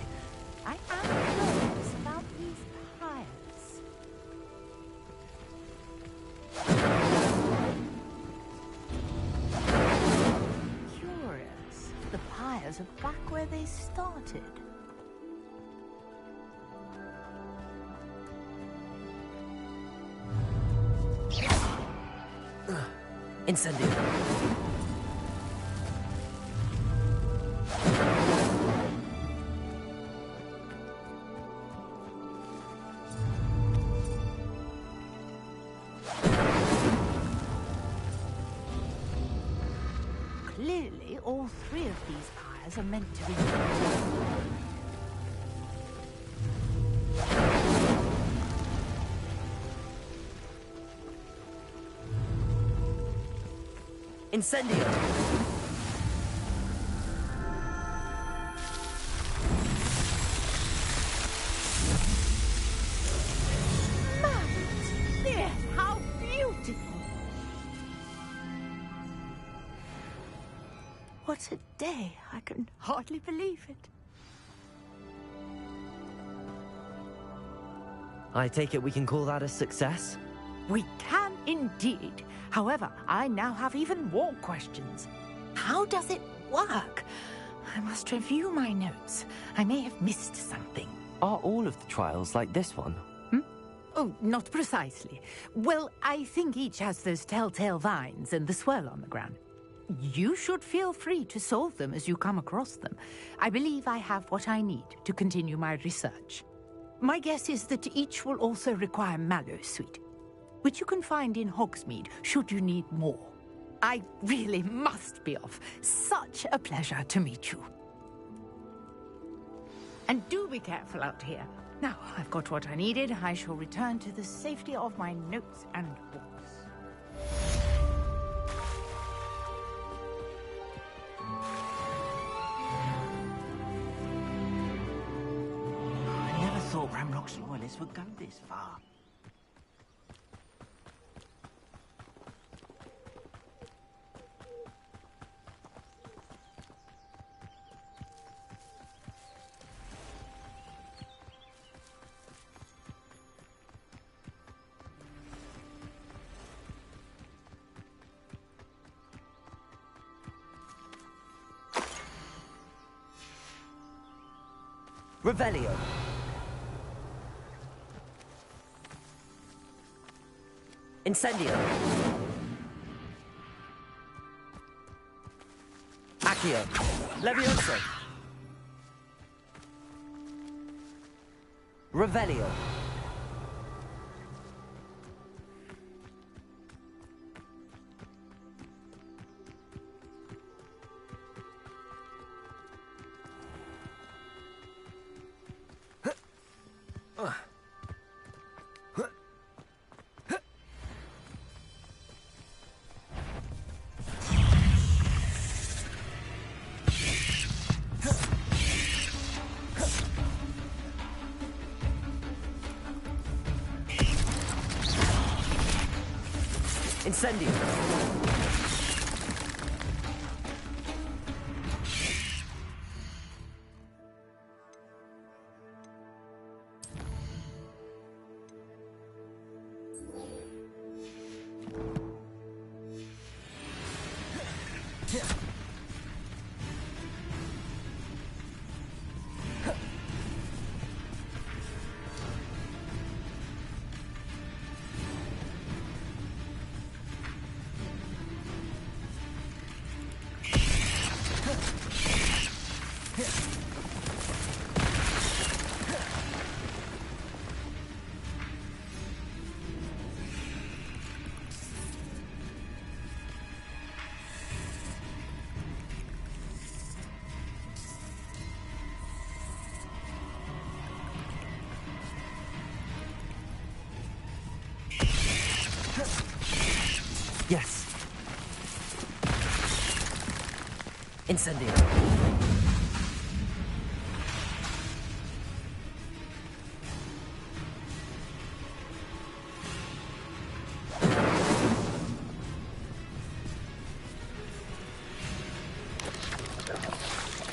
[SPEAKER 24] I am curious about these pyres. Curious. The pyres are back where they started.
[SPEAKER 1] Incendio.
[SPEAKER 24] Clearly, all three of these pyres are meant to be.
[SPEAKER 1] Incendio!
[SPEAKER 24] Yes, how beautiful! What a day! I can hardly believe it.
[SPEAKER 1] I take it we can call that a success?
[SPEAKER 24] We can indeed. However, I now have even more questions. How does it work? I must review my notes. I may have missed something.
[SPEAKER 1] Are all of the trials like this one?
[SPEAKER 24] Oh, not precisely. Well, I think each has those telltale vines and the swirl on the ground. You should feel free to solve them as you come across them. I believe I have what I need to continue my research. My guess is that each will also require mallow sweet, which you can find in Hogsmeade should you need more. I really must be off. Such a pleasure to meet you. And do be careful out here. Now, I've got what I needed. I shall return to the safety of my notes and books.
[SPEAKER 15] I never thought Ramrock's loyalists would go this far.
[SPEAKER 1] Revelio. Incendio. Accio. Levioso. Revelio. Incendio. Incendio.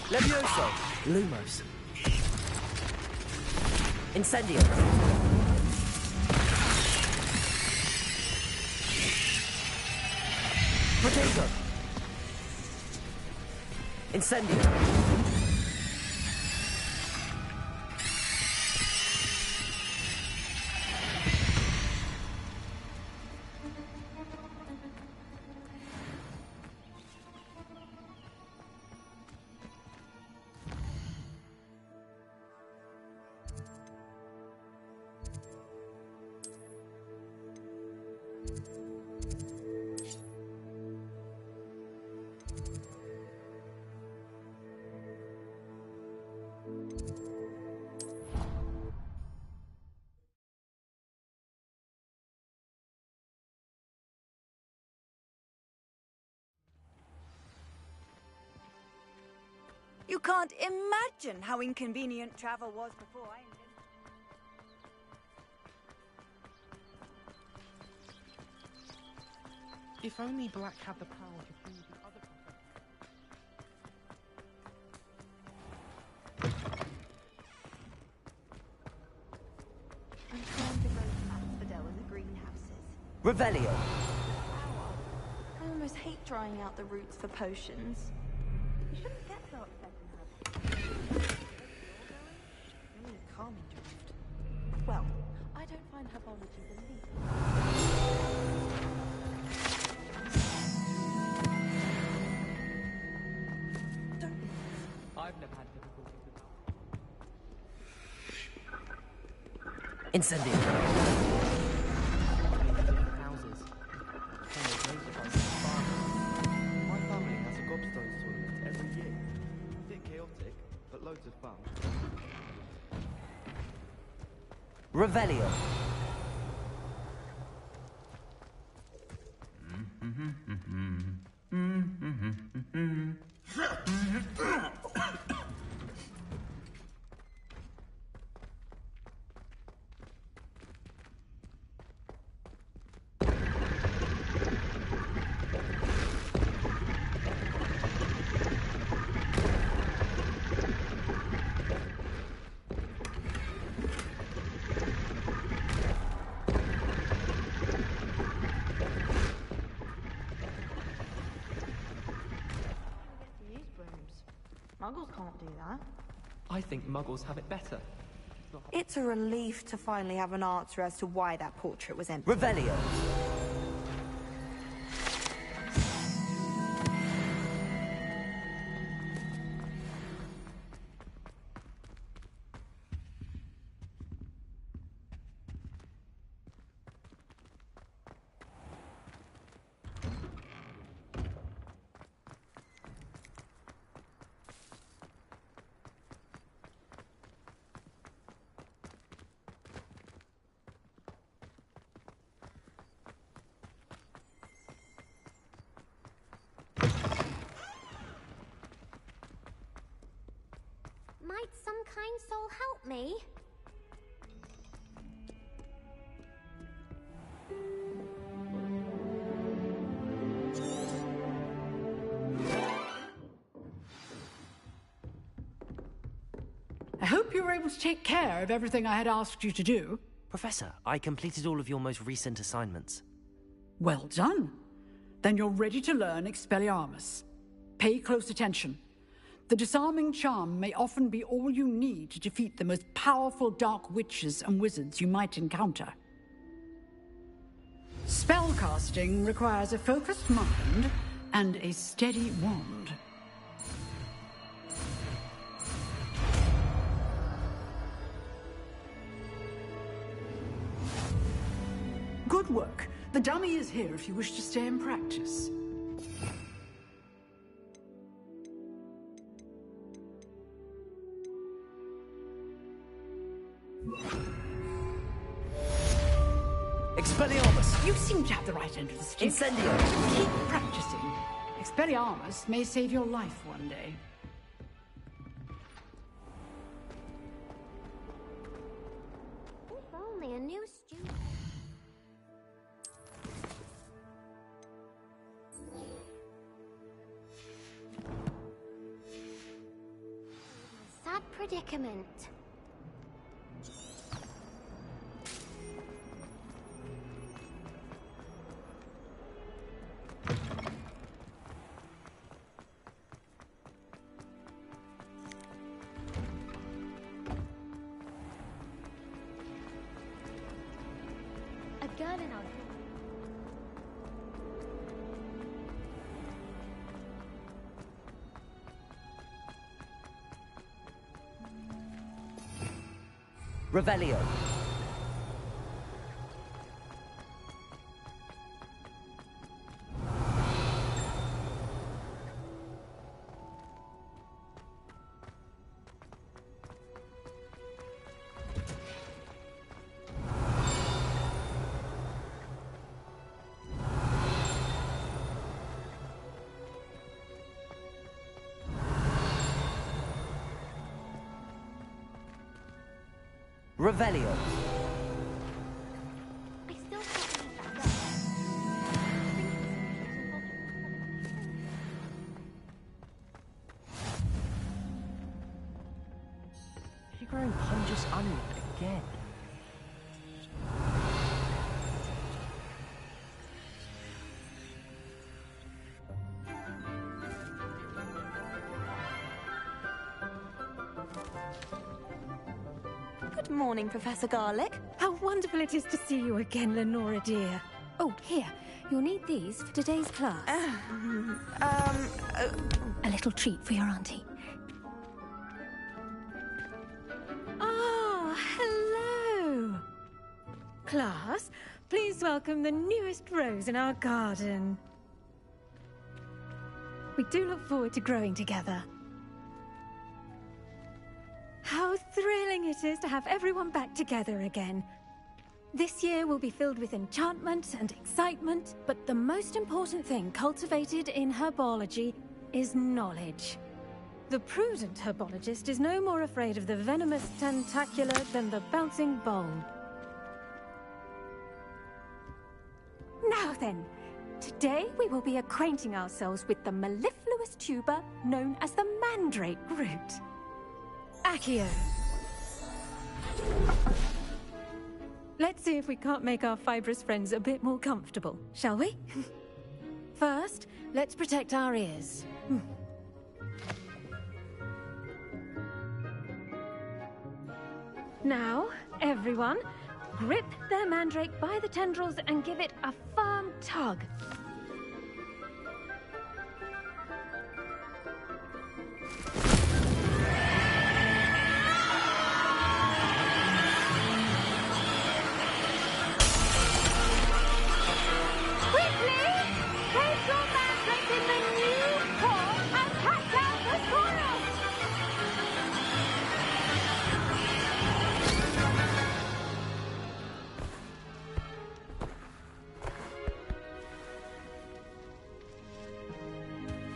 [SPEAKER 1] Levioso. Lumos. Incendio. Potato. Incendio.
[SPEAKER 16] You can't imagine how inconvenient travel was before I invented...
[SPEAKER 9] If only Black had the power to free the other
[SPEAKER 16] I'm trying to grow asphodel in the greenhouses.
[SPEAKER 1] Revelio.
[SPEAKER 14] I almost hate trying out the roots for potions. You shouldn't get so upset in her. Really calming drift. Well, I don't find herbology the least.
[SPEAKER 9] I've never had difficulty with
[SPEAKER 1] Incendio.
[SPEAKER 9] houses. My family has a gobstones tournament every year. A bit chaotic, but loads of fun.
[SPEAKER 1] Revelio.
[SPEAKER 14] Muggles can't do that.
[SPEAKER 9] I think Muggles have it better.
[SPEAKER 14] It's a relief to finally have an answer as to why that portrait was empty.
[SPEAKER 1] Revelio.
[SPEAKER 5] Might some kind soul help me?
[SPEAKER 11] I hope you were able to take care of everything I had asked you to do.
[SPEAKER 1] Professor, I completed all of your most recent assignments.
[SPEAKER 11] Well done. Then you're ready to learn Expelliarmus. Pay close attention. The disarming charm may often be all you need to defeat the most powerful dark witches and wizards you might encounter. Spellcasting requires a focused mind and a steady wand. Good work. The dummy is here if you wish to stay and practice.
[SPEAKER 1] Expelliarmus!
[SPEAKER 11] You seem to have the right end of the stick.
[SPEAKER 1] Incendio!
[SPEAKER 11] Keep practicing. Expelliarmus may save your life one day.
[SPEAKER 5] If only a new student. Sad predicament. A girl in our
[SPEAKER 1] Revelio. Revelio.
[SPEAKER 5] I still can't believe
[SPEAKER 4] You're growing Pongus onion again.
[SPEAKER 14] Good morning, Professor Garlick.
[SPEAKER 8] How wonderful it is to see you again, Lenora dear. Oh, here. You'll need these for today's class. A little treat for your auntie. Ah, hello. Class, please welcome the newest rose in our garden. We do look forward to growing together. How thrilling it is to have everyone back together again. This year will be filled with enchantment and excitement, but the most important thing cultivated in herbology is knowledge. The prudent herbologist is no more afraid of the venomous tentacular than the bouncing bowl. Now then, today we will be acquainting ourselves with the mellifluous tuber known as the mandrake root. Accio. Let's see if we can't make our fibrous friends a bit more comfortable, shall we? First, let's protect our ears. Now, everyone, grip their mandrake by the tendrils and give it a firm tug.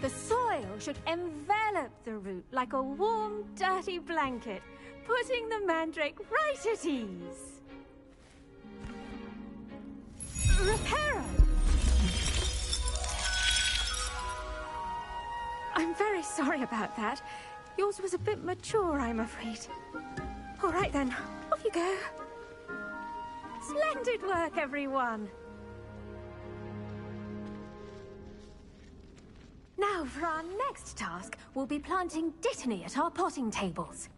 [SPEAKER 8] The soil should envelop the root like a warm, dirty blanket, putting the mandrake right at ease. Reparo! I'm very sorry about that. Yours was a bit mature, I'm afraid. All right then, off you go. Splendid work, everyone. Now, for our next task, we'll be planting dittany at our potting tables.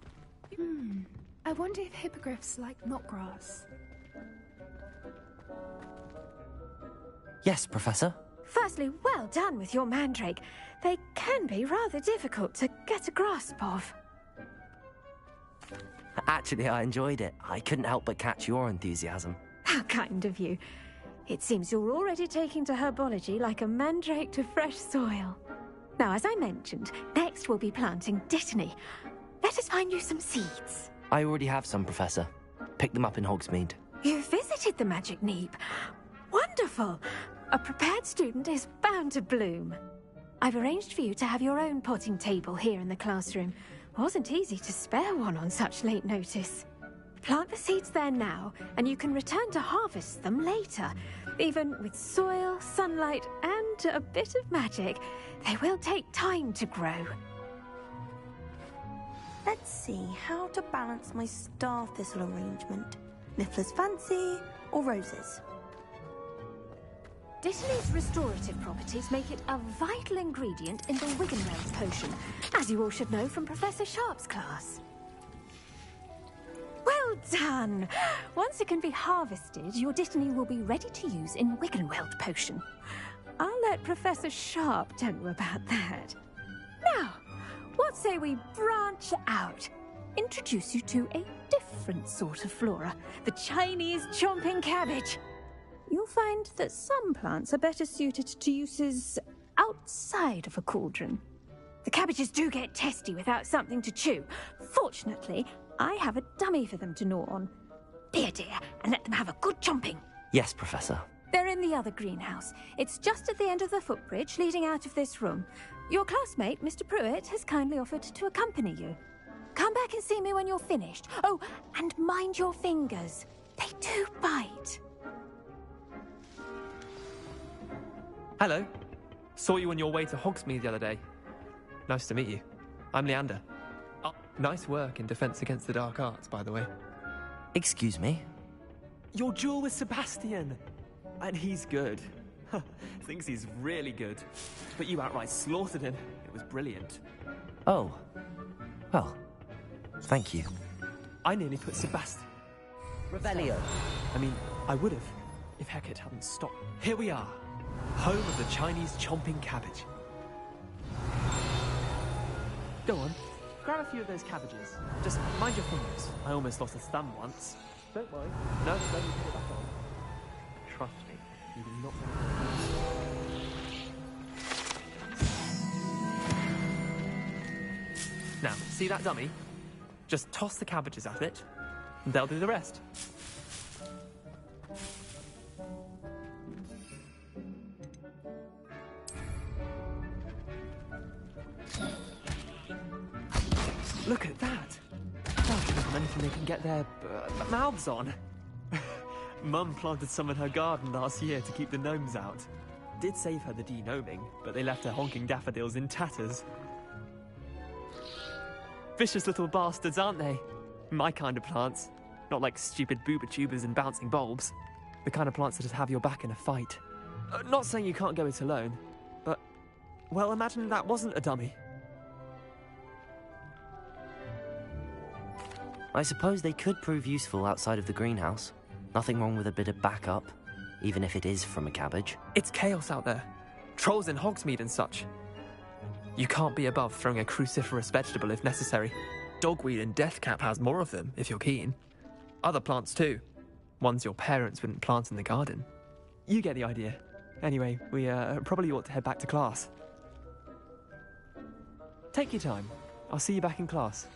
[SPEAKER 17] I wonder if hippogriffs like knotgrass.
[SPEAKER 1] Yes, Professor.
[SPEAKER 8] Firstly, well done with your mandrake. They can be rather difficult to get a grasp of.
[SPEAKER 1] Actually, I enjoyed it. I couldn't help but catch your enthusiasm.
[SPEAKER 8] How kind of you. It seems you're already taking to herbology like a mandrake to fresh soil. Now, as I mentioned, next we'll be planting dittany. Let us find you some seeds.
[SPEAKER 1] I already have some, Professor. Picked them up in Hogsmeade.
[SPEAKER 8] You visited the Magic Neep. Wonderful! A prepared student is bound to bloom. I've arranged for you to have your own potting table here in the classroom. Wasn't easy to spare one on such late notice. Plant the seeds there now, and you can return to harvest them later. Even with soil, sunlight, and a bit of magic, they will take time to grow.
[SPEAKER 14] Let's see how to balance my star thistle arrangement. Niffler's fancy or roses?
[SPEAKER 8] Dittany's restorative properties make it a vital ingredient in the Wiggenweld potion, as you all should know from Professor Sharp's class. Well done! Once it can be harvested, your Dittany will be ready to use in Wiggenweld potion. I'll let Professor Sharp tell you about that. Now, what say we branch out? Introduce you to a different sort of flora, the Chinese chomping cabbage. You'll find that some plants are better suited to uses outside of a cauldron. The cabbages do get testy without something to chew. Fortunately, I have a dummy for them to gnaw on. Be a dear and let them have a good chomping.
[SPEAKER 1] Yes, Professor.
[SPEAKER 8] They're in the other greenhouse. It's just at the end of the footbridge leading out of this room. Your classmate, Mr. Pruitt, has kindly offered to accompany you. Come back and see me when you're finished. Oh, and mind your fingers. They do bite.
[SPEAKER 12] Hello. Saw you on your way to Hogsmeade the other day. Nice to meet you. I'm Leander. Oh, nice work in Defense Against the Dark Arts, by the way.
[SPEAKER 1] Excuse me?
[SPEAKER 12] Your duel with Sebastian. And he's good. Thinks he's really good. But you outright slaughtered him. It was brilliant.
[SPEAKER 1] Oh. Well, thank you.
[SPEAKER 12] I nearly put Sebastian...
[SPEAKER 15] Revelio.
[SPEAKER 12] I mean, I would have, if Hecate hadn't stopped. Here we are. Home of the Chinese chomping cabbage. Go on, grab a few of those cabbages. Just mind your fingers. I almost lost a thumb once. Don't worry. No, let me put it back on. Trust me, you will not want to... Now, see that dummy? Just toss the cabbages at it, and they'll do the rest. Look at that! That'll give them anything they can get their mouths on. Mum planted some in her garden last year to keep the gnomes out. Did save her the de-gnoming, but they left her honking daffodils in tatters. Vicious little bastards, aren't they? My kind of plants. Not like stupid booba tubers and bouncing bulbs. The kind of plants that just have your back in a fight. Not saying you can't go it alone, but... well, imagine that wasn't a dummy.
[SPEAKER 1] I suppose they could prove useful outside of the greenhouse. Nothing wrong with a bit of backup, even if it is from a cabbage.
[SPEAKER 12] It's chaos out there. Trolls in Hogsmeade and such. You can't be above throwing a cruciferous vegetable if necessary. Dogweed and deathcap has more of them, if you're keen. Other plants too. Ones your parents wouldn't plant in the garden. You get the idea. Anyway, we probably ought to head back to class. Take your time. I'll see you back in class.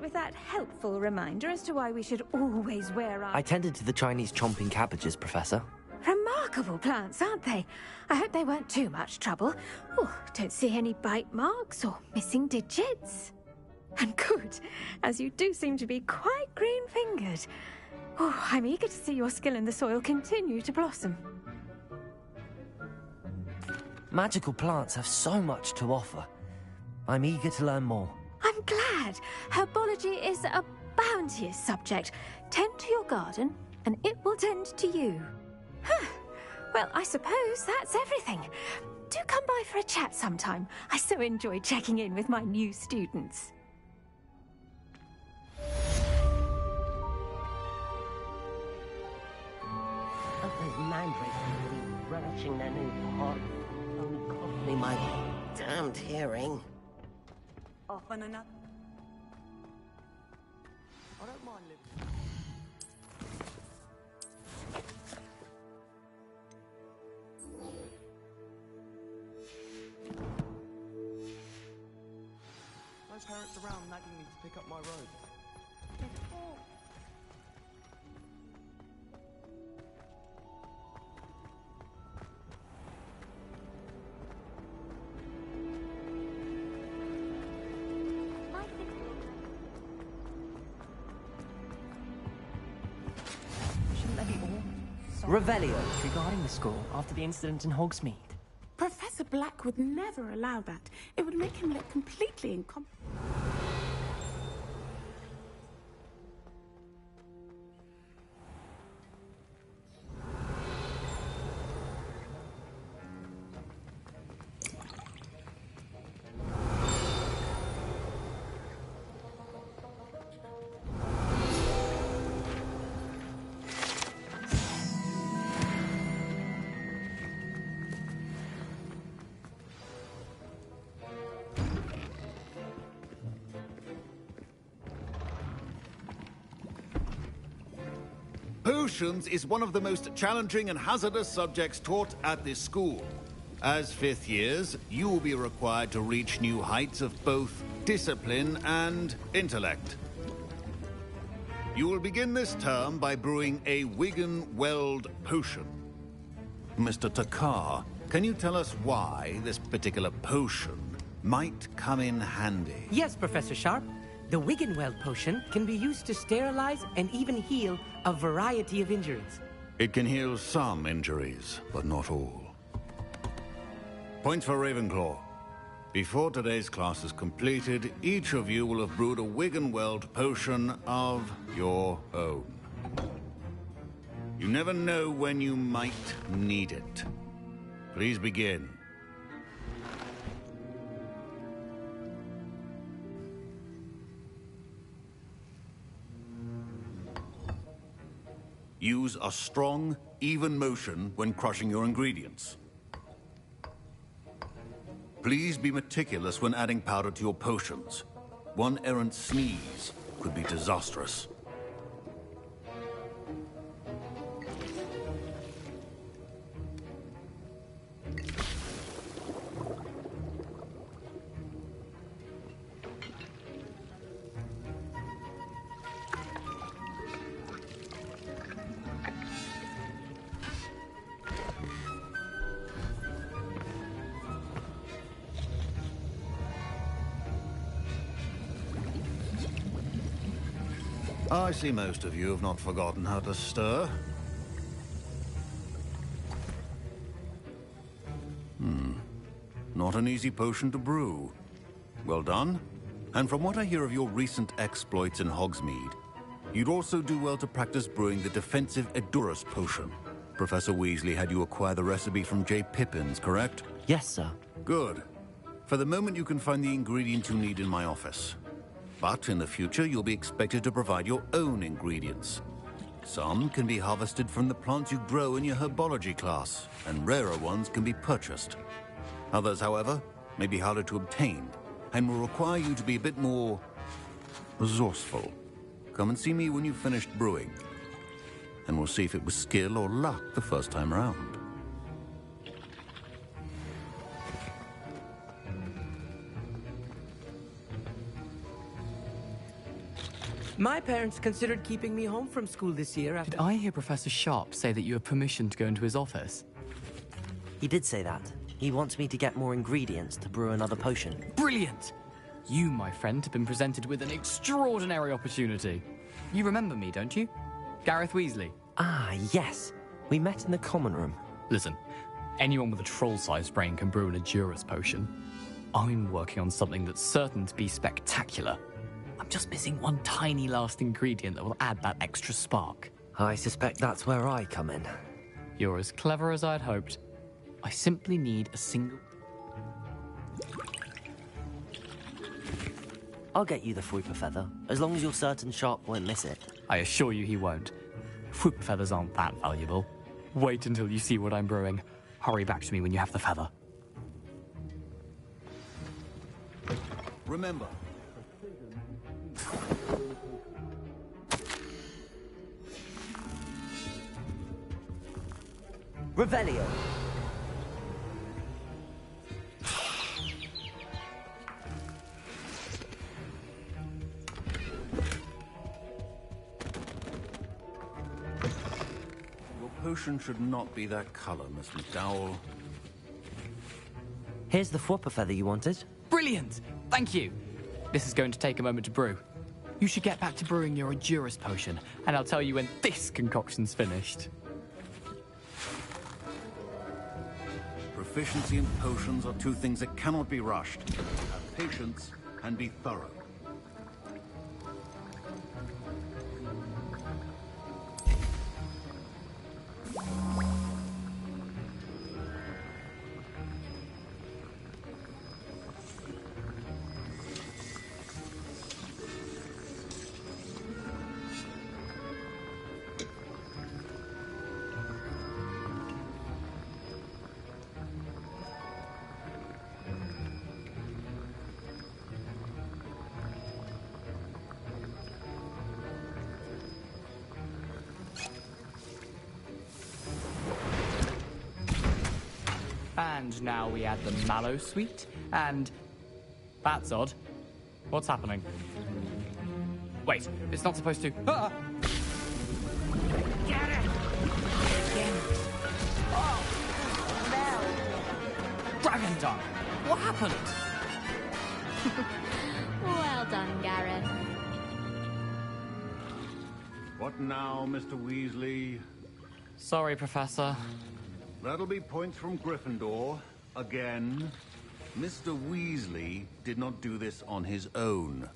[SPEAKER 8] With that helpful reminder as to why we should always wear our...
[SPEAKER 1] I tended to the Chinese chomping cabbages, Professor.
[SPEAKER 8] Remarkable plants, aren't they? I hope they weren't too much trouble. Oh, don't see any bite marks or missing digits. And good, as you do seem to be quite green-fingered. Oh, I'm eager to see your skill in the soil continue to blossom.
[SPEAKER 1] Magical plants have so much to offer. I'm eager to learn more.
[SPEAKER 8] I'm glad. Herbology is a bounteous subject. Tend to your garden, and it will tend to you. Huh. Well, I suppose that's everything. Do come by for a chat sometime. I so enjoy checking in with my new students.
[SPEAKER 15] Those mandrakes are really relishing their new pot. Only cost me my damned hearing.
[SPEAKER 16] Off on another.
[SPEAKER 15] I don't mind living.
[SPEAKER 9] parents around nagging me to pick up my robes.
[SPEAKER 4] Shouldn't there be all
[SPEAKER 1] Revelio.
[SPEAKER 4] regarding the school after the incident in Hogsmeade?
[SPEAKER 7] Professor Black would never allow that. It would make him look completely incompetent.
[SPEAKER 3] Potions is one of the most challenging and hazardous subjects taught at this school. As fifth years, you will be required to reach new heights of both discipline and intellect. You will begin this term by brewing a Wigan-Weld potion. Mr. Takar, can you tell us why this particular potion might come in handy?
[SPEAKER 18] Yes, Professor Sharp. The Wiggenweld potion can be used to sterilize and even heal a variety of injuries.
[SPEAKER 3] It can heal some injuries, but not all. Points for Ravenclaw. Before today's class is completed, each of you will have brewed a Wiggenweld potion of your own. You never know when you might need it. Please begin. Use a strong, even motion when crushing your ingredients. Please be meticulous when adding powder to your potions. One errant sneeze could be disastrous. I see most of you have not forgotten how to stir. Not an easy potion to brew. Well done. And from what I hear of your recent exploits in Hogsmeade, you'd also do well to practice brewing the defensive Edurus potion. Professor Weasley had you acquire the recipe from J. Pippins, correct?
[SPEAKER 1] Yes, sir.
[SPEAKER 3] Good. For the moment, you can find the ingredients you need in my office. But in the future, you'll be expected to provide your own ingredients. Some can be harvested from the plants you grow in your herbology class, and rarer ones can be purchased. Others, however, may be harder to obtain, and will require you to be a bit more resourceful. Come and see me when you've finished brewing, and we'll see if it was skill or luck the first time around.
[SPEAKER 18] My parents considered keeping me home from school this year after...
[SPEAKER 12] Did I hear Professor Sharp say that you have permission to go into his office?
[SPEAKER 1] He did say that. He wants me to get more ingredients to brew another potion.
[SPEAKER 12] Brilliant! You, my friend, have been presented with an extraordinary opportunity. You remember me, don't you? Gareth Weasley.
[SPEAKER 1] Ah, yes. We met in the common room.
[SPEAKER 12] Listen, anyone with a troll-sized brain can brew an Edurus potion. I'm working on something that's certain to be spectacular. I'm just missing one tiny last ingredient that will add that extra spark.
[SPEAKER 1] I suspect that's where I come in.
[SPEAKER 12] You're as clever as I'd hoped. I simply need a single...
[SPEAKER 1] I'll get you the Fruiper Feather, as long as you're certain Sharp won't miss it.
[SPEAKER 12] I assure you he won't. Fruiper feathers aren't that valuable. Wait until you see what I'm brewing. Hurry back to me when you have the feather.
[SPEAKER 3] Remember,
[SPEAKER 1] Revelio.
[SPEAKER 3] potion should not be that color, Miss McDowell.
[SPEAKER 1] Here's the Whopper feather you wanted.
[SPEAKER 19] Brilliant! Thank you. This is going to take a moment to brew. You should get back to brewing your Endurance potion, and I'll tell you when this concoction's finished.
[SPEAKER 3] Proficiency and potions are two things that cannot be rushed. Have patience and be thorough.
[SPEAKER 19] And now we add the mallow sweet, and... That's odd. What's happening? Wait, it's not supposed to... Ah!
[SPEAKER 21] Get it!
[SPEAKER 19] Again. Oh! No! Dragon tongue! What happened?
[SPEAKER 20] Well done, Gareth.
[SPEAKER 3] What now, Mr. Weasley?
[SPEAKER 19] Sorry, Professor.
[SPEAKER 3] That'll be points from Gryffindor. Again. Mr. Weasley did not do this on his own.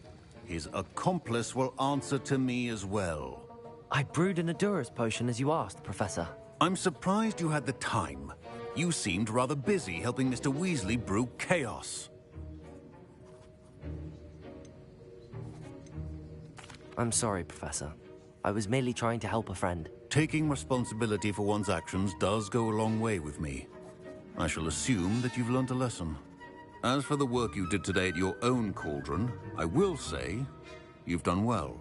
[SPEAKER 3] His accomplice will answer to me as well.
[SPEAKER 1] I brewed an Endurance potion as you asked, Professor.
[SPEAKER 3] I'm surprised you had the time. You seemed rather busy helping Mr. Weasley brew chaos.
[SPEAKER 1] I'm sorry, Professor. I was merely trying to help a friend.
[SPEAKER 3] Taking responsibility for one's actions does go a long way with me. I shall assume that you've learnt a lesson. As for the work you did today at your own cauldron, I will say you've done well.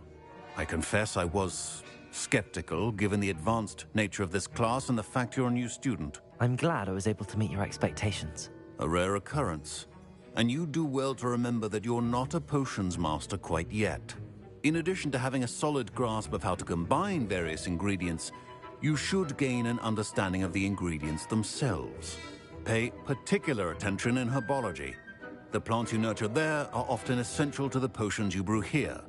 [SPEAKER 3] I confess I was skeptical, given the advanced nature of this class and the fact you're a new student.
[SPEAKER 1] I'm glad I was able to meet your expectations.
[SPEAKER 3] A rare occurrence. And you do well to remember that you're not a potions master quite yet. In addition to having a solid grasp of how to combine various ingredients, you should gain an understanding of the ingredients themselves. Pay particular attention in herbology. The plants you nurture there are often essential to the potions you brew here.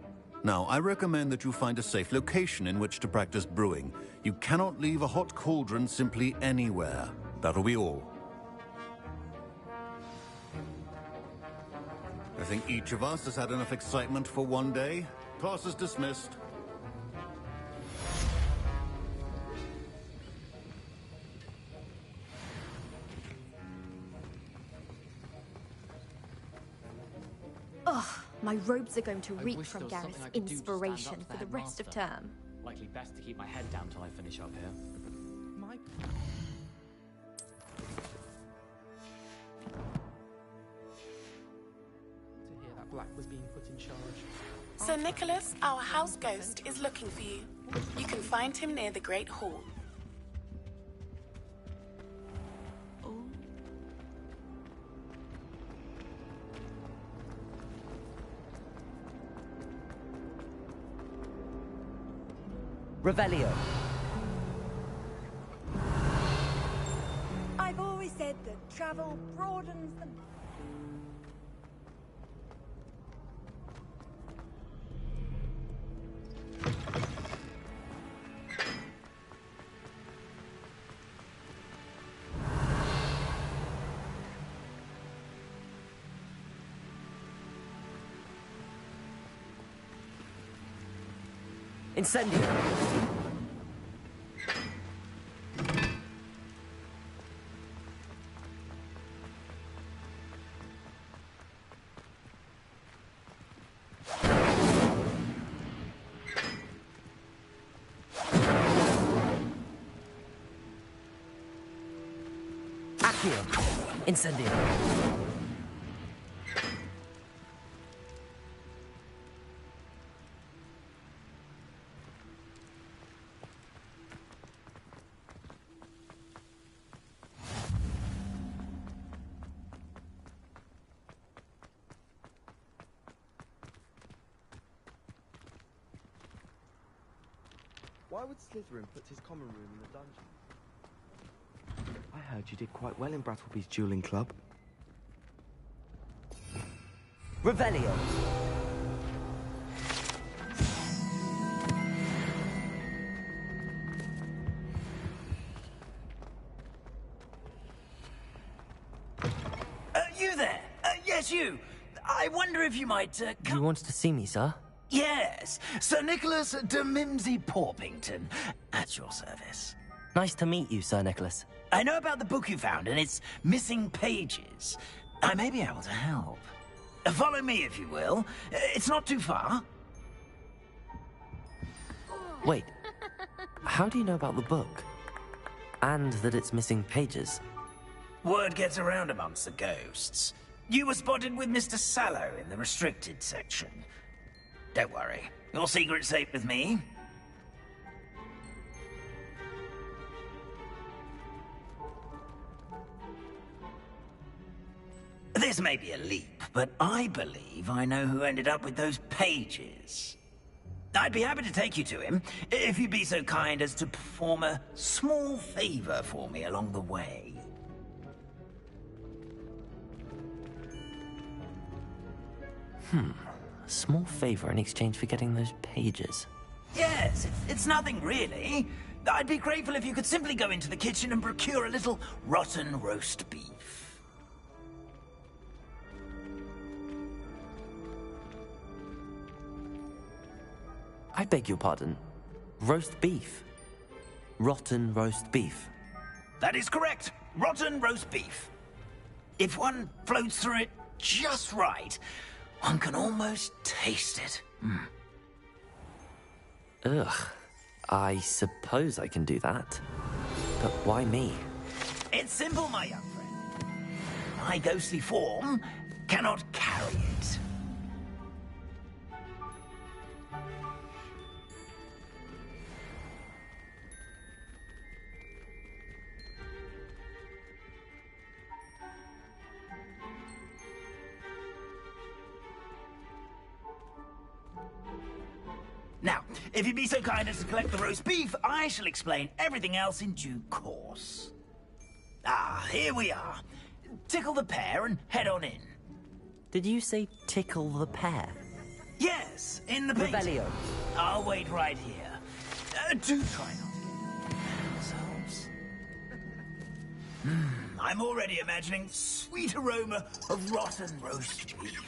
[SPEAKER 3] Now, I recommend that you find a safe location in which to practice brewing. You cannot leave a hot cauldron simply anywhere. That'll be all. I think each of us has had enough excitement for one day. Class is dismissed.
[SPEAKER 22] Ugh, my robes are going to
[SPEAKER 19] I
[SPEAKER 22] reek
[SPEAKER 19] wish
[SPEAKER 22] from
[SPEAKER 19] there was
[SPEAKER 22] Gareth's
[SPEAKER 19] something I could do to stand
[SPEAKER 22] inspiration
[SPEAKER 19] up to
[SPEAKER 22] for the
[SPEAKER 19] the
[SPEAKER 22] rest of
[SPEAKER 19] headmaster.
[SPEAKER 22] term.
[SPEAKER 19] Likely best to keep my head down till I finish up here.
[SPEAKER 12] To hear that Black was being put in charge.
[SPEAKER 7] Sir Nicholas, our house ghost, is looking for you. You can find him near the Great Hall.
[SPEAKER 1] Revelio.
[SPEAKER 16] I've always said that travel broadens the...
[SPEAKER 1] Incendio. Accio. Incendio.
[SPEAKER 9] Why would Slytherin put his common room in the dungeon? heard you did quite well in Brattleby's dueling club.
[SPEAKER 1] Revelio.
[SPEAKER 6] You there? Yes, you. I wonder if you might, come...
[SPEAKER 1] You wanted to see me, sir?
[SPEAKER 6] Yes, Sir Nicholas de Mimsy Porpington, at your service.
[SPEAKER 1] Nice to meet you, Sir Nicholas.
[SPEAKER 6] I know about the book you found and its missing pages. I may be able to help. Follow me, if you will. It's not too far.
[SPEAKER 1] Wait, how do you know about the book? And that it's missing pages?
[SPEAKER 6] Word gets around amongst the ghosts. You were spotted with Mr. Sallow in the restricted section. Don't worry, your secret's safe with me. This may be a leap, but I believe I know who ended up with those pages. I'd be happy to take you to him, if you'd be so kind as to perform a small favor for me along the way.
[SPEAKER 1] A small favor in exchange for getting those pages.
[SPEAKER 6] Yes, it's nothing really. I'd be grateful if you could simply go into the kitchen and procure a little rotten roast beef.
[SPEAKER 1] I beg your pardon. Roast beef. Rotten roast beef.
[SPEAKER 6] That is correct. Rotten roast beef. If one floats through it just right, one can almost taste it.
[SPEAKER 1] Ugh. I suppose I can do that. But why me?
[SPEAKER 6] It's simple, my young friend. My ghostly form cannot carry it. Now, if you'd be so kind as to collect the roast beef, I shall explain everything else in due course. Ah, here we are. Tickle the pear and head on in.
[SPEAKER 1] Did you say tickle the pear?
[SPEAKER 6] Yes, in the painting.
[SPEAKER 1] Revelio.
[SPEAKER 6] I'll wait right here. Do try not to get ourselves. I'm already imagining sweet aroma of rotten roast beef.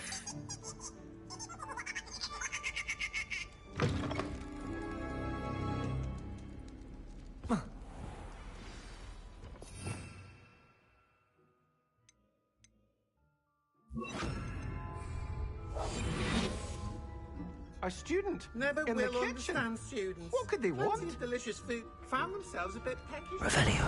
[SPEAKER 10] A student
[SPEAKER 13] Never
[SPEAKER 10] in
[SPEAKER 13] will
[SPEAKER 10] the kitchen.
[SPEAKER 13] understand students.
[SPEAKER 10] What could they want?
[SPEAKER 13] Plenty of delicious food. Found themselves a bit peckish.
[SPEAKER 1] Revelio.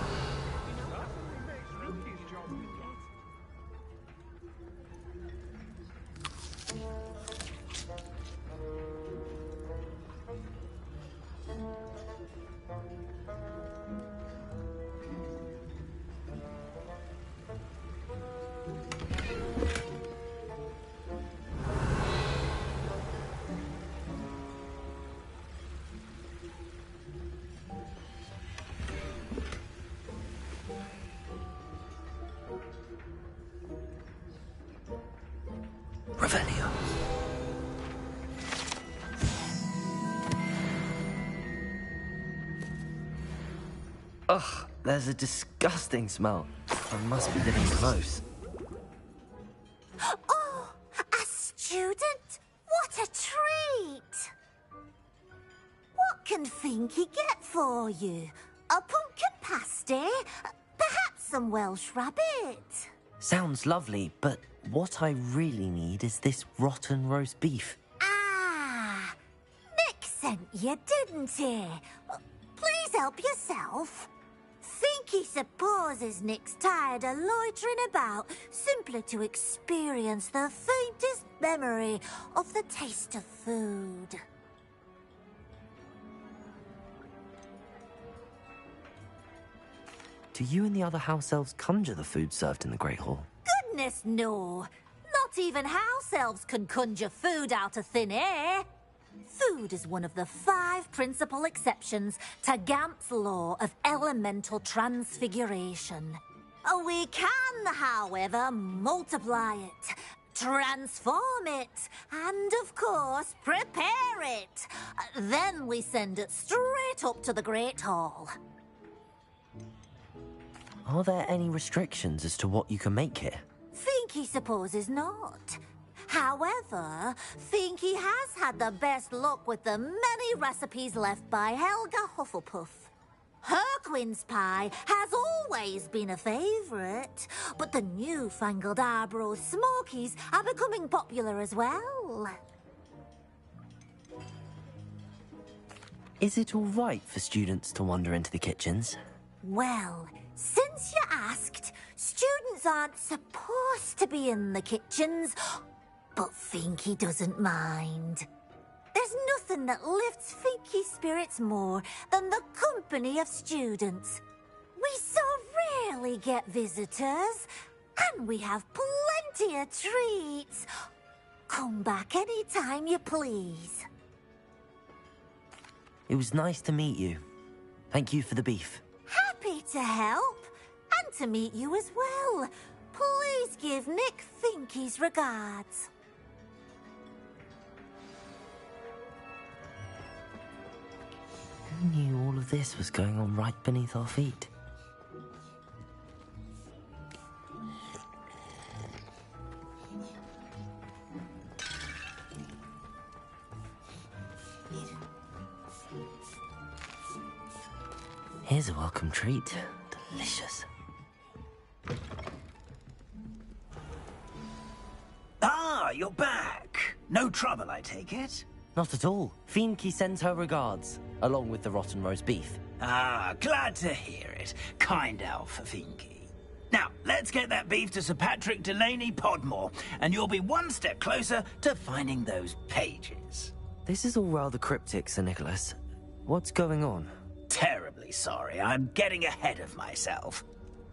[SPEAKER 1] Revelio. Ugh, there's a disgusting smell. I must be getting close.
[SPEAKER 5] Oh, a student? What a treat! What can Finky get for you? A pumpkin pasty? Perhaps some Welsh rabbit?
[SPEAKER 1] Sounds lovely, but what I really need is this rotten roast beef.
[SPEAKER 5] Ah, Nick sent you, didn't he? Please help yourself. Finky supposes Nick's tired of loitering about simply to experience the faintest memory of the taste of food.
[SPEAKER 1] Do you and the other house elves conjure the food served in the Great Hall?
[SPEAKER 5] Goodness, no. Not even house elves can conjure food out of thin air. Food is one of the 5 principal exceptions to Gamp's law of elemental transfiguration. We can, however, multiply it, transform it, and of course, prepare it. Then we send it straight up to the Great Hall.
[SPEAKER 1] Are there any restrictions as to what you can make here?
[SPEAKER 5] Finky supposes not. However, Finky has had the best luck with the many recipes left by Helga Hufflepuff. Her quince pie has always been a favourite, but the newfangled Arbroath Smokies are becoming popular as well.
[SPEAKER 1] Is it all right for students to wander into the kitchens?
[SPEAKER 5] Well, since you asked, students aren't supposed to be in the kitchens, but Finky doesn't mind. There's nothing that lifts Finky's spirits more than the company of students. We so rarely get visitors, and we have plenty of treats. Come back any time you please.
[SPEAKER 1] It was nice to meet you. Thank you for the beef.
[SPEAKER 5] Happy to help, and to meet you as well. Please give Nick Finky's regards.
[SPEAKER 1] Who knew all of this was going on right beneath our feet? Here's a welcome treat. Delicious.
[SPEAKER 6] Ah, you're back. No trouble, I take it?
[SPEAKER 1] Not at all. Finky sends her regards, along with the rotten roast beef.
[SPEAKER 6] Ah, glad to hear it. Kind elf, Finky. Now, let's get that beef to Sir Patrick Delaney Podmore, and you'll be one step closer to finding those pages.
[SPEAKER 1] This is all rather cryptic, Sir Nicholas. What's going on?
[SPEAKER 6] Terribly sorry, I'm getting ahead of myself.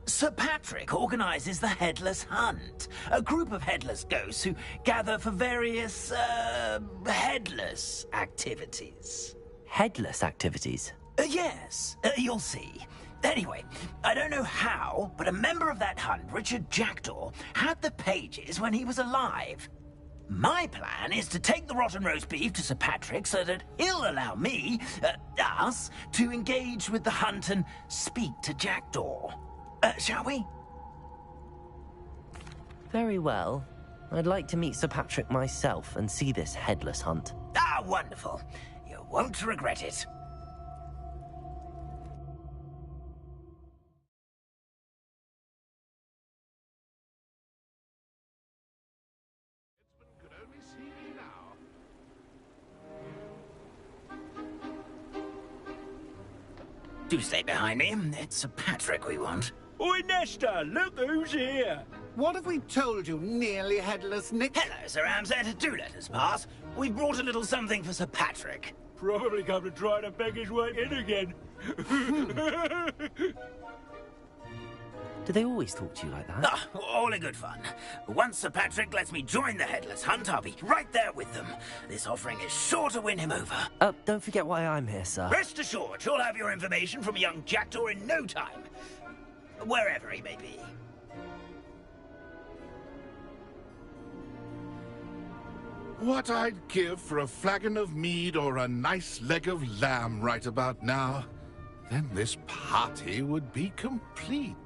[SPEAKER 6] Sir Patrick organizes the Headless Hunt, a group of headless ghosts who gather for various, headless activities.
[SPEAKER 1] Headless activities?
[SPEAKER 6] Yes, you'll see. Anyway, I don't know how, but a member of that hunt, Richard Jackdaw, had the pages when he was alive. My plan is to take the rotten roast beef to Sir Patrick so that he'll allow me, us, to engage with the hunt and speak to Jackdaw. Shall we?
[SPEAKER 1] Very well. I'd like to meet Sir Patrick myself and see this headless hunt.
[SPEAKER 6] Ah, wonderful. You won't regret it. Do stay behind me. It's Sir Patrick we want.
[SPEAKER 13] Oi, Nesta, look who's here. What have we told you, nearly headless Nick?
[SPEAKER 6] Hello, Sir Ramsay. Do let us pass. We brought a little something for Sir Patrick.
[SPEAKER 13] Probably come to try to beg his way in again.
[SPEAKER 1] Do they always talk to you like that?
[SPEAKER 6] Ah, all in good fun. Once Sir Patrick lets me join the Headless Hunt, I'll be right there with them. This offering is sure to win him over.
[SPEAKER 1] Don't forget why I'm here, sir.
[SPEAKER 6] Rest assured, you'll have your information from young Jackdaw in no time. Wherever he may be.
[SPEAKER 2] What I'd give for a flagon of mead or a nice leg of lamb right about now. Then this party would be complete.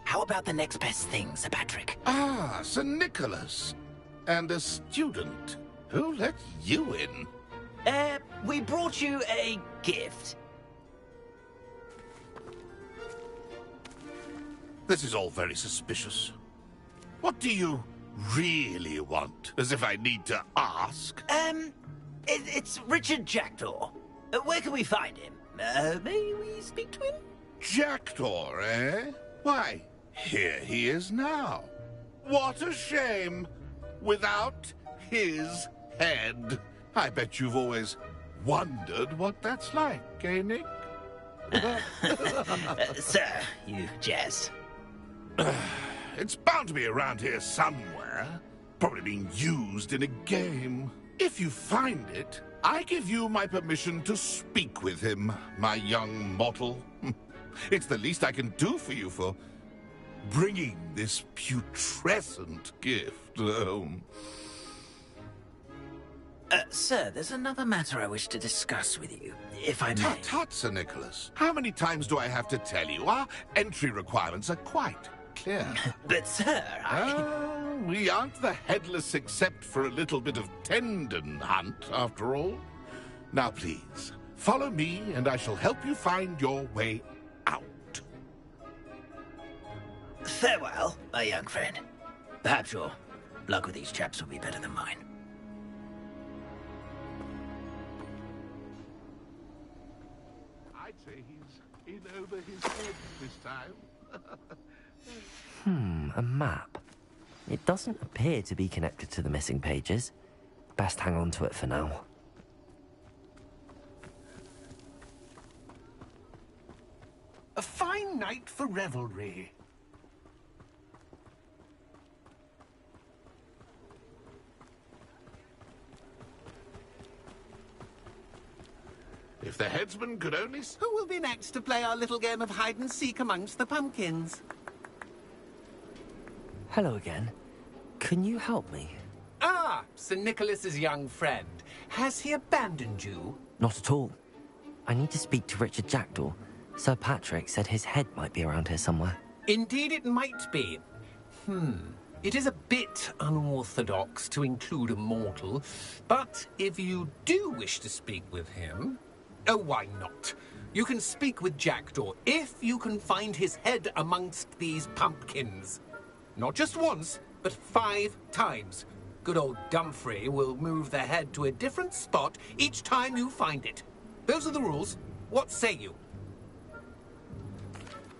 [SPEAKER 6] How about the next best thing, Sir Patrick?
[SPEAKER 2] Ah, Sir Nicholas. And a student. Who let you in?
[SPEAKER 6] We brought you a gift.
[SPEAKER 2] This is all very suspicious. What do you really want? As if I need to ask.
[SPEAKER 6] It's Richard Jackdaw. Where can we find him? May we speak to him?
[SPEAKER 2] Jackdaw, eh? Why, here he is now. What a shame. Without his head. I bet you've always wondered what that's like, eh, Nick?
[SPEAKER 6] Sir, you jest.
[SPEAKER 2] It's bound to be around here somewhere. Probably being used in a game. If you find it, I give you my permission to speak with him, my young mortal. It's the least I can do for you for bringing this putrescent gift home.
[SPEAKER 6] Sir, there's another matter I wish to discuss with you, if I may.
[SPEAKER 2] Tut, tut, Sir Nicholas. How many times do I have to tell you? Our entry requirements are quite clear.
[SPEAKER 6] But, sir,
[SPEAKER 2] we aren't the headless except for a little bit of tendon hunt, after all. Now, please, follow me, and I shall help you find your way out.
[SPEAKER 6] Farewell, my young friend. Perhaps your luck with these chaps will be better than mine.
[SPEAKER 2] I'd say he's in over his head this time.
[SPEAKER 1] A map. It doesn't appear to be connected to the missing pages. Best hang on to it for now.
[SPEAKER 13] A fine night for revelry.
[SPEAKER 2] If the headsman could only...
[SPEAKER 13] Who will be next to play our little game of hide-and-seek amongst the pumpkins?
[SPEAKER 1] Hello again. Can you help me?
[SPEAKER 13] Ah, Sir Nicholas's young friend. Has he abandoned you?
[SPEAKER 1] Not at all. I need to speak to Richard Jackdaw. Sir Patrick said his head might be around here somewhere.
[SPEAKER 13] Indeed it might be. It is a bit unorthodox to include a mortal, but if you do wish to speak with him... Oh, why not? You can speak with Jackdaw if you can find his head amongst these pumpkins. Not just once, but 5 times. Good old Dumfrey will move the head to a different spot each time you find it. Those are the rules. What say you?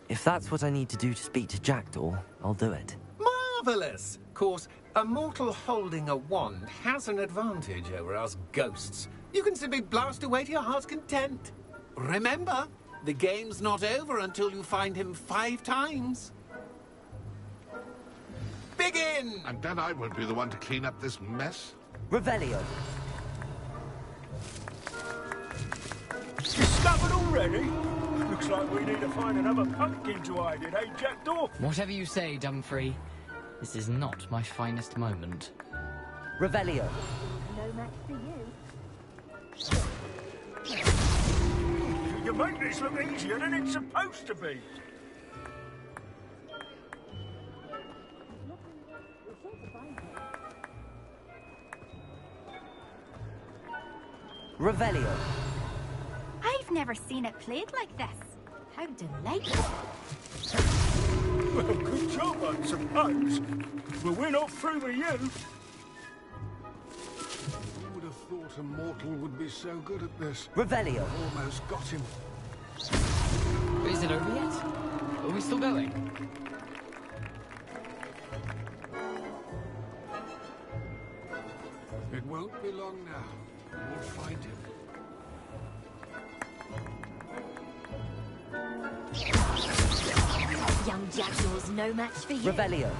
[SPEAKER 1] If that's what I need to do to speak to Jackdaw, I'll do it.
[SPEAKER 13] Marvellous! Of course, a mortal holding a wand has an advantage over us ghosts. You can simply blast away to your heart's content. Remember, the game's not over until you find him 5 times. Begin!
[SPEAKER 2] I'm glad I won't be the one to clean up this mess.
[SPEAKER 1] Revelio.
[SPEAKER 11] Discovered already? Looks like we need to find another pumpkin to hide in, eh, Jackdaw?
[SPEAKER 19] Whatever you say, Dumfrey. This is not my finest moment.
[SPEAKER 1] Revelio.
[SPEAKER 11] No match for you. You make this look easier than it's supposed to be.
[SPEAKER 1] Revelio.
[SPEAKER 17] I've never seen it played like this. How delightful.
[SPEAKER 11] Well, good job, I suppose. But we're not through with you.
[SPEAKER 2] Who would have thought a mortal would be so good at this?
[SPEAKER 1] Revelio.
[SPEAKER 2] Almost got him.
[SPEAKER 19] Is it over yet? Are we still going?
[SPEAKER 2] It won't be long now. We'll find him.
[SPEAKER 17] Young Jackdaw's no match for you.
[SPEAKER 1] Revelio.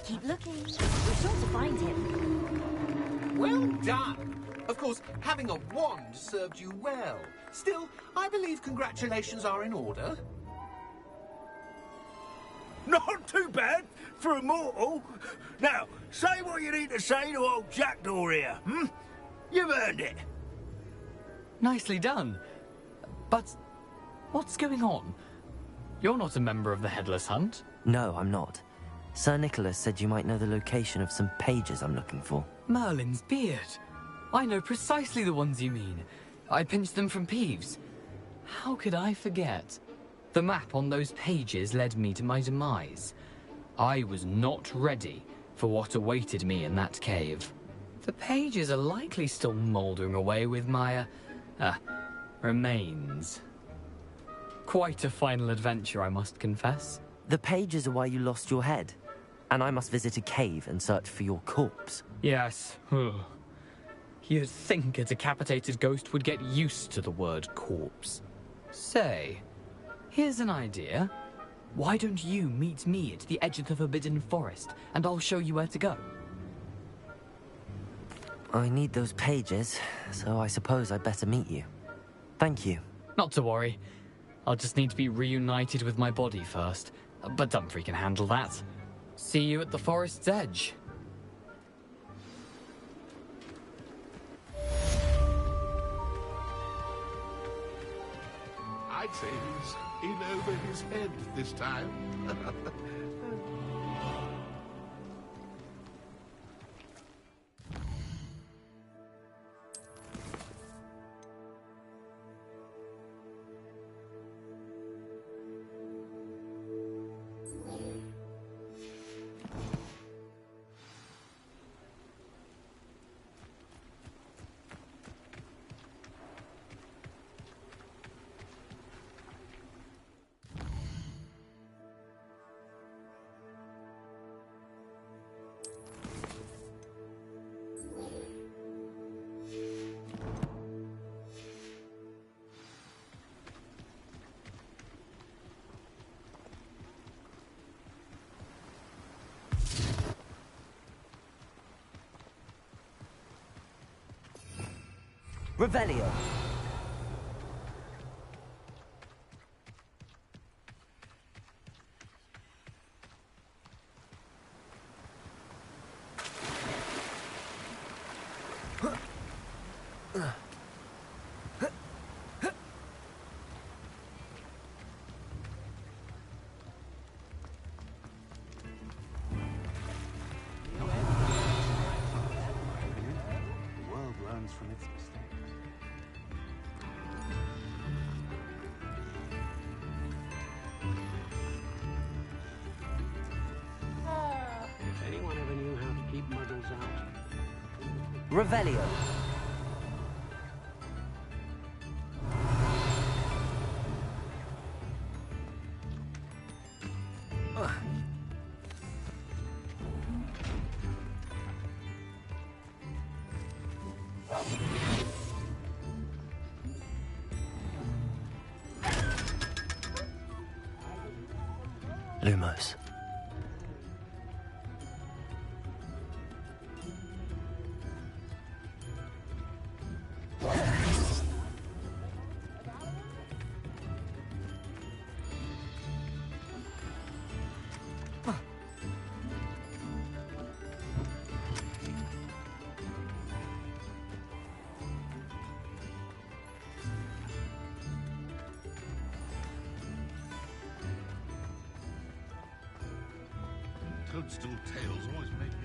[SPEAKER 17] Keep looking. We're sure to find him.
[SPEAKER 13] Well done. Of course, having a wand served you well. Still, I believe congratulations are in order.
[SPEAKER 11] Not too bad for a mortal. Now, say what you need to say to old Jackdaw here, You've earned it.
[SPEAKER 19] Nicely done. But what's going on? You're not a member of the Headless Hunt.
[SPEAKER 1] No, I'm not. Sir Nicholas said you might know the location of some pages I'm looking for.
[SPEAKER 19] Merlin's beard. I know precisely the ones you mean. I pinched them from Peeves. How could I forget? The map on those pages led me to my demise. I was not ready for what awaited me in that cave. The pages are likely still mouldering away with my, remains. Quite a final adventure, I must confess.
[SPEAKER 1] The pages are why you lost your head, and I must visit a cave and search for your corpse.
[SPEAKER 19] Yes. You'd think a decapitated ghost would get used to the word corpse. Say, here's an idea. Why don't you meet me at the edge of the Forbidden Forest, and I'll show you where to go?
[SPEAKER 1] I need those pages, so I suppose I'd better meet you. Thank you.
[SPEAKER 19] Not to worry. I'll just need to be reunited with my body first. But Dumfries can handle that. See you at the forest's edge.
[SPEAKER 2] I'd say he's in over his head this time.
[SPEAKER 1] Revelio.
[SPEAKER 9] The world learns from its mistakes. If anyone ever knew how to keep muggles out.
[SPEAKER 1] Revelio. Lumos.
[SPEAKER 2] Toadstool tails always make me...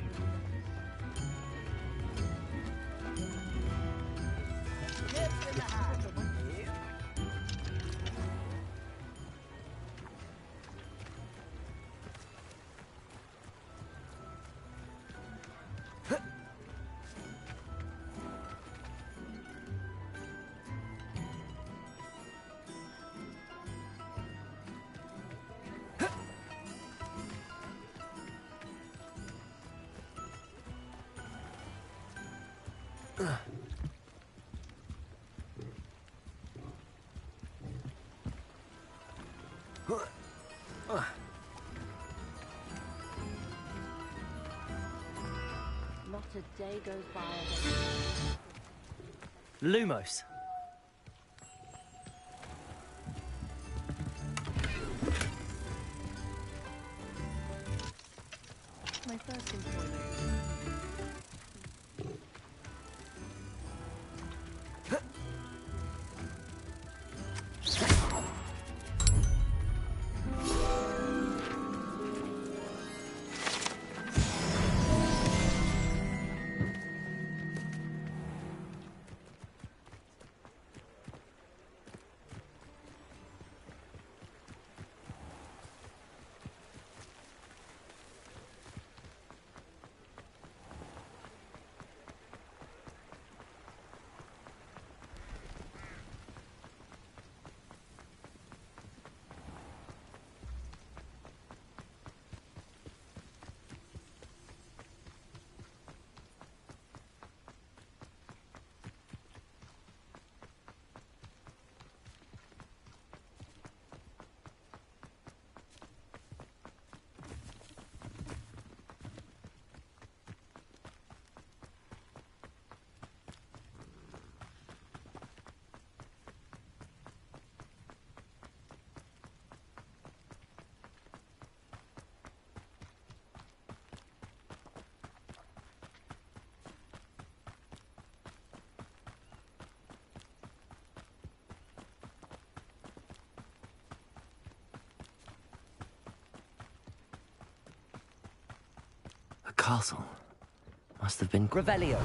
[SPEAKER 15] Not a day goes by.
[SPEAKER 1] Lumos.
[SPEAKER 15] My first employment.
[SPEAKER 1] castle. Must have been...
[SPEAKER 18] Revelio.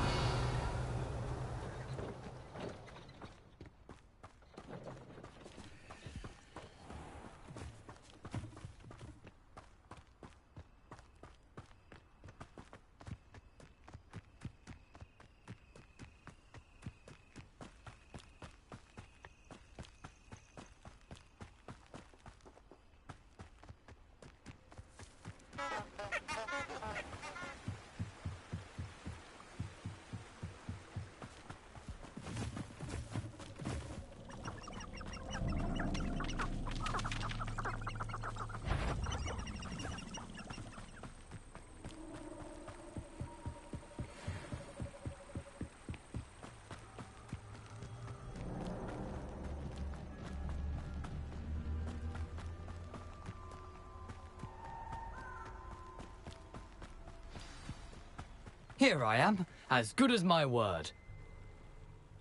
[SPEAKER 19] Here I am, as good as my word.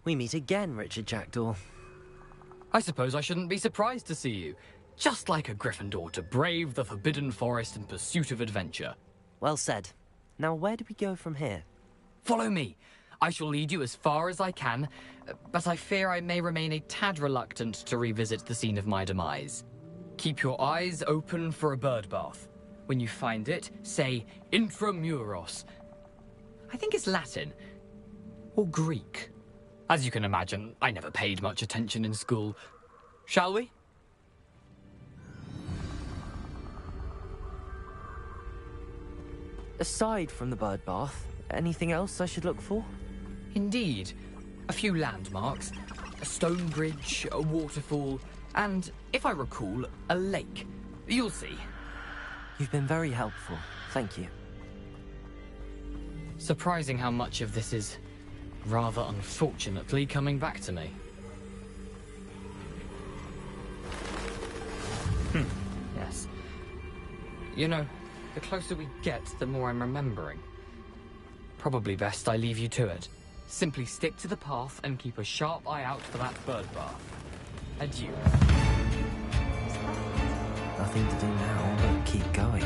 [SPEAKER 1] We meet again, Richard Jackdaw.
[SPEAKER 19] I suppose I shouldn't be surprised to see you. Just like a Gryffindor to brave the Forbidden Forest in pursuit of adventure.
[SPEAKER 1] Well said. Now where do we go from here?
[SPEAKER 19] Follow me. I shall lead you as far as I can, but I fear I may remain a tad reluctant to revisit the scene of my demise. Keep your eyes open for a bird bath. When you find it, say Intramuros. I think it's Latin. Or Greek. As you can imagine, I never paid much attention in school. Shall we?
[SPEAKER 1] Aside from the bird bath, anything else I should look for?
[SPEAKER 19] Indeed. A few landmarks. A stone bridge, a waterfall, and, if I recall, a lake. You'll see.
[SPEAKER 1] You've been very helpful. Thank you.
[SPEAKER 19] Surprising how much of this is, rather unfortunately, coming back to me. Yes. You know, the closer we get, the more I'm remembering. Probably best I leave you to it. Simply stick to the path and keep a sharp eye out for that bird bath. Adieu.
[SPEAKER 1] Nothing to do now but keep going.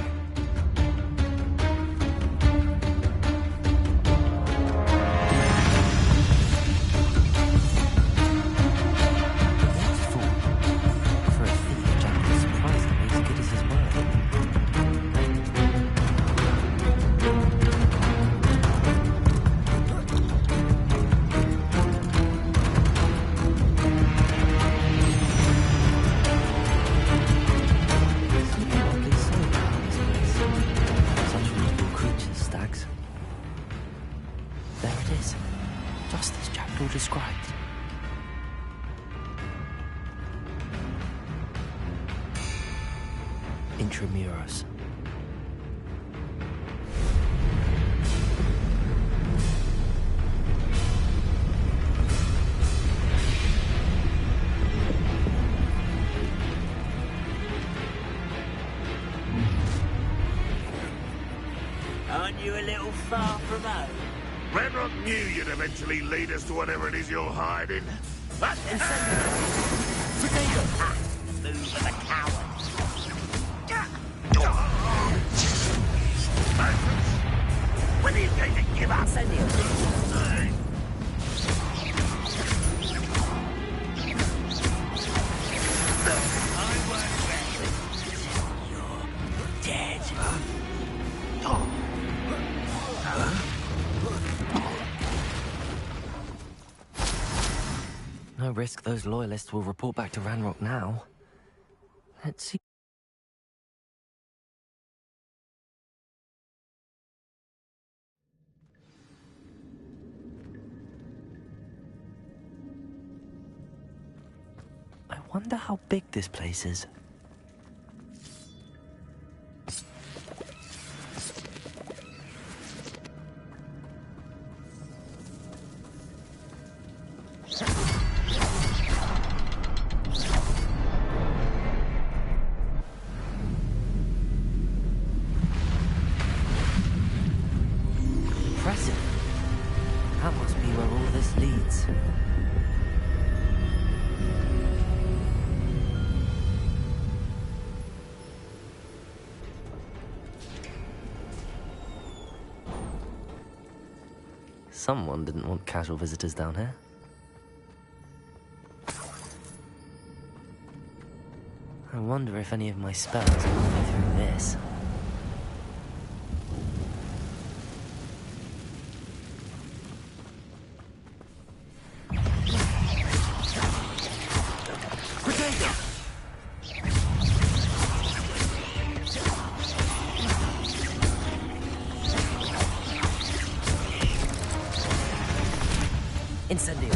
[SPEAKER 1] Described. Intramuros.
[SPEAKER 6] Aren't you a little far from home?
[SPEAKER 2] Ranrock knew you'd eventually lead us to whatever it is you're hiding.
[SPEAKER 6] Move of a coward. When are you going to give up? I won't rest. You're dead.
[SPEAKER 1] No risk those loyalists will report back to Ranrock now. Let's see. I wonder how big this place is. Impressive. That must be where all this leads. Someone didn't want casual visitors down here. I wonder if any of my spells will go through this. Incendio.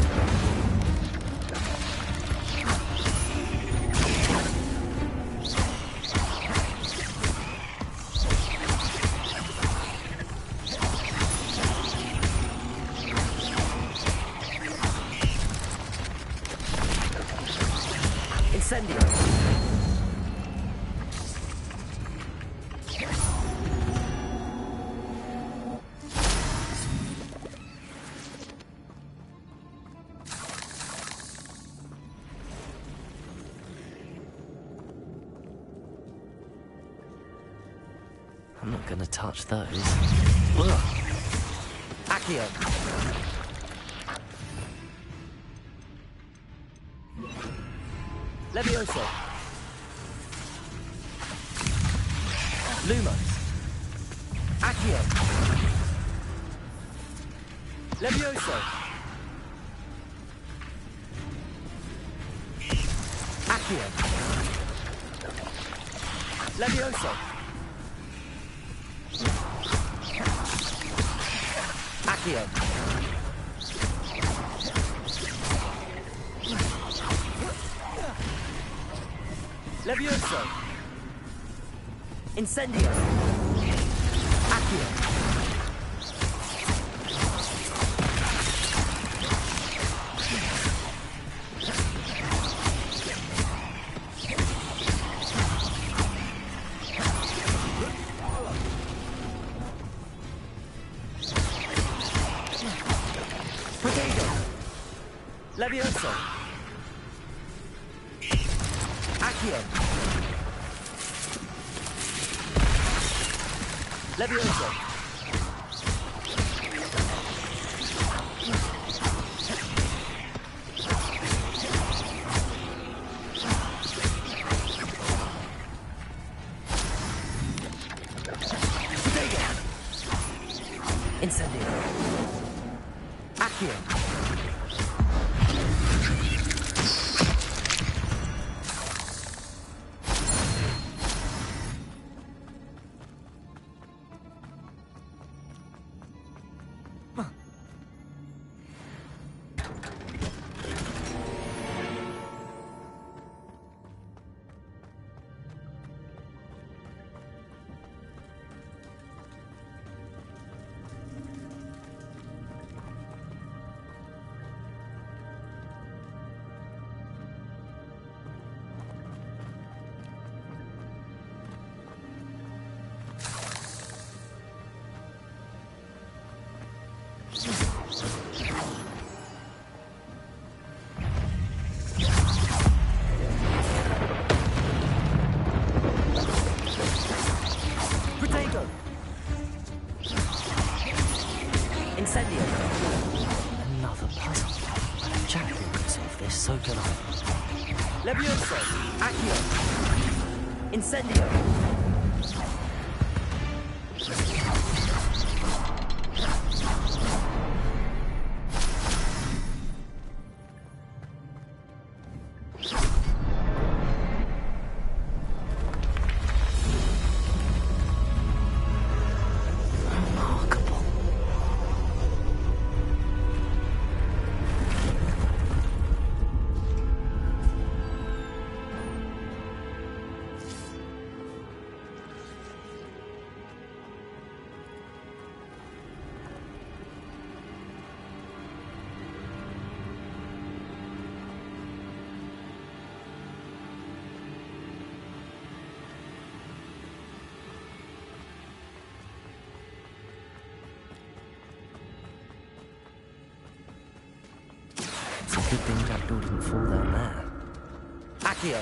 [SPEAKER 1] Incendio. I'm not gonna touch those. Ugh. Accio. Levioso. Lumos. Accio. Levioso. Accio. Levioso. Accio. Levioso. Incendio. Accio. Levioso. Accio. Levioso. Incendio. Accio. Incendio. Another puzzle. If Jack can solve this, so can I. Levioso. Accio. Incendio. It's a good thing Jackdaw didn't fall down there. Accio.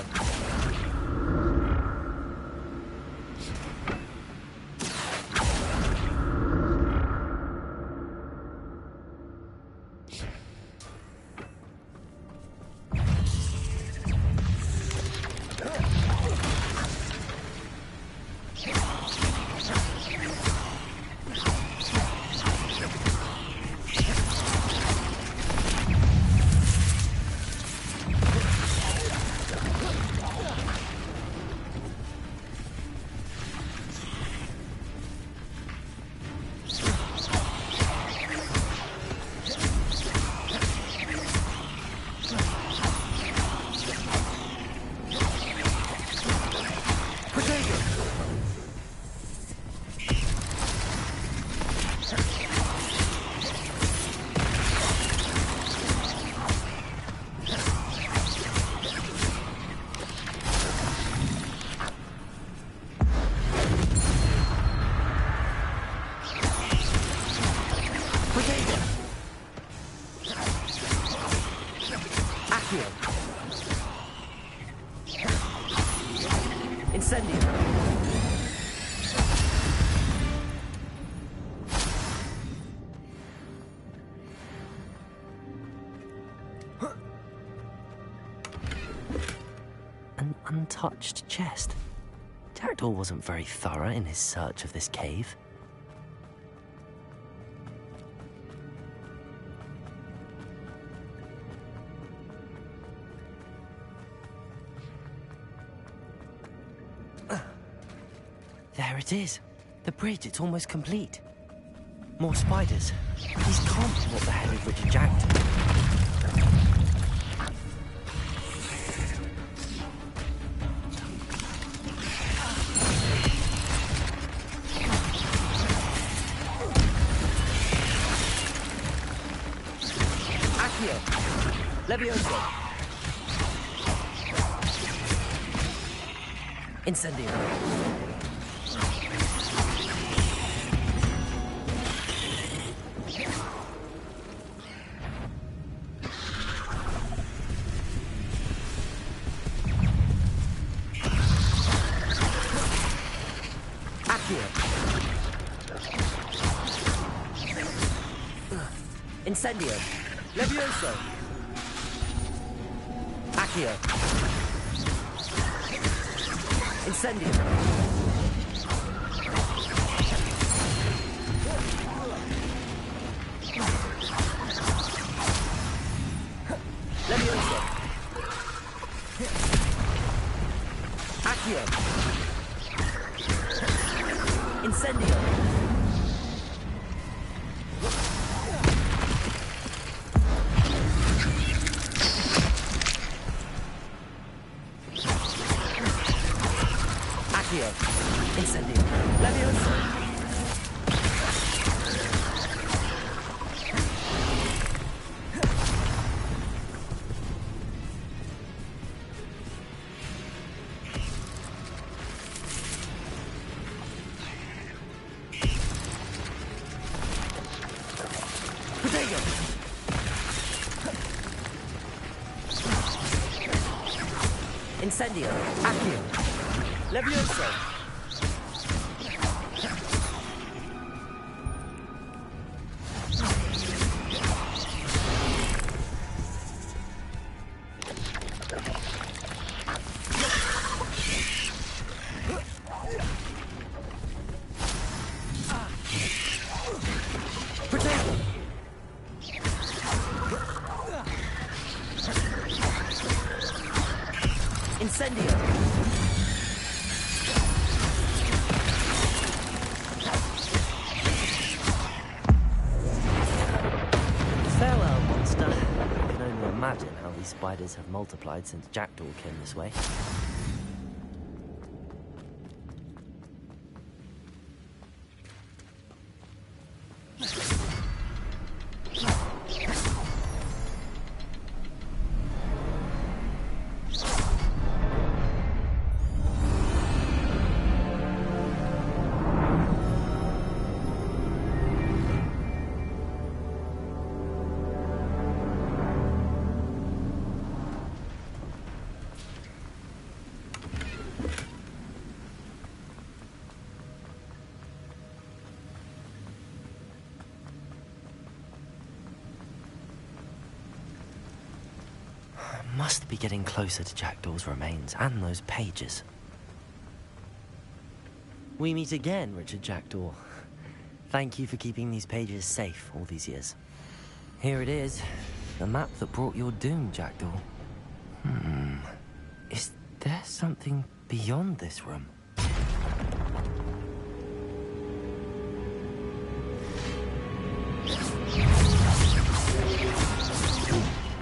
[SPEAKER 1] Potato! Accio! Incendio! An untouched chest. Jackdaw wasn't very thorough in his search of this cave. There it is. The bridge, it's almost complete. More spiders. These can't be what the headed Richard Jackdaw. Levioso! Incendio! Accio! Incendio! Levioso! Accio! Incendio! Levioso! Accio! Incendio! Incendio! Levioso! Potato! Incendio! Accio! Levioso! Incendio! Farewell, monster. I can only imagine how these spiders have multiplied since Jackdaw came this way. Must be getting closer to Jackdaw's remains and those pages. We meet again, Richard Jackdaw. Thank you for keeping these pages safe all these years. Here it is, the map that brought your doom, Jackdaw. Is there something beyond this room?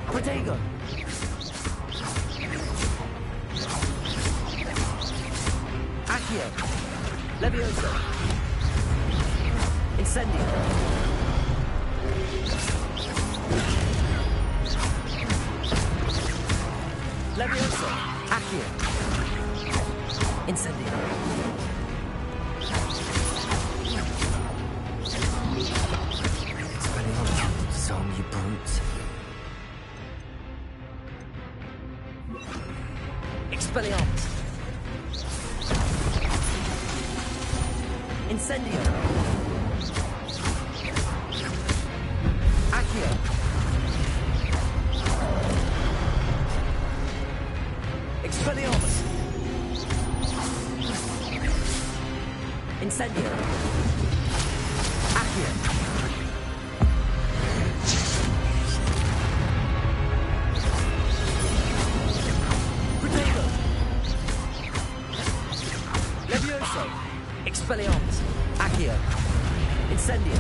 [SPEAKER 1] Protego! Accio! Levioso! Incendio! Levioso! Accio! Incendio! Spreading you brutes. Expelliarmus. Incendio. Accio. Expelliarmus. Incendio. Accio. Protego. Levioso. Expelliarmus. Accio. Incendio.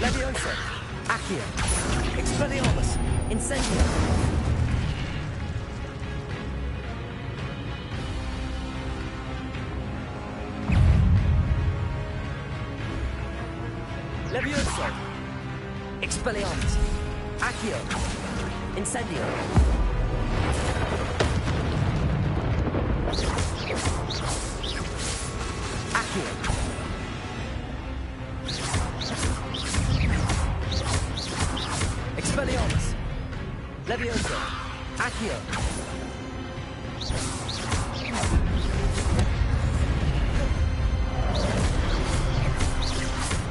[SPEAKER 1] Levioso. Accio. Expelliarmus. Incendio. Levioso. Expelliarmus. Accio. Incendio. Accio. Expelliarmus. Levioso. Accio.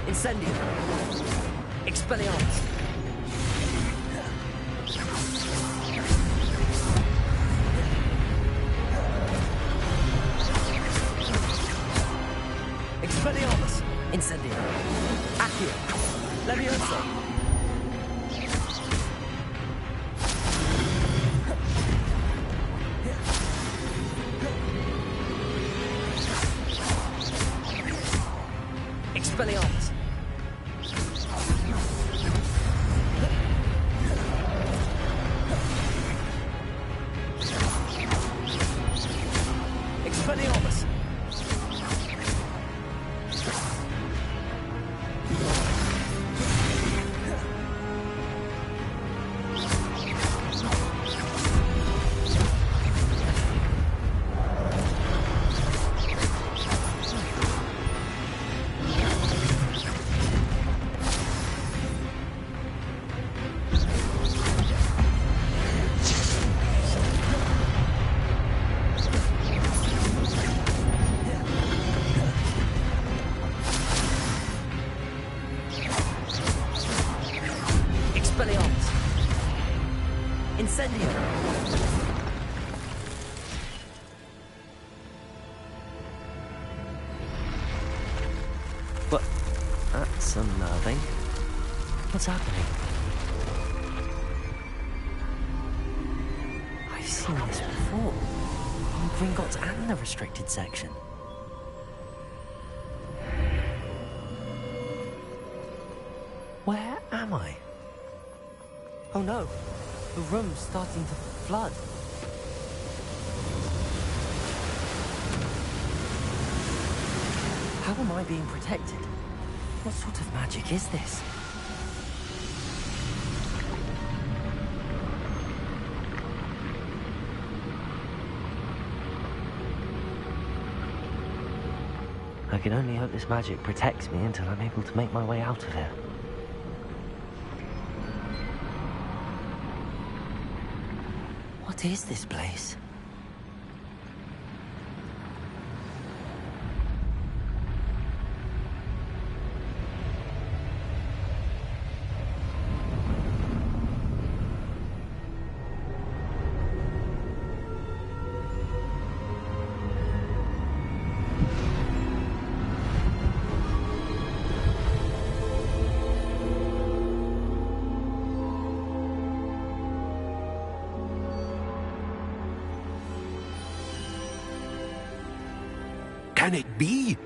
[SPEAKER 1] Incendio. Expelliarmus. Expelliarmus. Incendio. Accio. Levioso. Expelliarmus. Expelliarmus. Expelliarmus. Incendio. What? That's unnerving. What's happening? I've seen this before. In Gringotts and the restricted section. Where am I? Oh no, the room's starting to flood. How am I being protected? What sort of magic is this? I can only hope this magic protects me until I'm able to make my way out of here. What is this place?
[SPEAKER 8] Can it be?